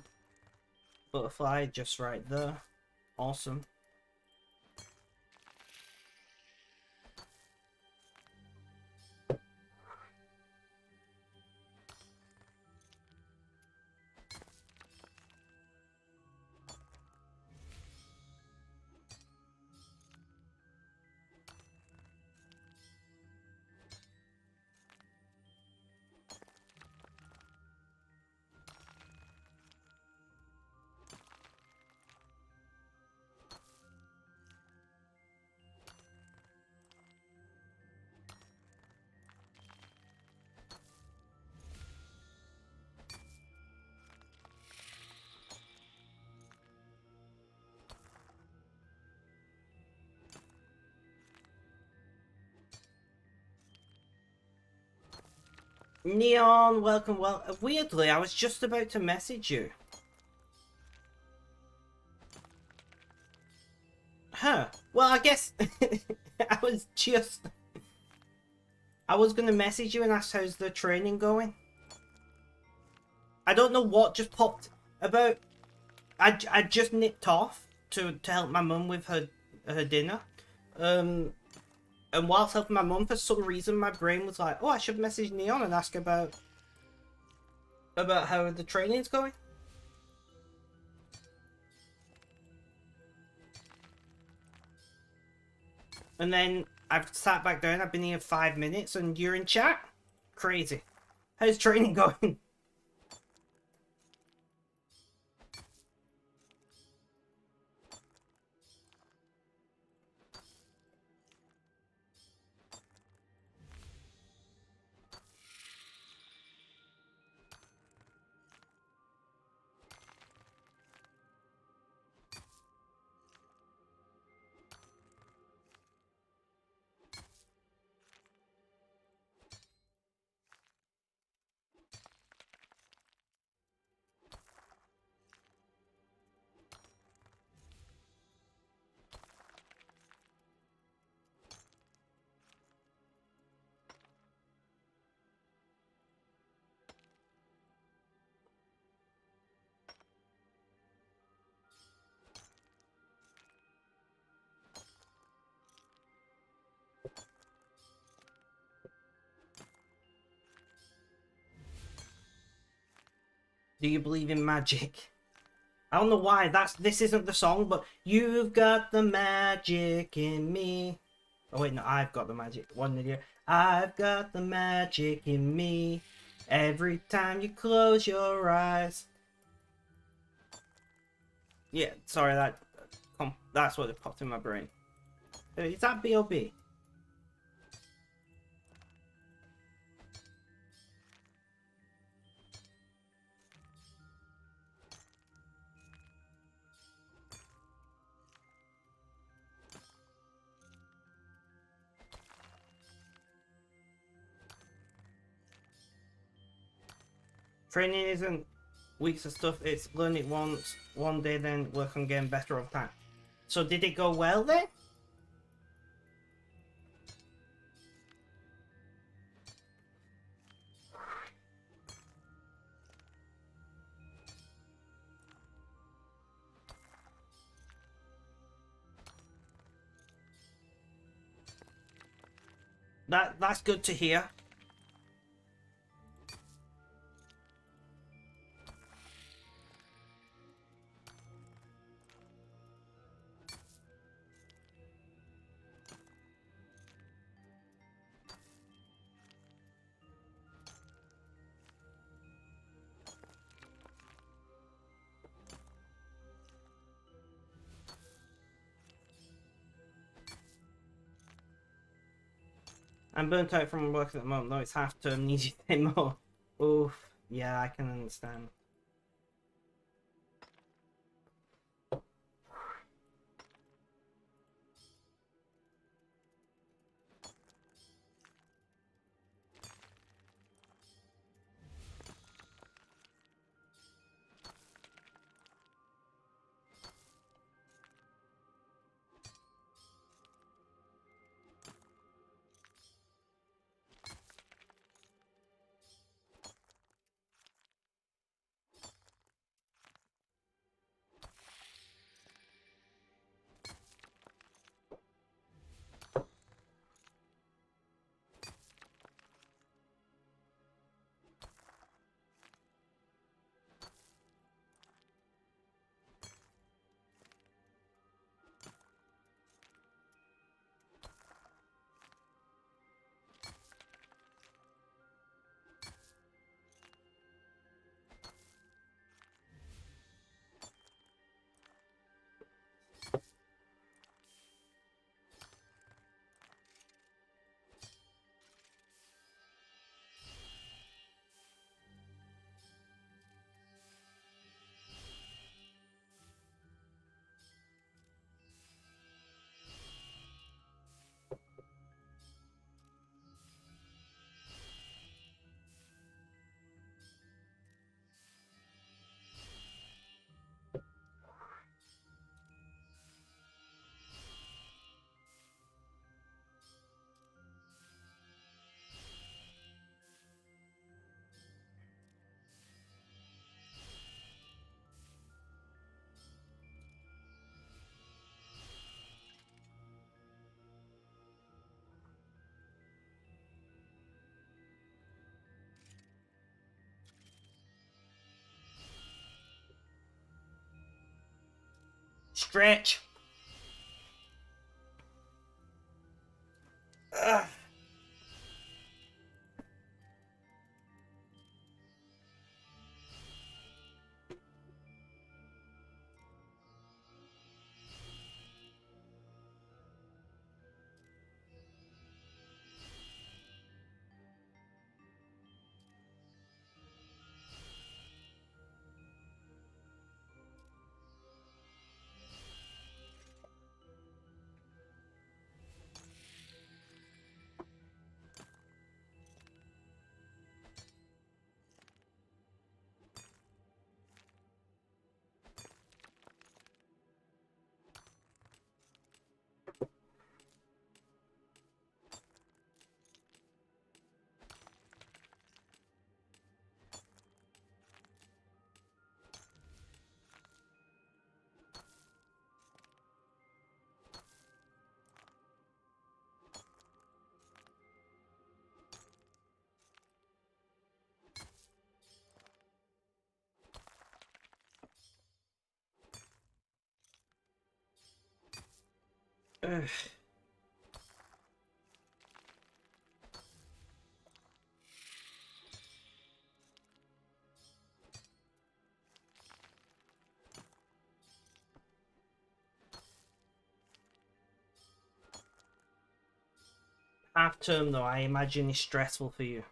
butterfly just right there. Awesome. Neon, welcome. Well, weirdly, I was just about to message you. Huh. Well, I guess I was gonna message you and ask how's the training going. I don't know what just popped about. I just nipped off to help my mum with her dinner. And whilst helping my mum, for some reason, my brain was like, oh, I should message Neon and ask about how the training's going. And then I've sat back down, I've been here 5 minutes, and you're in chat? Crazy. How's training going? Do you believe in magic? I don't know why this isn't the song, but you've got the magic in me. Oh wait, no, I've got the magic. One idiot. I've got the magic in me. Every time you close your eyes. Yeah, sorry, that's what it popped in my brain. Is that B.O.B.? Training isn't weeks of stuff, it's learn it once, one day, then work on getting better over time. So did it go well then? That's good to hear. I'm burnt out from work at the moment, though it's half term, need you to pay more. Oof, yeah, I can understand. Stretch! Ugh. Ugh. Half term though, I imagine is stressful for you.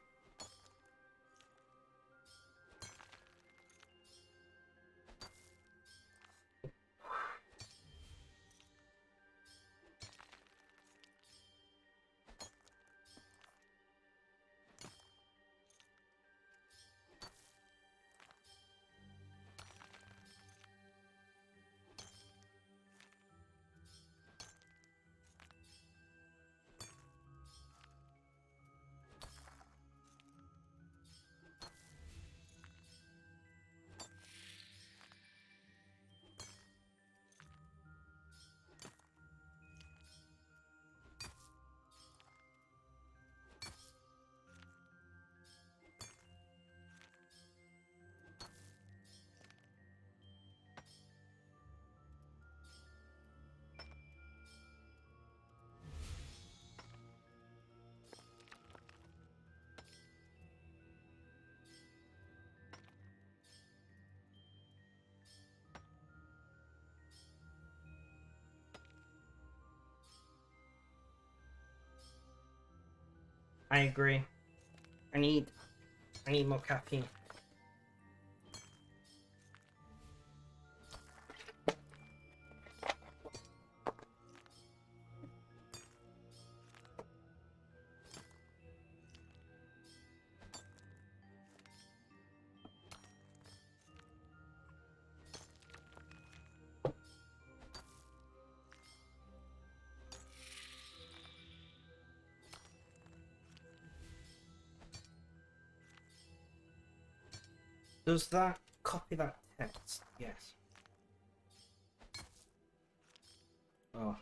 I agree. I need more caffeine. Does that copy that text? Yes. Oh.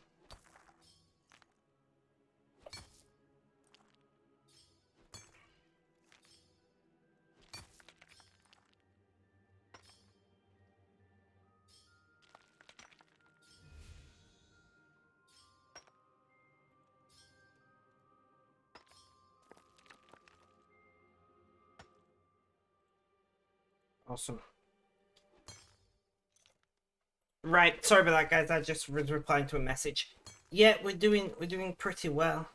Awesome. Right, sorry about that, guys. I just was replying to a message. Yeah, we're doing pretty well.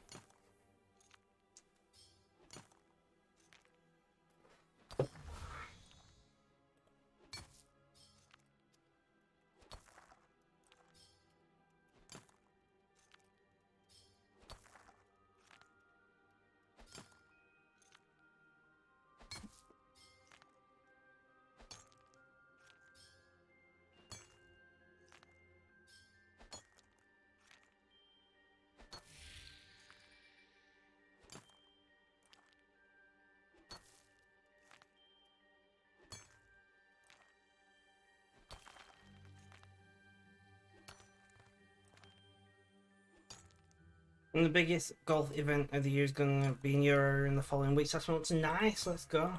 And the biggest golf event of the year is going to be in Euro in the following weeks. That's what's nice. Let's go.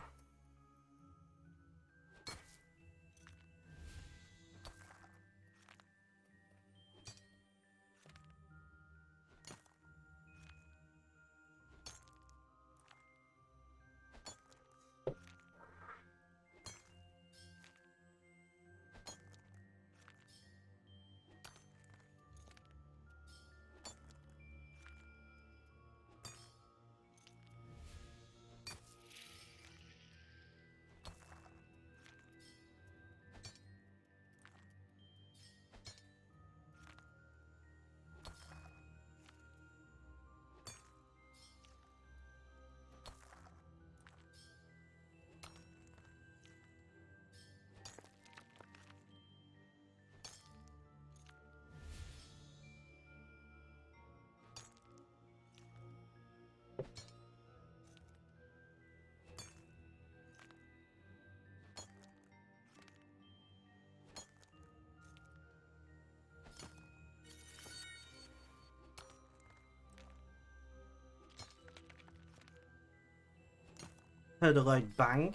Heard a loud bang.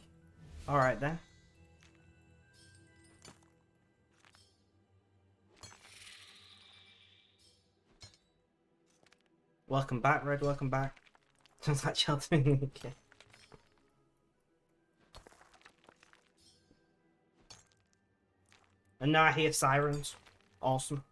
Alright then. Welcome back, Red. Welcome back. Sounds like Shelton. Okay. And now I hear sirens. Awesome.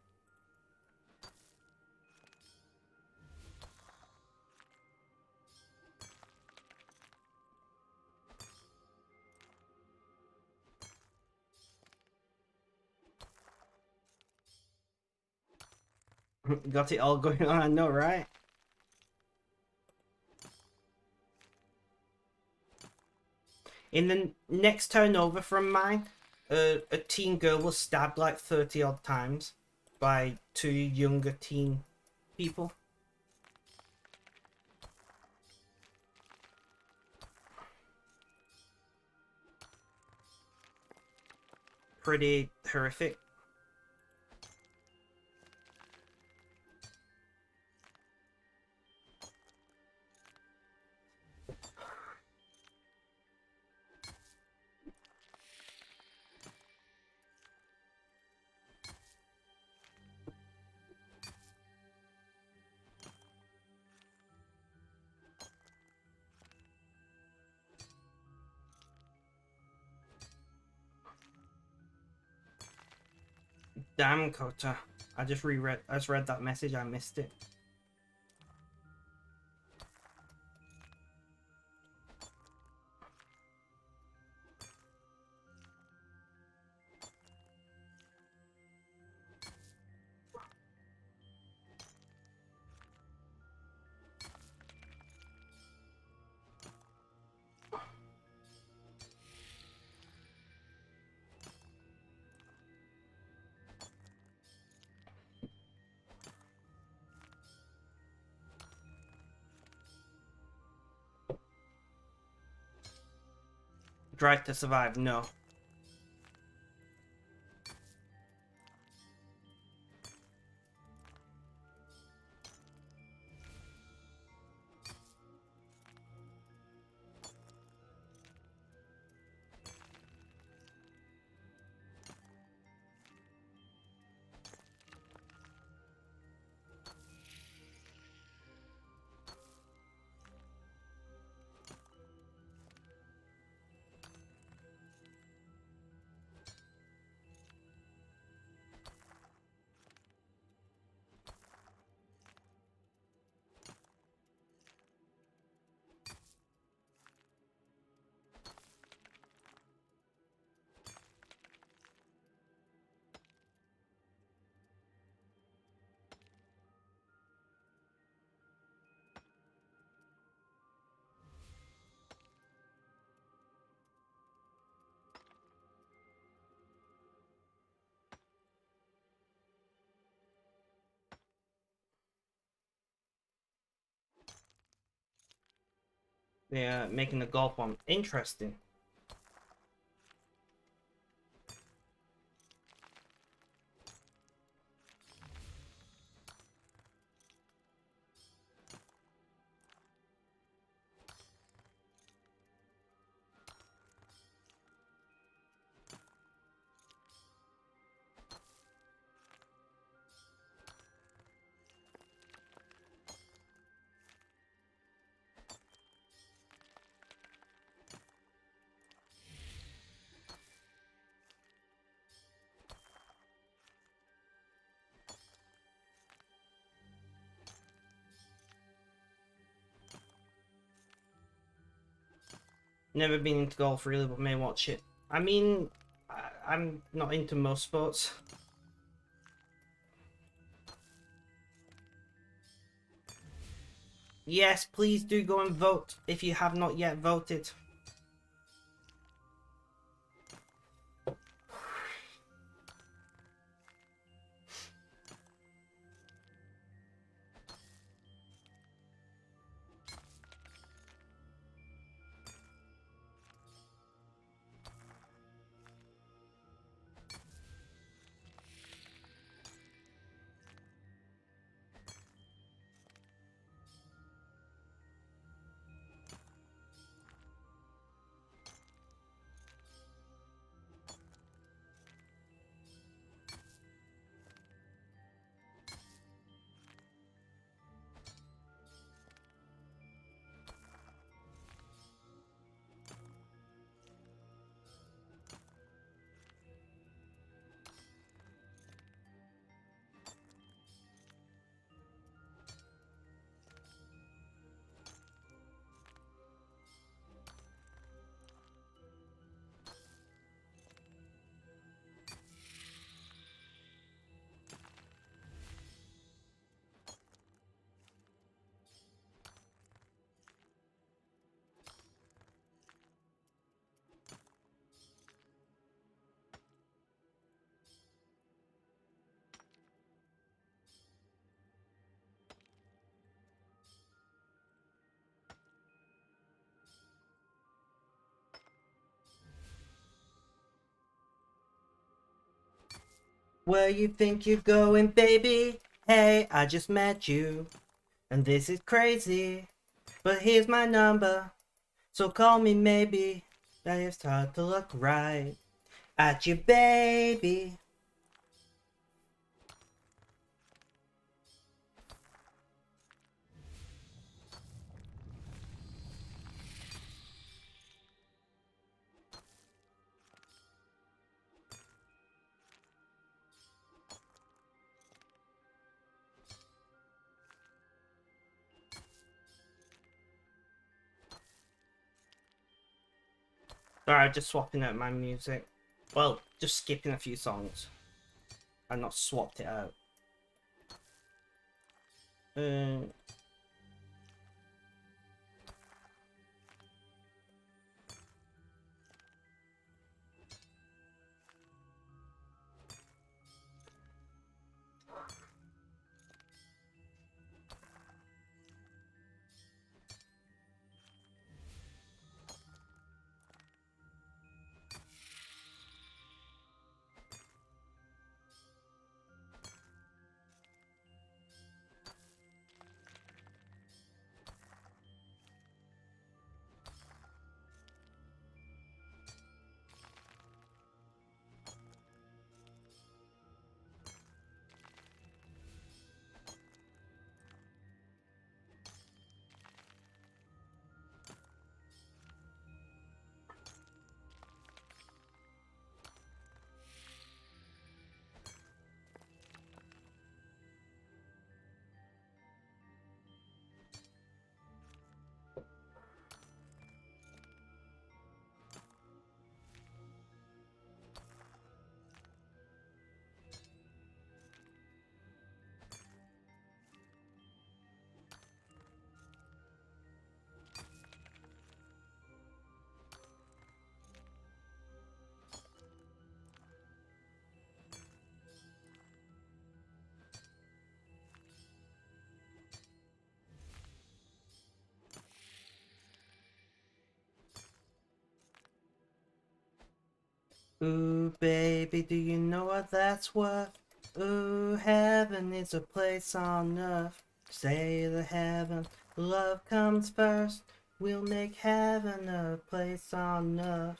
Got it all going on, I know, right? In the next turn over from mine, a teen girl was stabbed like 30 odd times by two younger teen people. Pretty horrific. Damn, Kota. I just read that message, I missed it. Drive to Survive, no. They're making the golf one interesting. Never been into golf really, but may watch it. I mean, I'm not into most sports. Yes, please do go and vote if you have not yet voted. Where you think you're going, baby? Hey, I just met you, and this is crazy. But here's my number, so call me maybe. I just start to look right at you, baby. Sorry, just swapping out my music. Well, just skipping a few songs. I've not swapped it out. Uh, Ooh, baby, do you know what that's worth? Ooh, heaven is a place on earth. Say the heaven, love comes first. We'll make heaven a place on earth.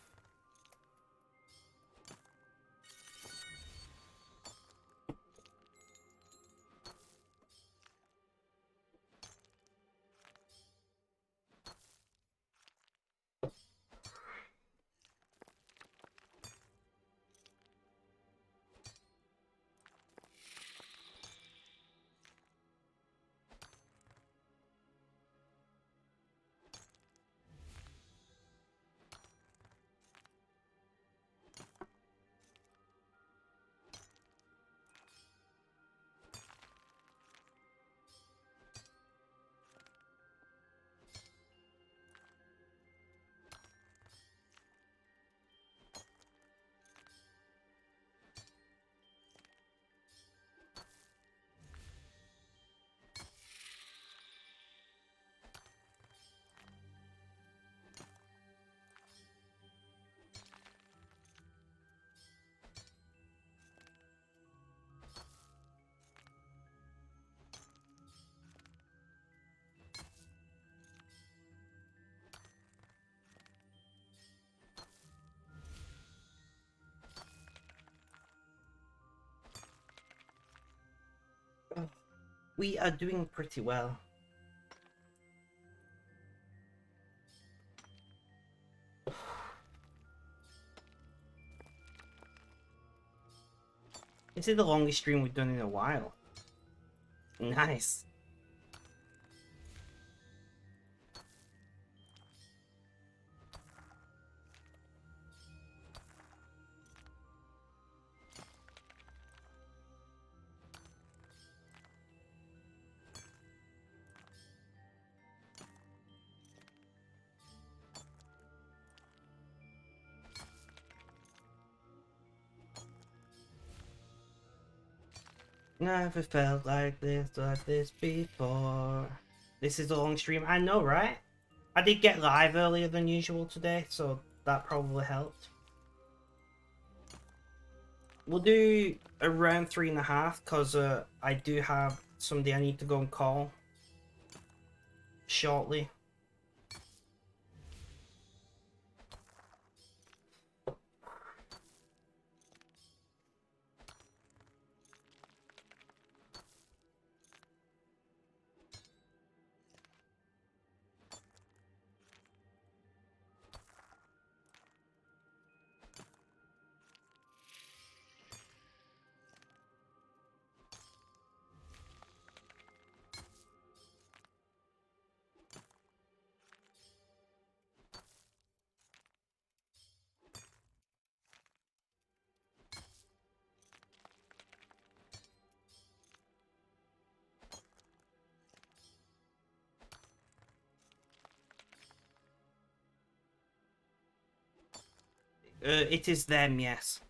We are doing pretty well. This is the longest stream we've done in a while. Nice. Never felt like this before. This is a long stream. I know, right? I did get live earlier than usual today, so that probably helped. We'll do around 3.5 because I do have somebody I need to go and call shortly. It is them, yes.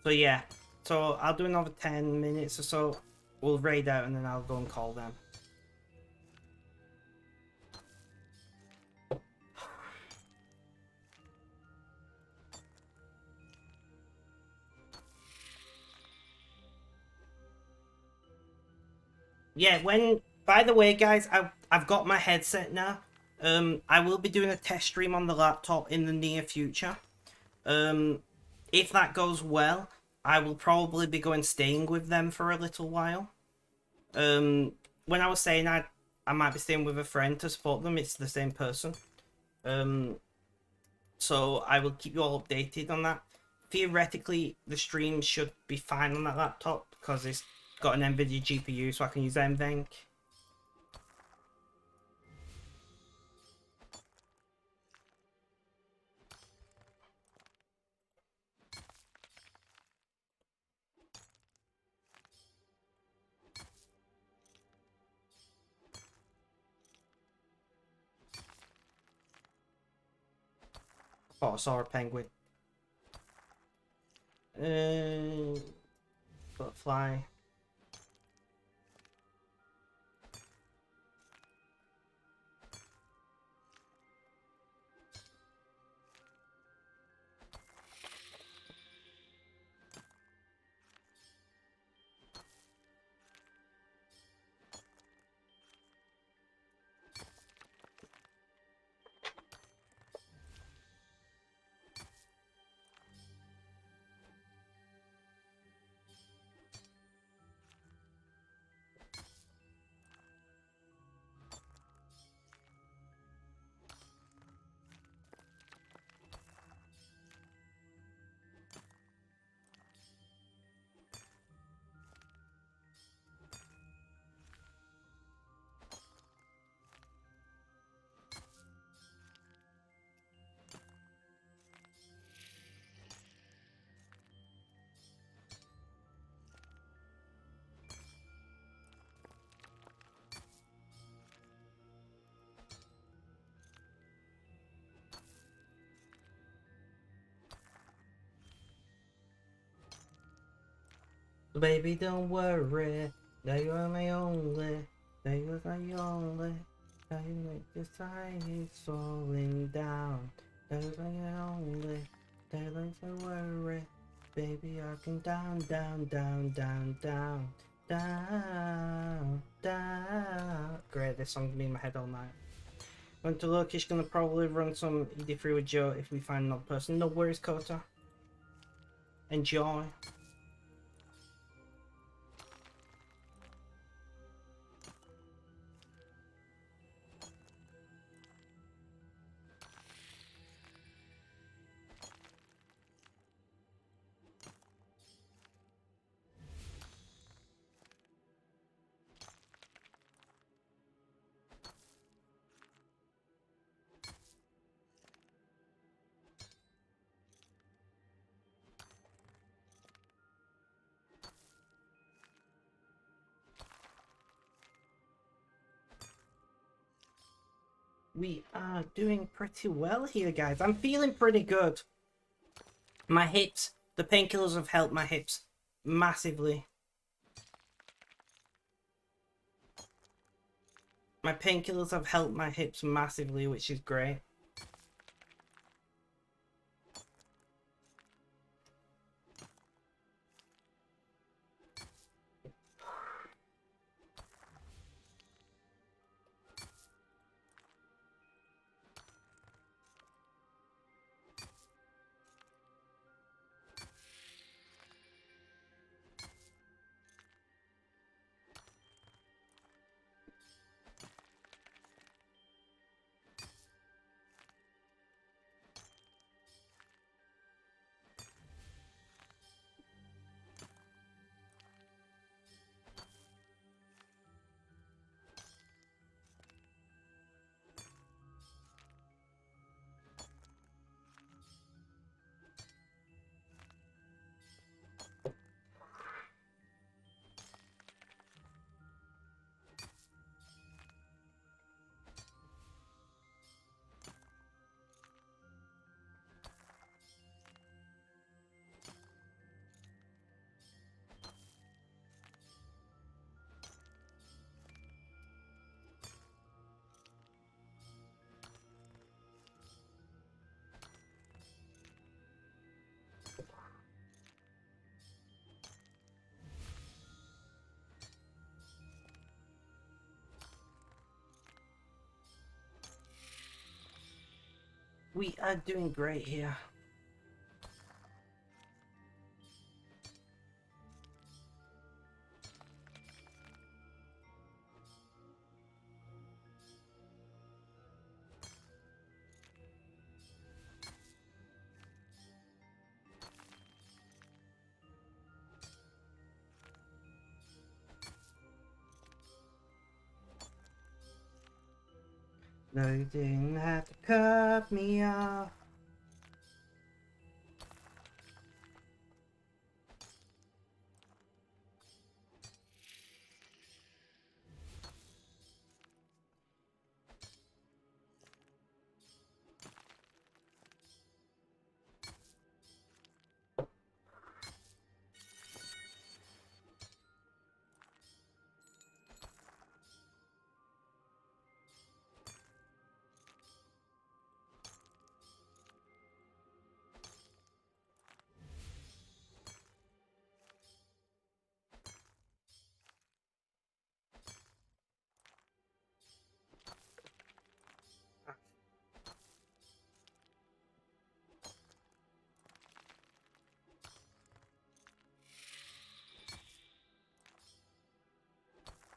So yeah, so I'll do another 10 minutes or so. We'll raid out and then I'll go and call them. Yeah, by the way, guys, I've got my headset now. I will be doing a test stream on the laptop in the near future. If that goes well, I will probably be staying with them for a little while. When I was saying I might be staying with a friend to support them, it's the same person. So I will keep you all updated on that. Theoretically, the stream should be fine on that laptop because it's got an NVIDIA GPU, so I can use NVENC. Oh, I saw a penguin. Butterfly. Baby, don't worry. Now you are my only. Now you're my only. Now you make the sky is falling down. Now you're my only. Now you don't worry. Baby, I can down, down, down, down, down, down, down. Great, this song's been in my head all night. Went to Lokish, gonna probably run some ED3 with Joe if we find another person. No worries, Kota. Enjoy. We are doing pretty well here, guys. I'm feeling pretty good. My hips, the painkillers have helped my hips massively. My painkillers have helped my hips massively, which is great. We are doing great here. No, you didn't have to cut me off.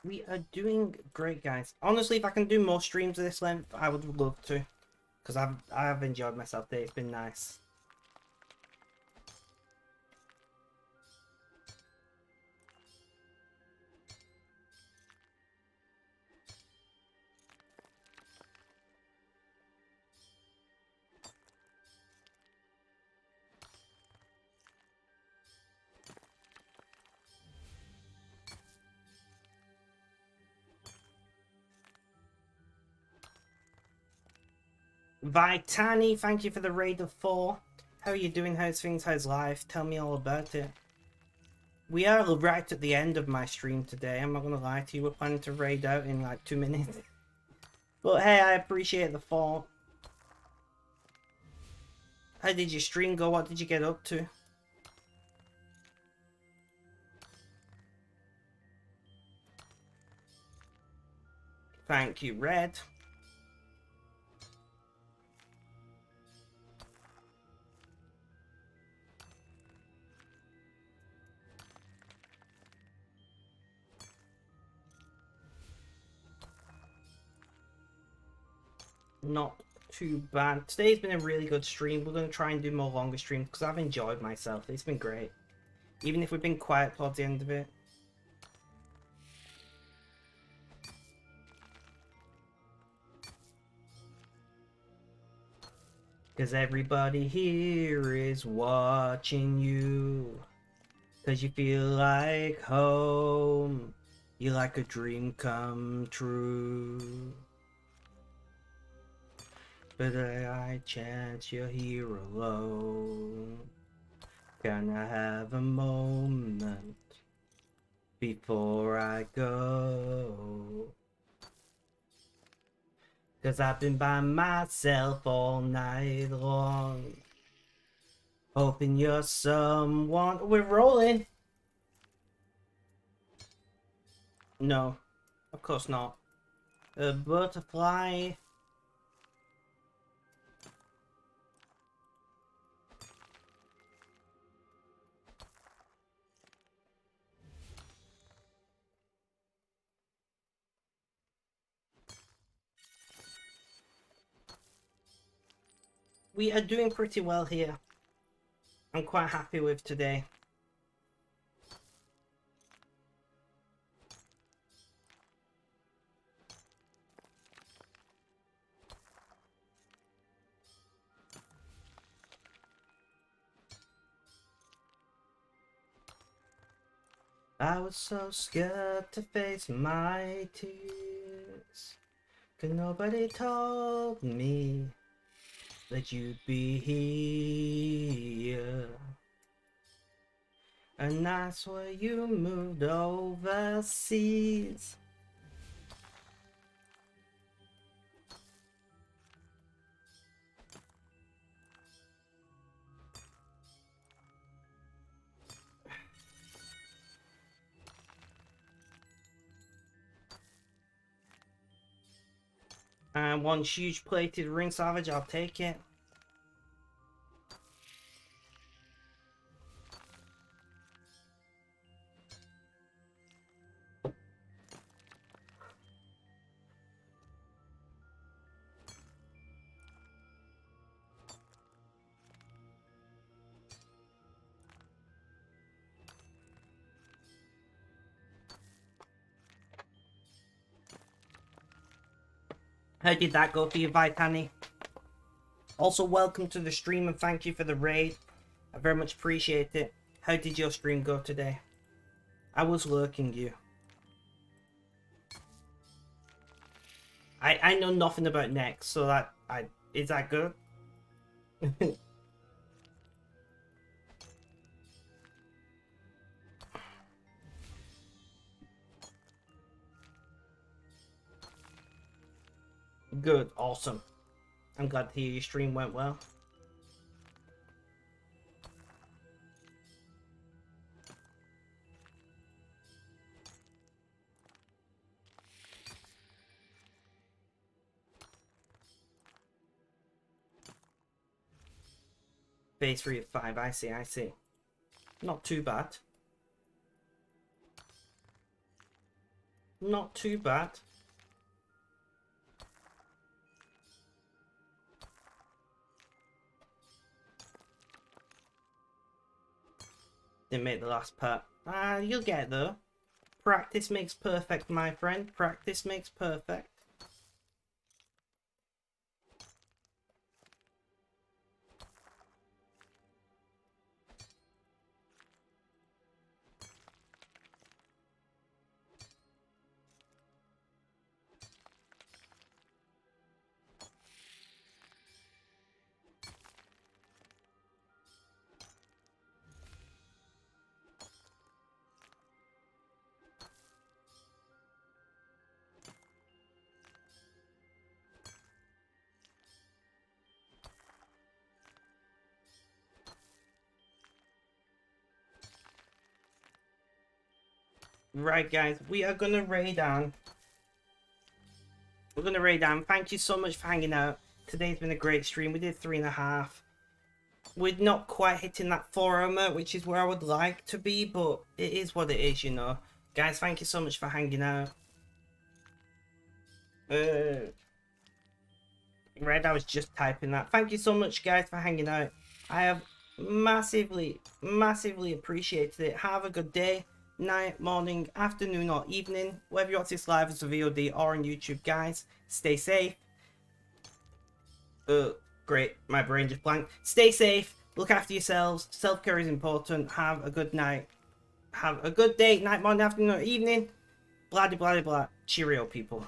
We are doing great, guys. Honestly, if I can do more streams of this length, I would love to. Because I've enjoyed myself today. It's been nice. Vitani, thank you for the raid of 4. How are you doing? How's things? How's life? Tell me all about it. We are right at the end of my stream today. I'm not going to lie to you. We're planning to raid out in like 2 minutes. But hey, I appreciate the 4. How did your stream go? What did you get up to? Thank you, Red. Not too bad. Today's been a really good stream. We're going to try and do more longer streams because I've enjoyed myself. It's been great. Even if we've been quiet towards the end of it. Cause everybody here is watching you. Cause you feel like home. You like a dream come true. But I chance you're here alone. Can I have a moment before I go? Cause I've been by myself all night long. Hoping you're someone. We're rolling. No, of course not. A butterfly. We are doing pretty well here. I'm quite happy with today. I was so scared to face my tears. 'Cause nobody told me that you'd be here. And that's where you moved overseas. And one huge plated ring salvage, I'll take it. How did that go for you, Vitani? Also, welcome to the stream and thank you for the raid. I very much appreciate it. How did your stream go today? I was lurking you. I know nothing about Next, so that is that good? Good, awesome. I'm glad to hear your stream went well. Base 3 at 5, I see, I see. Not too bad. Not too bad. Didn't make the last part. You'll get it though. Practice makes perfect, my friend. Practice makes perfect. Right, guys, we are gonna raid on. We're gonna raid on. Thank you so much for hanging out. Today's been a great stream. We did 3.5. We're not quite hitting that 4 mark, which is where I would like to be, but it is what it is, you know. Guys, thank you so much for hanging out. Red, I was just typing that. Thank you so much, guys, for hanging out. I have massively appreciated it. Have a good day, night, morning, afternoon, or evening. Whether you watch this live as a VOD or on YouTube, guys. Stay safe. Great. My brain just blanked. Stay safe. Look after yourselves. Self-care is important. Have a good night. Have a good day, night, morning, afternoon, or evening. Blah, blah, blah, blah. Cheerio, people.